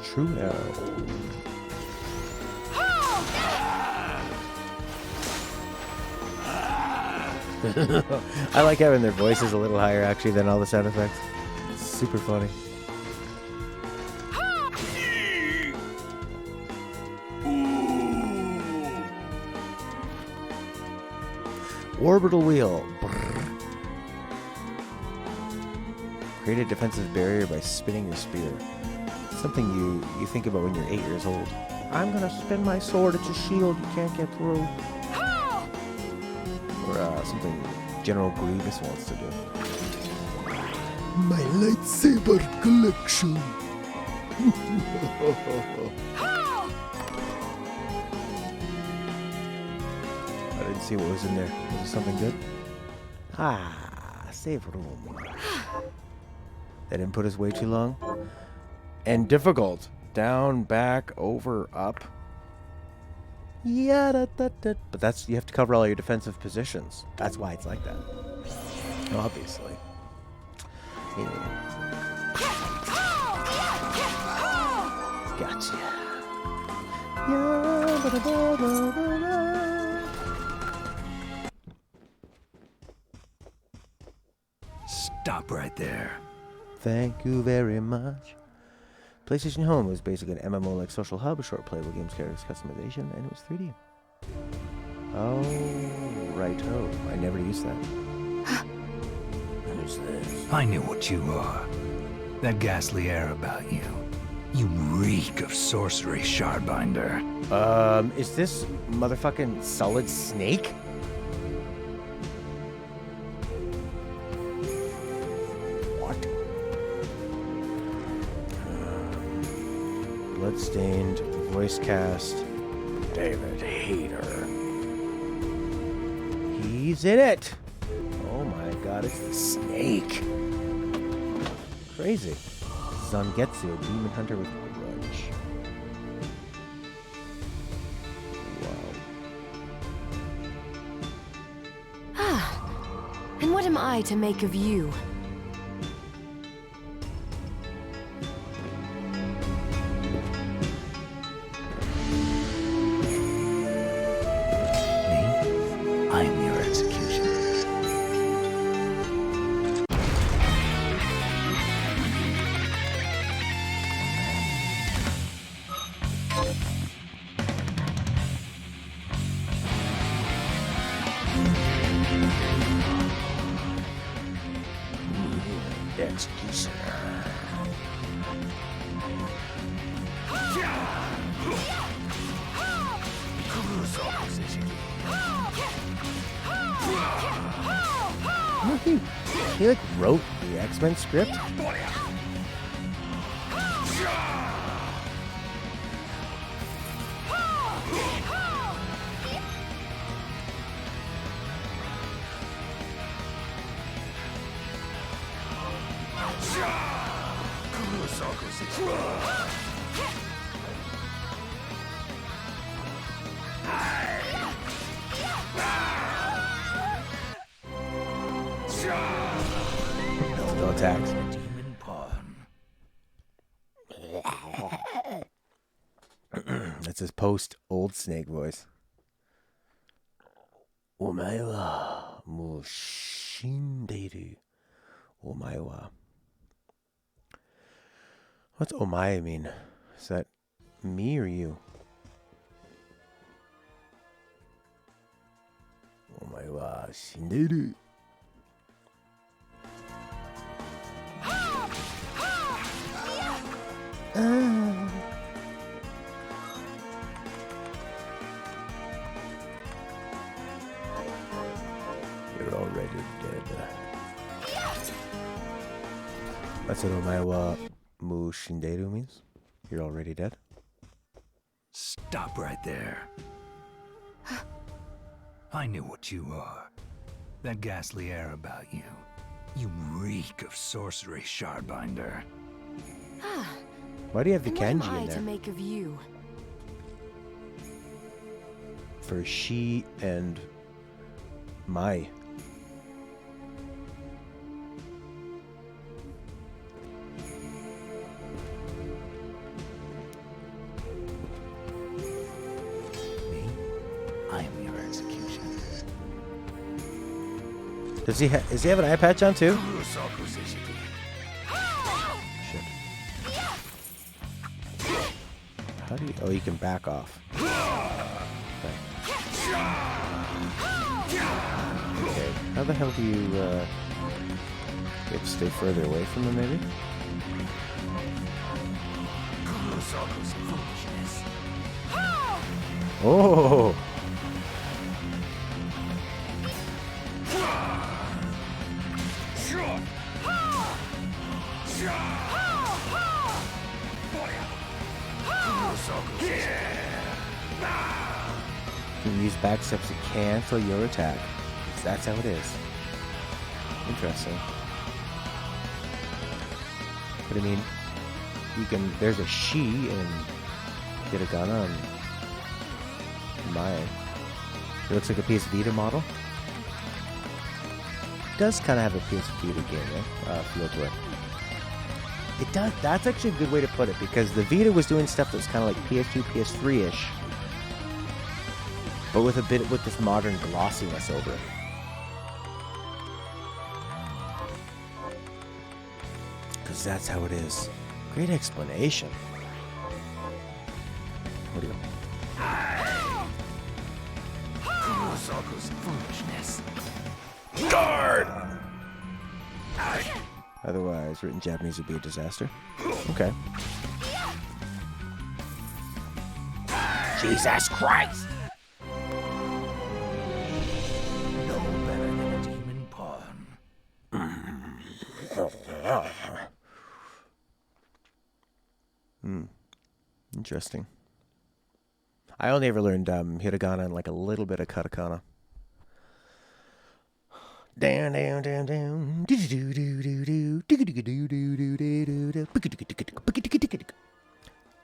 True arrow. I like having their voices a little higher actually than all the sound effects. It's super funny. Orbital wheel. Brrr. Create a defensive barrier by spinning your spear. Something you think about when you're 8 years old. I'm gonna spin my sword, it's a shield, you can't get through. Or something General Grievous wants to do. My lightsaber collection. I didn't see what was in there. Was it something good? Ah, save room. They didn't put us way too long. And difficult. Down, back, over, up. Yeah, but that's, you have to cover all your defensive positions. That's why it's like that. Obviously. Yeah. Gotcha. Stop right there. Thank you very much. PlayStation Home was basically an MMO like social hub, a short playable games, characters, customization, and it was 3D. Oh, righto. I never used that. Who's this? I knew what you are. That ghastly air about you. You reek of sorcery, Shardbinder. Is this motherfucking Solid Snake? What? Bloodstained, voice cast, David Hayter. He's in it! Oh my god, it's the Snake. Crazy. Zangetsu, a demon hunter with grudge. Ah, and what am I to make of you? I am your executioner. He like wrote the X-Men script? No attacks. Demon pawn. That's his post-Old Snake voice. Omae wa mou shindeiru. Omae wa. What's omae mean? Is that me or you? Omae wa shindeiru. You're already dead. That's what omae wa mou shindeiru means? You're already dead? Stop right there. I knew what you are. That ghastly air about you. You reek of sorcery, Shardbinder. Why do you have the And what am kanji I in to there? make of you? For she and Mai. Me? I am your executioner. Does he have an eye patch on too? Shit. How do you? Oh, you can back off. Okay. Okay. How the hell do you? You have to stay further away from him, maybe. Oh. You can use back steps to cancel your attack. That's how it is. Interesting. But I mean, you can. There's a she in Hiragana and Mae. It looks like a PS Vita model. It does kind of have a PS Vita game, feel to it. It does. That's actually a good way to put it, because the Vita was doing stuff that was kind of like PS2, PS3-ish, but with this modern glossiness over it. Because that's how it is. Great explanation. What do you? Kurosaku's foolishness. Guard! Otherwise, written Japanese would be a disaster. Okay. Jesus Christ! No better than a demon pawn. Interesting. I only ever learned hiragana and like a little bit of katakana. Down, down, down, down. It's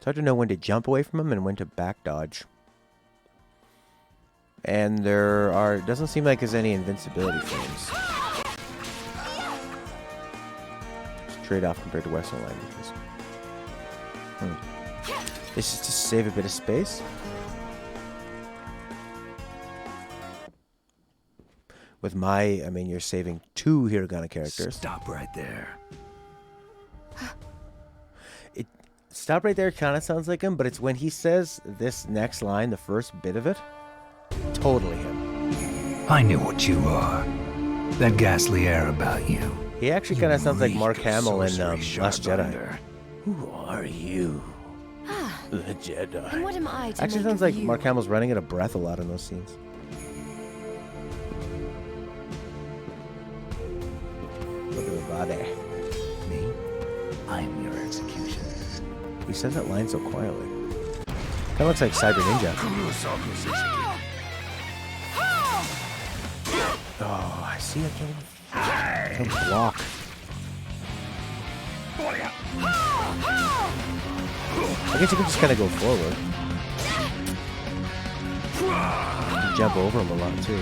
hard to know when to jump away from him and when to back dodge. And doesn't seem like there's any invincibility frames. Straight off compared to Western languages. This is to save a bit of space. With you're saving 2 hiragana characters. Stop right there. Stop right there kind of sounds like him, but it's when he says this next line, the first bit of it, totally him. I knew what you are. That ghastly air about you. He actually kind of sounds like Mark reek of Hamill in sorcery, Last Jedi. Starbinder. Who are you? The Jedi. And what am I to Actually make sounds of like you? Mark Hamill's running out of breath a lot in those scenes. Look at the body. Me? I'm your executioner. He says that line so quietly. Kind of looks like Cyber Ninja. Oh, I see. I can't block. I guess you can just kind of go forward. You can jump over him a lot too.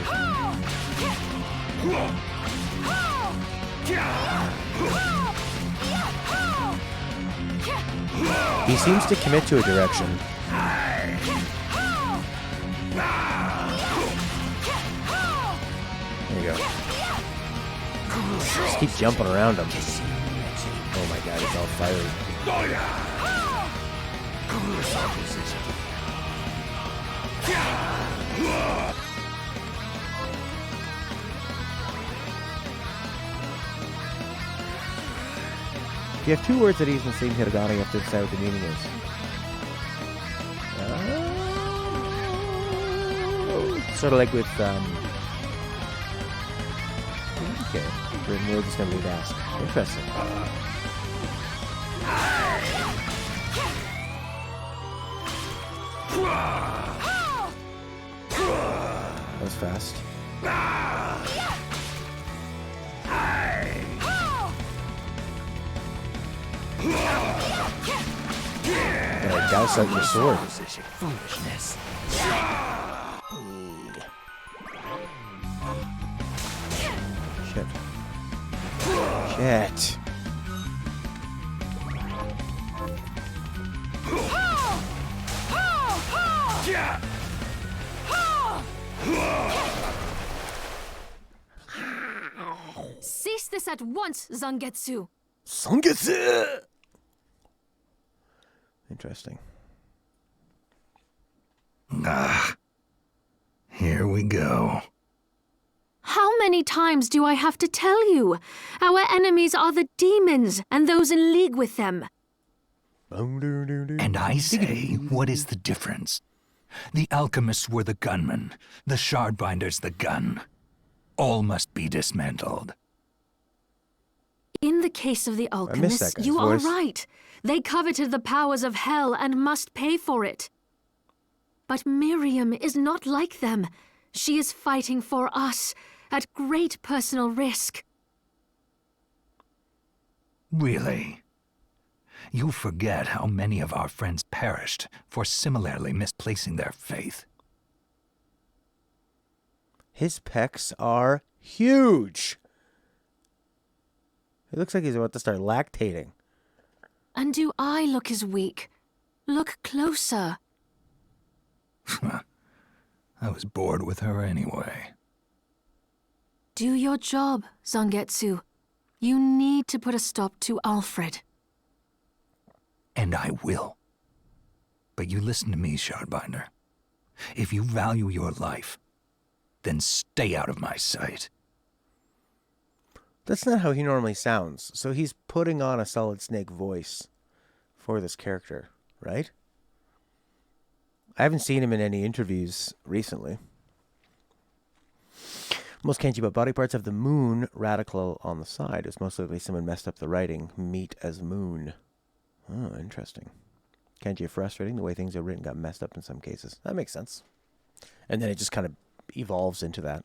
He seems to commit to a direction. There you go. Just keep jumping around him. Oh my god, he's all fiery. If you have 2 words that use the same hiragana, you have to decide what the meaning is. Sort of like with, okay, written words is going to be asked. Interesting. That was fast. Gotta douse out your sword. Foolishness. Shit. Shit. Cease this at once, Zangetsu! Sangetsu! Interesting. Here we go. How many times do I have to tell you? Our enemies are the demons and those in league with them. And I say, what is the difference? The alchemists were the gunmen, the shardbinders the gun. All must be dismantled. In the case of the alchemists, guy's you are voice. right. They coveted the powers of hell and must pay for it. But Miriam is not like them. She is fighting for us, at great personal risk. Really? You forget how many of our friends perished for similarly misplacing their faith. His pecs are huge. It looks like he's about to start lactating. And do I look as weak? Look closer. I was bored with her anyway. Do your job, Zangetsu. You need to put a stop to Alfred. And I will. But you listen to me, Shardbinder. If you value your life, then stay out of my sight. That's not how he normally sounds. So he's putting on a Solid Snake voice for this character, right? I haven't seen him in any interviews recently. Most Kenji body parts have the moon radical on the side. It's most likely someone messed up the writing. Meet as moon. Oh, interesting. Kenji frustrating. The way things are written got messed up in some cases. That makes sense. And then it just kind of evolves into that.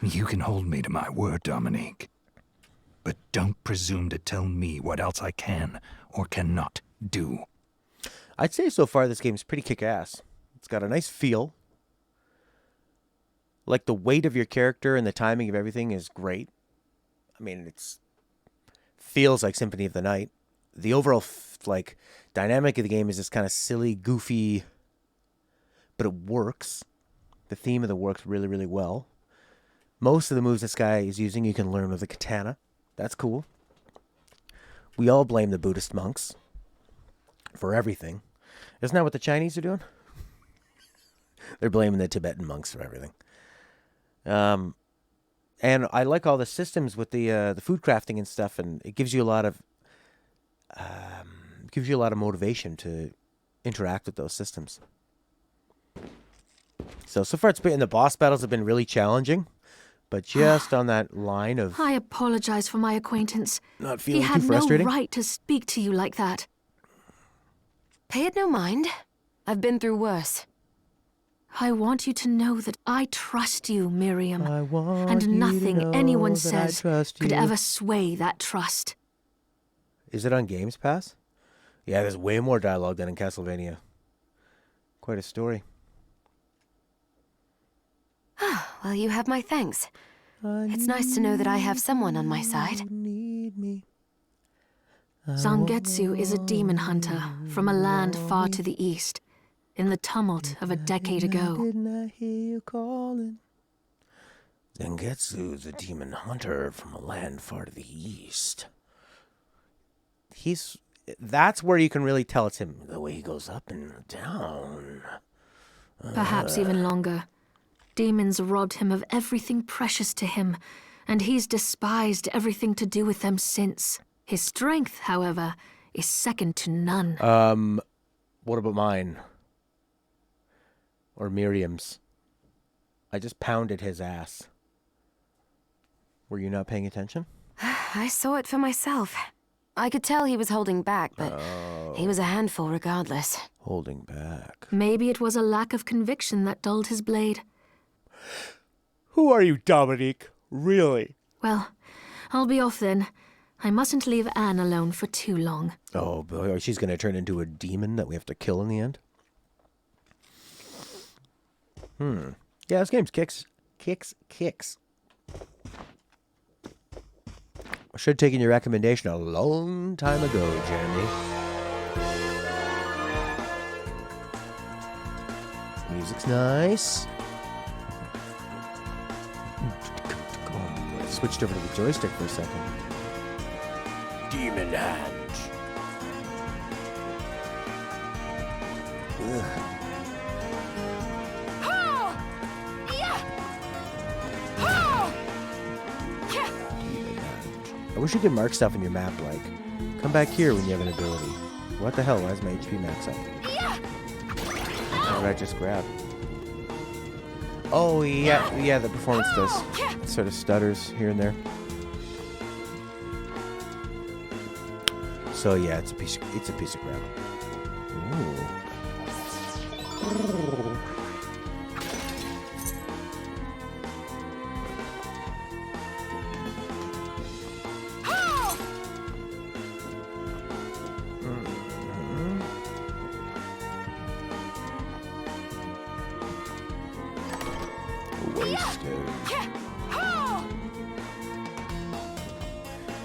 You can hold me to my word, Dominique. But don't presume to tell me what else I can or cannot do. I'd say so far this game is pretty kick-ass. It's got a nice feel. Like, the weight of your character and the timing of everything is great. I mean, it's feels like Symphony of the Night. The overall, dynamic of the game is this kind of silly, goofy, but it works. The theme of it works really, really well. Most of the moves this guy is using you can learn with a katana. That's cool. We all blame the Buddhist monks for everything. Isn't that what the Chinese are doing? They're blaming the Tibetan monks for everything. And I like all the systems with the food crafting and stuff, and it gives you a lot of motivation to interact with those systems. So far it's been, the boss battles have been really challenging, but just on that line of I apologize for my acquaintance. Not feeling he too had frustrating. no right to speak to you like that. Pay it no mind. I've been through worse. I want you to know that I trust you, Miriam. I want and you to nothing know anyone that I says trust could you. ever sway that trust. Is it on Games Pass? Yeah, there's way more dialogue than in Castlevania. Quite a story. Well, you have my thanks. It's nice to know that I have someone on my side. Zangetsu is a demon hunter from a land far to the east, in the tumult of a decade ago. Didn't I hear you calling? Zangetsu's a demon hunter from a land far to the east. That's where you can really tell it's him. The way he goes up and down. Perhaps even longer. Demons robbed him of everything precious to him, and he's despised everything to do with them since. His strength, however, is second to none. What about mine? Or Miriam's? I just pounded his ass. Were you not paying attention? I saw it for myself. I could tell he was holding back, but he was a handful regardless. Holding back. Maybe it was a lack of conviction that dulled his blade. Who are you, Dominique? Really? Well, I'll be off then. I mustn't leave Anne alone for too long. Oh, boy, she's going to turn into a demon that we have to kill in the end? Yeah, this game's kicks. I should have taken your recommendation a long time ago, Jeremy. Music's nice. I switched over to the joystick for a second. Demon hands. Ugh. I wish you could mark stuff in your map, like, come back here when you have an ability. What the hell? Why is my HP max up? What did I just grab? Oh, yeah, the performance does. It sort of stutters here and there. So yeah, it's a piece of crap. Ooh.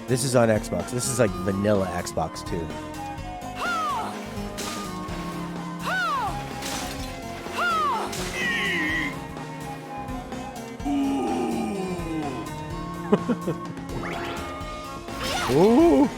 This is on Xbox. This is like vanilla Xbox too. Ooh.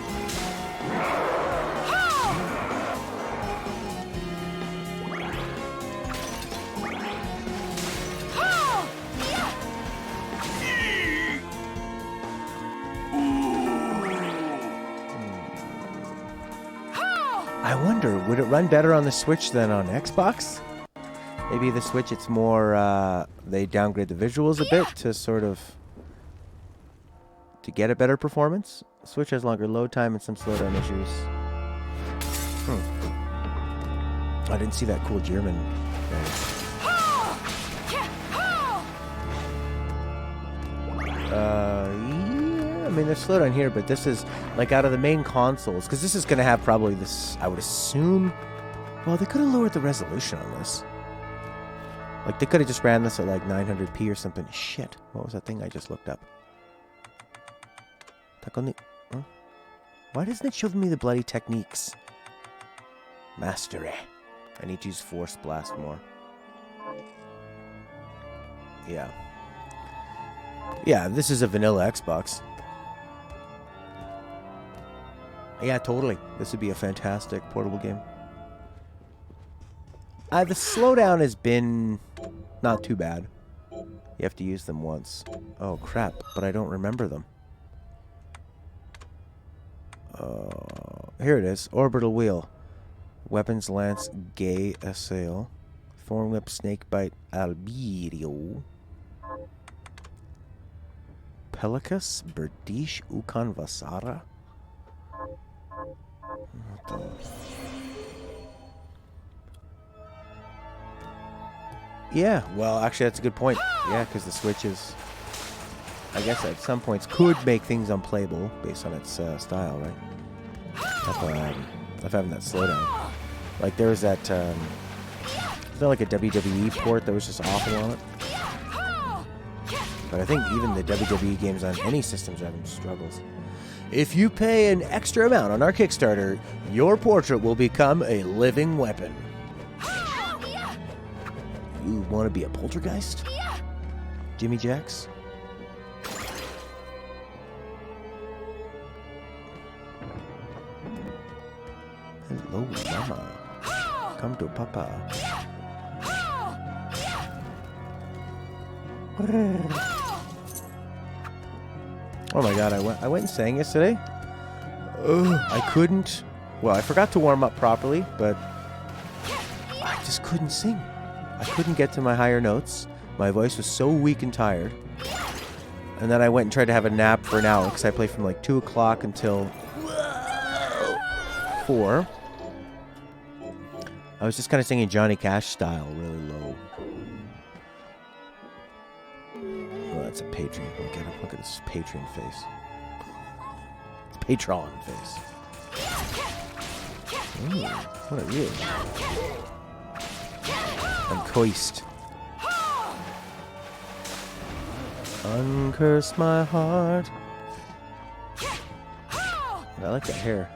I wonder, would it run better on the Switch than on Xbox? Maybe the Switch, it's more, they downgrade the visuals a bit to sort of, to get a better performance. Switch has longer load time and some slowdown issues. I didn't see that cool German thing. Yeah, I mean, there's slowdown here, but this is, like, out of the main consoles, because this is going to have probably this, I would assume, well, they could have lowered the resolution on this. Like, they could have just ran this at, like, 900p or something. Shit. What was that thing I just looked up? Huh? Why doesn't it show me the bloody techniques? Mastery. I need to use Force Blast more. Yeah. Yeah, this is a vanilla Xbox. Yeah, totally. This would be a fantastic portable game. The slowdown has been not too bad. You have to use them once. Oh, crap. But I don't remember them. Here it is. Orbital Wheel. Weapons Lance Gay Assail. Thornwhip Snakebite Alberio. Pelicus Berdish Ukan Vasara. What the... Yeah, well, actually, that's a good point. Yeah, because the Switch is, I guess, at some points could make things unplayable based on its style, right? Of having that slowdown. Like, there was that, is there like a WWE port that was just awful on it? But I think even the WWE games on any systems are having struggles. If you pay an extra amount on our Kickstarter, your portrait will become a living weapon. You want to be a poltergeist? Jimmy Jacks? Hello, Mama. Come to Papa. Oh my god, I went and sang yesterday. I couldn't... Well, I forgot to warm up properly, but I just couldn't sing. I couldn't get to my higher notes. My voice was so weak and tired. And then I went and tried to have a nap for an hour, because I played from like 2 o'clock until 4. I was just kind of singing Johnny Cash style, really low. Oh, that's a Patreon. Look at this Patreon face. It's Patron face. Ooh, what are you? Uncoist. Uncurse my heart. I like that hair.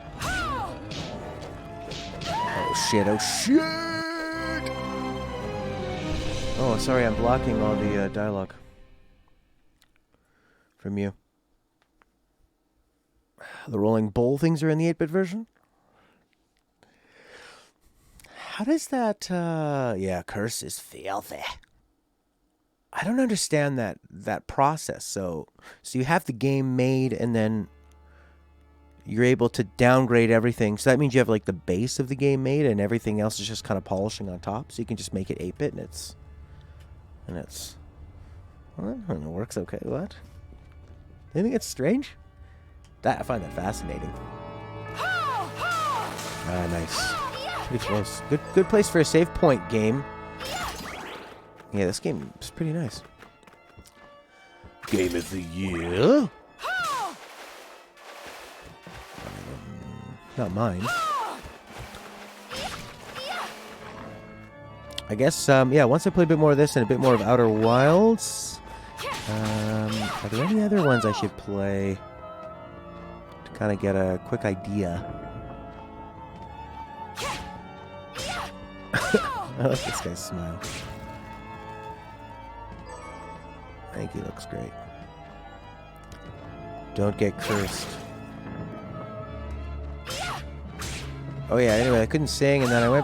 Oh shit, oh shit! Oh, sorry, I'm blocking all the dialogue from you. The rolling bowl things are in the 8-bit version? How does that, yeah, curse is filthy. I don't understand that process. So you have the game made and then you're able to downgrade everything. So that means you have like the base of the game made and everything else is just kind of polishing on top. So you can just make it 8-bit and it's, well, I don't know, works okay. What? You think it's strange? I find that fascinating. Ah, nice. Pretty close. Good place for a save point game. Yeah, this game is pretty nice. Game of the year? Not mine. I guess, yeah, once I play a bit more of this and a bit more of Outer Wilds, are there any other ones I should play to kind of get a quick idea? I like this guy's smile. I think he looks great. Don't get cursed. Oh yeah, anyway, I couldn't sing, and then I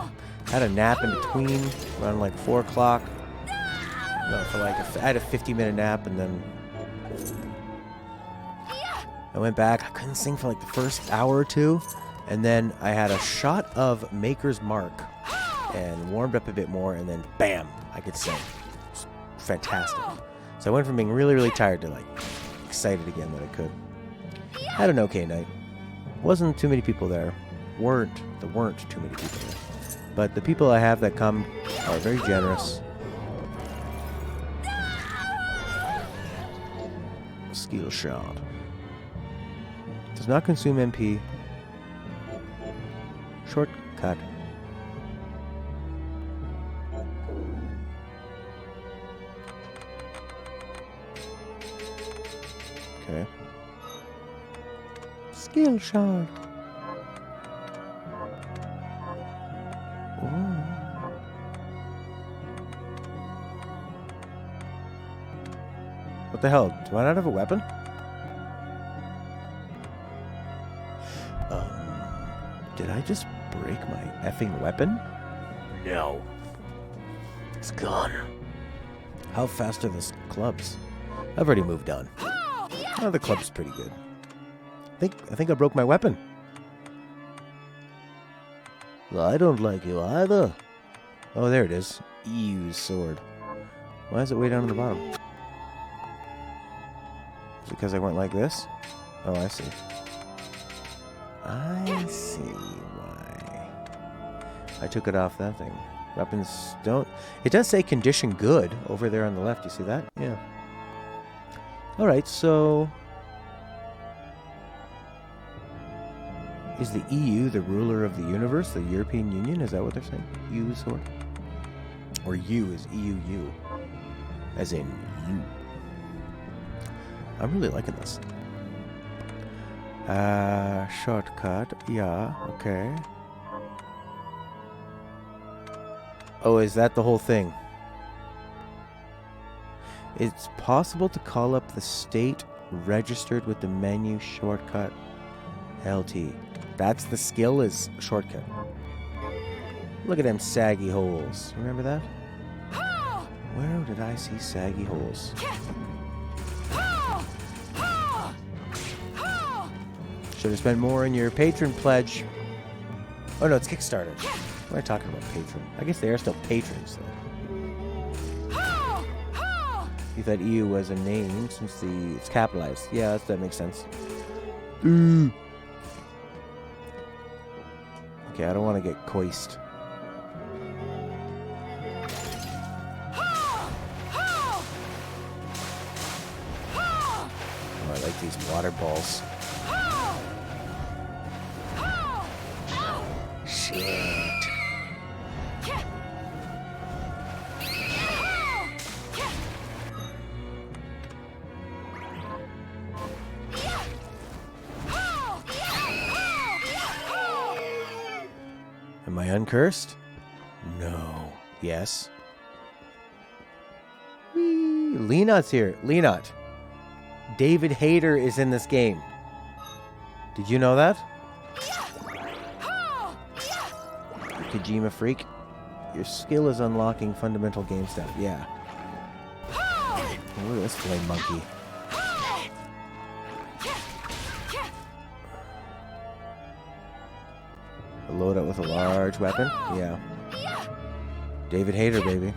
had a nap in between, around like 4 o'clock. No, for like, I had a 50-minute nap, and then I went back. I couldn't sing for like the first hour or two, and then I had a shot of Maker's Mark. and warmed up a bit more, and then bam, I could sing. It's fantastic. So I went from being really, really tired to like excited again that I could. Had an okay night. Wasn't too many people there. There weren't too many people there. But the people I have that come are very generous. Skill shot. Does not consume MP. Shortcut. Okay. Skill shot. What the hell? Do I not have a weapon? Did I just break my effing weapon? No. It's gone. How fast are the clubs? I've already moved on. Oh, the club's pretty good. I think I broke my weapon. Well, I don't like you either. Oh, there it is. EU's sword. Why is it way down at the bottom? Is it because I went like this? Oh, I see. I see why. I took it off that thing. Weapons don't... It does say condition good over there on the left. You see that? Yeah. Alright, so... Is the EU the ruler of the universe? The European Union? Is that what they're saying? EU sword? Or U is EUU. As in you. I'm really liking this. Shortcut. Yeah, okay. Oh, is that the whole thing? It's possible to call up the state registered with the menu shortcut LT. That's the skill, is shortcut. Look at them saggy holes. Remember that? Where did I see saggy holes? Should have spent more in your patron pledge. Oh no, it's Kickstarter. What am I talking about, patron? I guess they are still patrons, though. You thought EU was a name since it's capitalized. Yeah, that makes sense. Okay, I don't want to get coist. Oh, I like these water balls. Shit. Am I uncursed? No. Yes. Whee! Lenot's here. Lenot. David Hayter is in this game. Did you know that? Kojima freak. Your skill is unlocking fundamental game stuff. Yeah. Oh, look at this flame monkey. Load up with a large weapon? Yeah. David Hayter, baby.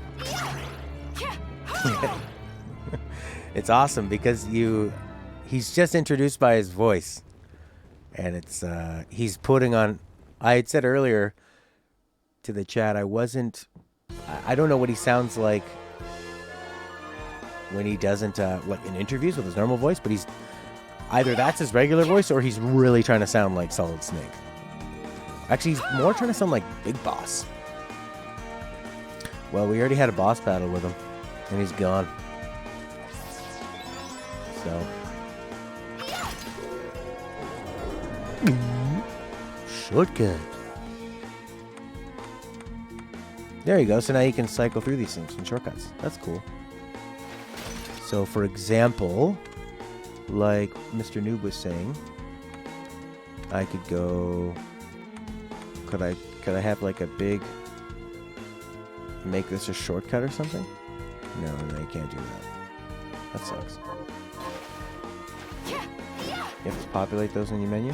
It's awesome because he's just introduced by his voice. And it's he's putting on... I had said earlier to the chat, I don't know what he sounds like when he doesn't like in interviews with his normal voice, but he's either that's his regular voice or he's really trying to sound like Solid Snake. Actually, he's more trying to sound like Big Boss. Well, we already had a boss battle with him, and he's gone. So. Shortcut. There you go. So now you can cycle through these things in shortcuts. That's cool. So, for example, like Mr. Noob was saying, I could go... Could I have like a big... Make this a shortcut or something? No, you can't do that. That sucks. You have to populate those in your menu?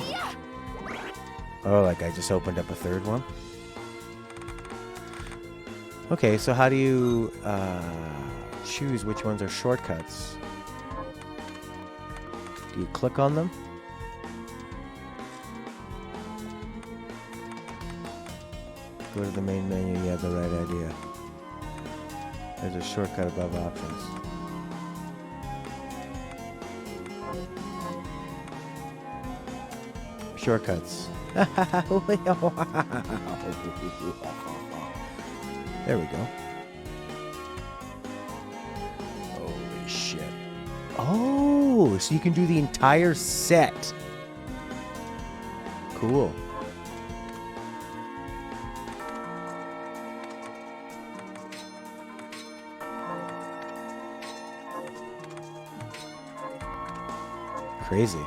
Oh, like I just opened up a third one? Okay, so how do you choose which ones are shortcuts? Do you click on them? Go to the main menu, you have the right idea. There's a shortcut above options. Shortcuts. There we go. Holy shit. Oh, so you can do the entire set. Cool. Crazy.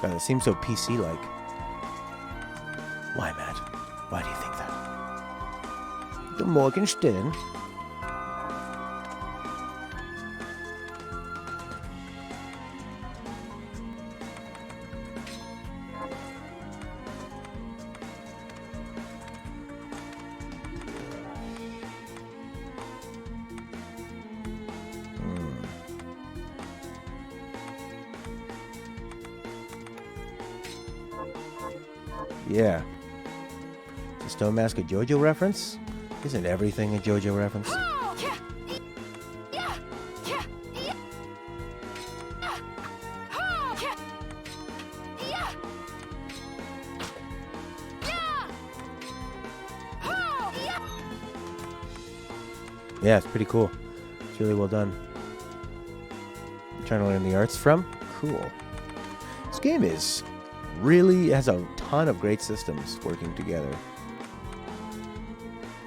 God, it seems so PC-like. Why, Matt? Why do you think that? The Morgenstern. Yeah. Is the Stone Mask a JoJo reference? Isn't everything a JoJo reference? Yeah, it's pretty cool. It's really well done. I'm trying to learn the arts from? Cool. This game is really has a ton of great systems working together.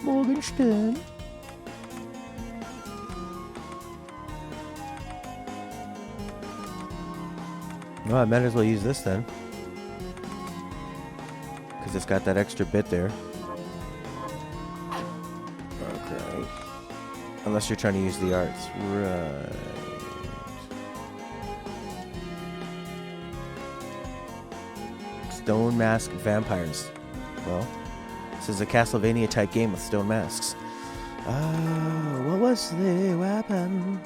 Morgenstern. Well, I might as well use this then. Because it's got that extra bit there. Okay. Unless you're trying to use the arts. Right. Stone Mask Vampires. Well, this is a Castlevania type game with stone masks. What was the weapon?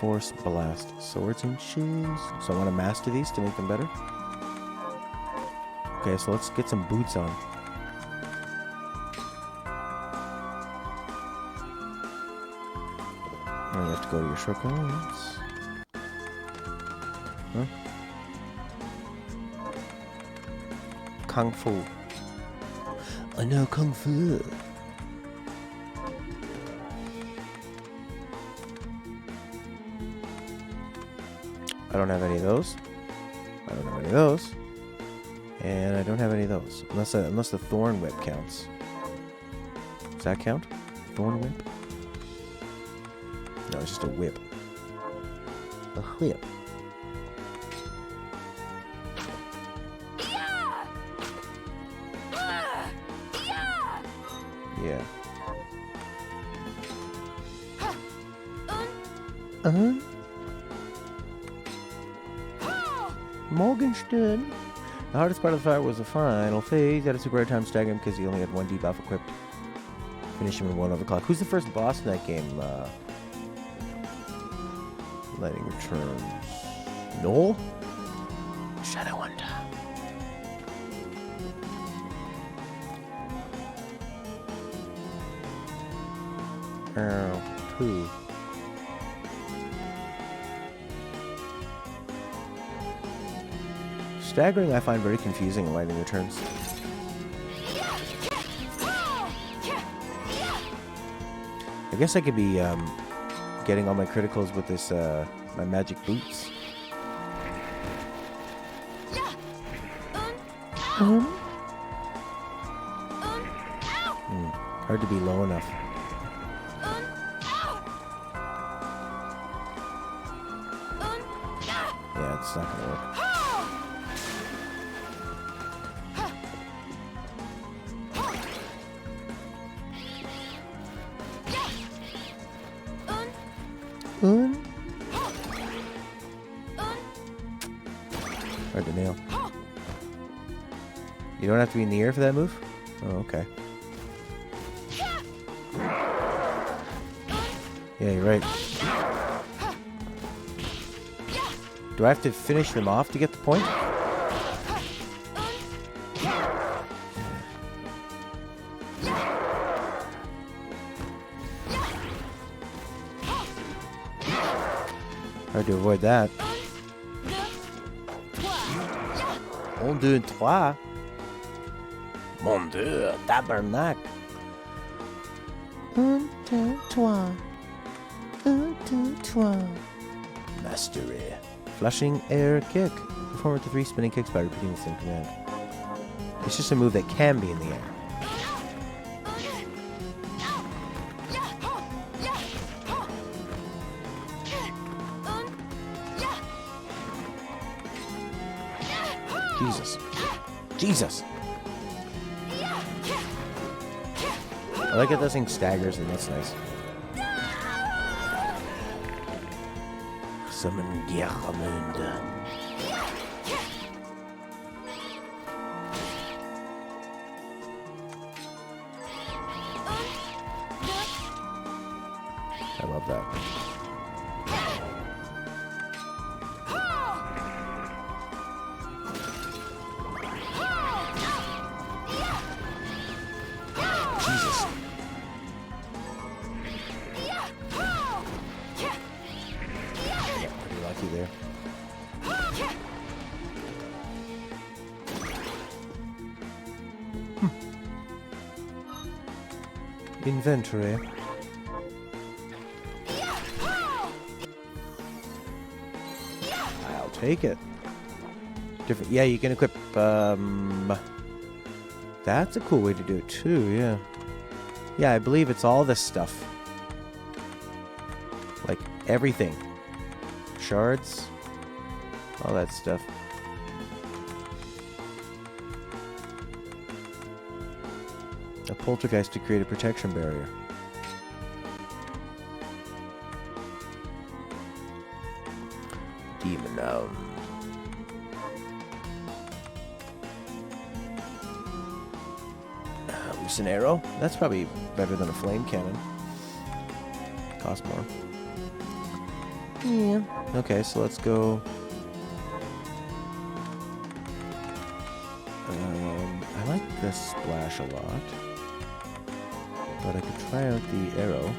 Force Blast. Swords and shoes. So I want to master these to make them better. Okay, so let's get some boots on. Now you have to go to your shortcuts. Huh? Kung Fu. I know Kung Fu. I don't have any of those. I don't have any of those. And I don't have any of those. Unless the Thorn Whip counts. Does that count? Thorn Whip? No, it's just a whip. A whip. Yeah. Morgenstern. The hardest part of the fight was the final phase. Had a super hard time staggering because he only had one debuff equipped. Finish him in 1 overclock. Who's the first boss in that game? Lightning Returns. Noel? Shadow Wonder. Who? Staggering I find very confusing in Lightning Returns. I guess I could be getting all my criticals with this my magic boots. Hard to be low enough. Yeah, it's not gonna work. Hard to nail. You don't have to be in the air for that move? Oh, okay. Yeah, you're right. Do I have to finish them off to get the point? Hard to avoid that. 1, 2, 3. Mon Dieu, tabarnak. 1, 2, 3. 1, 2, 3. Mastery. Flushing air kick. Perform with the 3 spinning kicks by repeating the same command. It's just a move that can be in the air. Jesus. Jesus! I like it, this thing staggers, and that's nice. Summon Gyamund. I love that. Jesus. Pretty lucky there. Inventory. I'll take it. Different. Yeah, you can equip. That's a cool way to do it too. Yeah. Yeah, I believe it's all this stuff. Like everything. Shards. All that stuff. A poltergeist to create a protection barrier. Demon down. Loose an arrow. That's probably better than a flame cannon. Cost more. Yeah. Okay, so let's go. I like this splash a lot. But I could try out the arrow.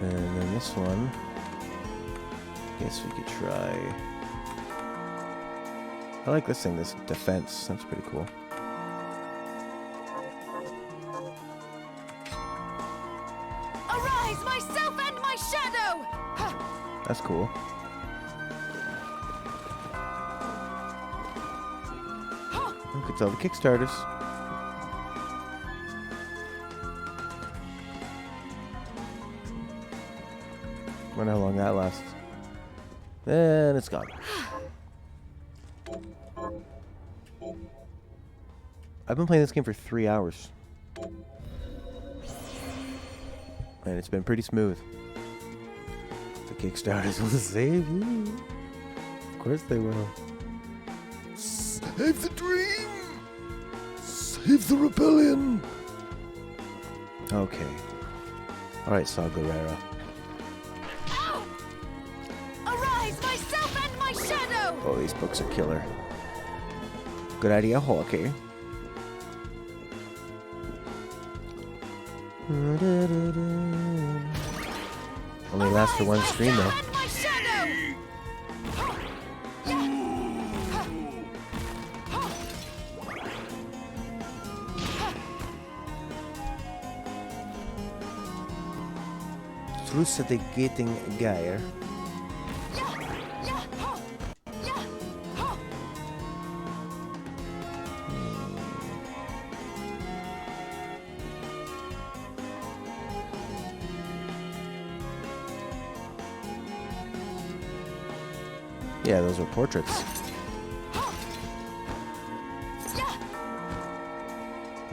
And then this one. Guess we could try. I like this thing, this defense. That's pretty cool. Arise, myself and my shadow! That's cool. Look, it's all the Kickstarters. Wonder how long that lasts. And it's gone. I've been playing this game for 3 hours. And it's been pretty smooth. The Kickstarters will save you. Of course they will. Save the dream! Save the rebellion! Okay. Alright, Saw Gerrera. Arise, myself and my shadow! Oh, these books are killer. Good idea, Hawkeye. Only lasts for one screen though. Truce the Gating Geyer. Yeah, those are portraits.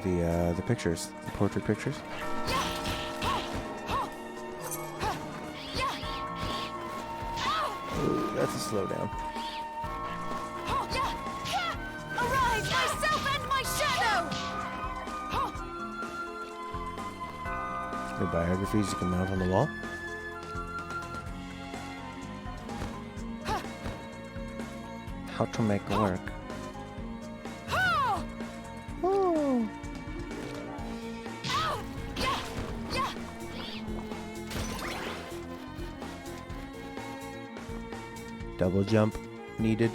The pictures, the portrait pictures. Ooh, that's a slowdown. biographies you can mount on the wall. How to make work. Oh. Double jump needed.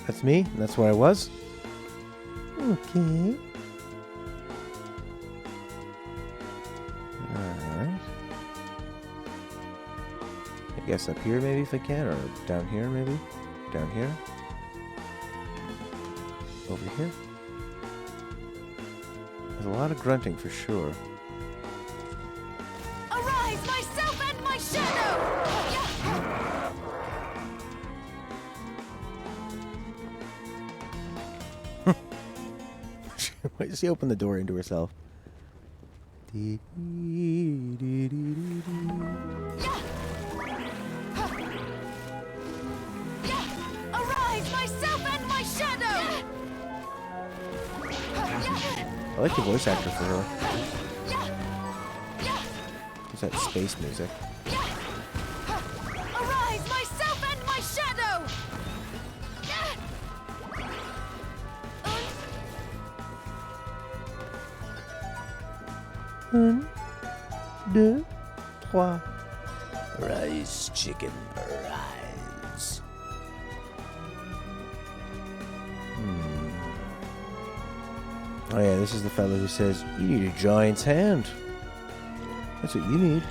That's me. That's where I was. Okay. Alright. I guess up here maybe if I can, or down here maybe. Down here. Over here. There's a lot of grunting for sure. Arise, myself and my shadow! Why does she open the door into herself? Arise, myself and my shadow! I like the voice actor for her. What's that space music? Arise, myself and my shadow! 1, 2, 3. Rise, chicken, rise. Oh yeah, this is the fellow who says, you need a giant's hand. That's what you need.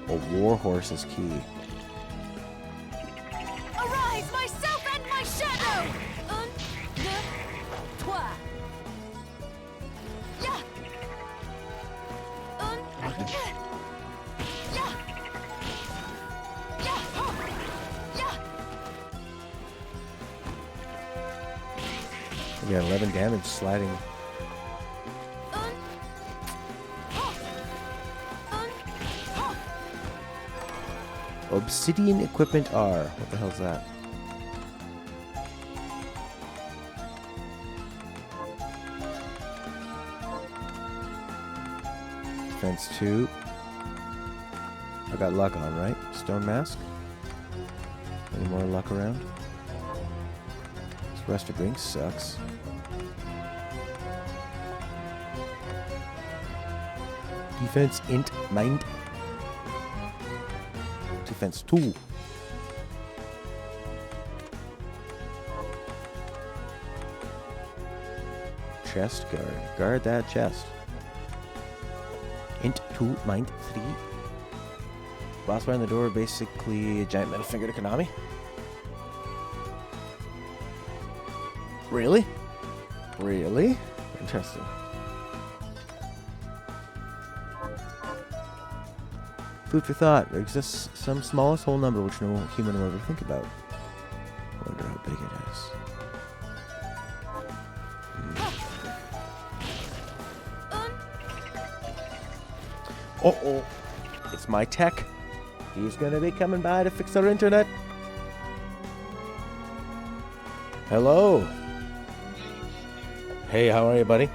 A warhorse is key. Arise, myself and my shadow! 1, 2, 3. Yeah. 1, 2. Yeah. Yeah. Yeah. We got 11 damage sliding. Obsidian equipment R. What the hell's that? Defense 2. I got luck on, right? Stone mask. Any more luck around? This rusted ring sucks. Defense int mind. Defense 2. Chest guard. Guard that chest. Int 2, mind 3. Boss behind the door, basically a giant middle finger to Konami. Really? Really? Interesting. Food for thought. There exists some smallest whole number which no human will ever think about. I wonder how big it is. Uh-oh. It's my tech. He's gonna be coming by to fix our internet. Hello. Hey, how are you, buddy?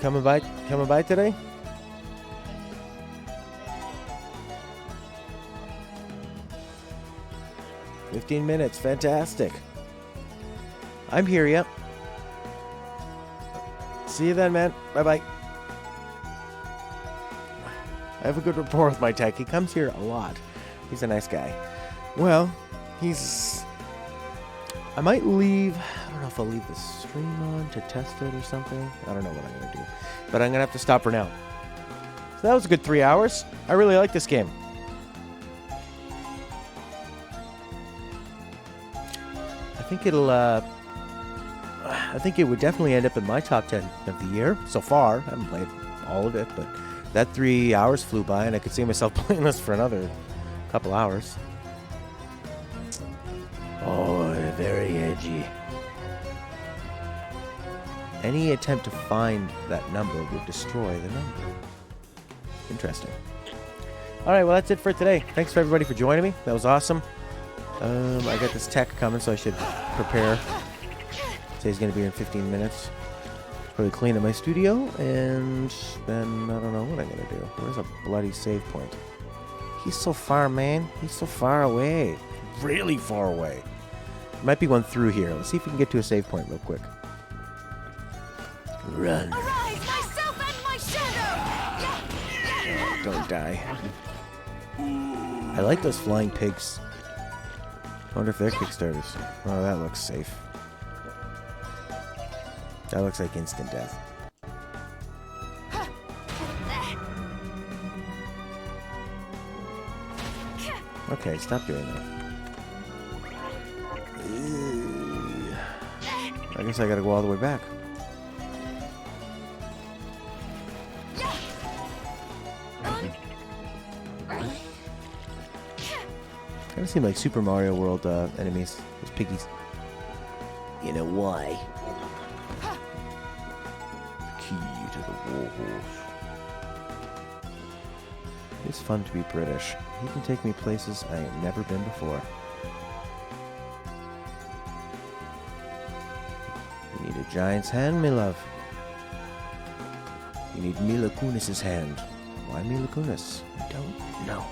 Coming by today? "15 minutes, fantastic. I'm here, yep. See you then, man. Bye-bye." I have a good rapport with my tech. He comes here a lot. He's a nice guy. Well, I might leave. I don't know if I'll leave the stream on to test it or something. I don't know what I'm going to do. But I'm going to have to stop for now. So that was a good 3 hours. I really like this game. I think it would definitely end up in my top 10 of the year so far. I haven't played all of it, but that 3 hours flew by, and I could see myself playing this for another couple hours. Oh, very edgy. Any attempt to find that number would destroy the number. Interesting. All right, well, that's it for today. Thanks for everybody for joining me. That was awesome. I got this tech coming, so I should prepare. Say he's gonna be here in 15 minutes. Probably clean up my studio, and then I don't know what I'm gonna do. Where's a bloody save point? He's so far, man. He's so far away. Really far away. Might be one through here. Let's see if we can get to a save point real quick. Run. Arise, myself and my shadow! Don't die. I like those flying pigs. I wonder if they're Kickstarters. Oh, that looks safe. That looks like instant death. Okay, stop doing that. I guess I gotta go all the way back. Kind of seem like Super Mario World enemies. Those piggies. You know why? Key to the walls. It's fun to be British. He can take me places I have never been before. You need a giant's hand, me love. You need Mila Kunis's hand. Why Mila Kunis? I don't know.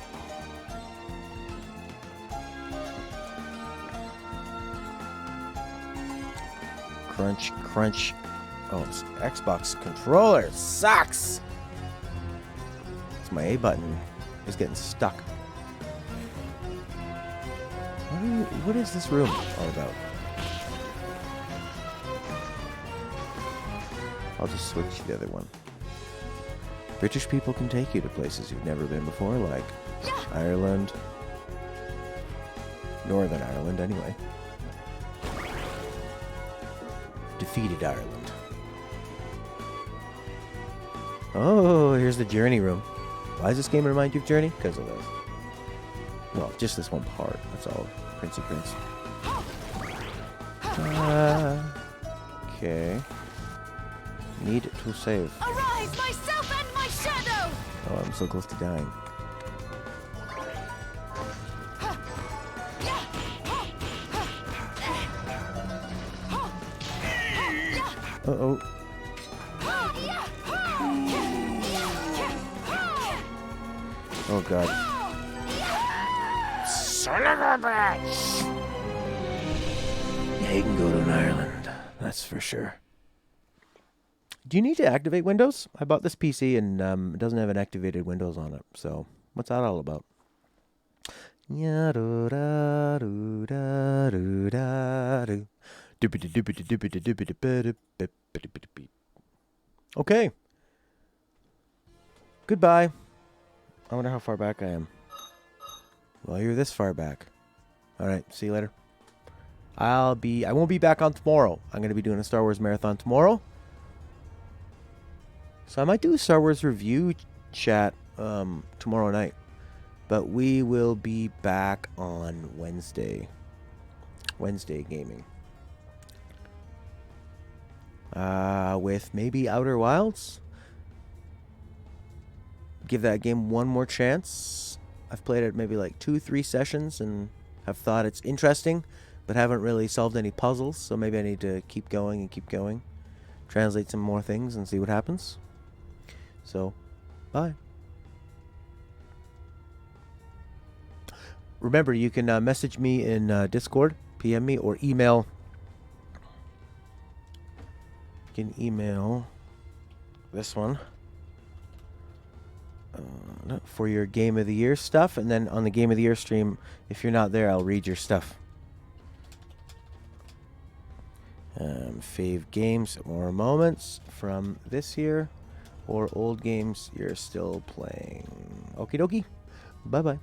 Crunch, crunch. Oh, this Xbox controller sucks! It's my A button is getting stuck. What is this room all about? I'll just switch to the other one. British people can take you to places you've never been before, like Ireland. Northern Ireland, anyway. Defeated Ireland. Oh, here's the Journey room. Why does this game remind you of Journey? Because of this. Well, just this one part. That's all. Princey Prince. Okay. Need to save. Arise, myself and my shadow! Oh, I'm so close to dying. Uh-oh. Oh, God. Son of a bitch! Yeah, you can go to an Ireland. That's for sure. Do you need to activate Windows? I bought this PC and it doesn't have an activated Windows on it. So, what's that all about? Okay. Goodbye. I wonder how far back I am. Well, you're this far back. Alright, see you later. I won't be back on tomorrow. I'm going to be doing a Star Wars marathon tomorrow. So I might do a Star Wars review chat tomorrow night. But we will be back on Wednesday. Wednesday gaming. With maybe Outer Wilds. Give that game one more chance. I've played it maybe like 2-3 sessions and have thought it's interesting, but haven't really solved any puzzles, so maybe I need to keep going and keep going. Translate some more things and see what happens. So, bye. Remember, you can message me in Discord, PM me, or email. You can email this one for your Game of the Year stuff, and then on the Game of the Year stream, if you're not there, I'll read your stuff. Fave games or moments from this year, or old games you're still playing. Okie dokie. Bye bye.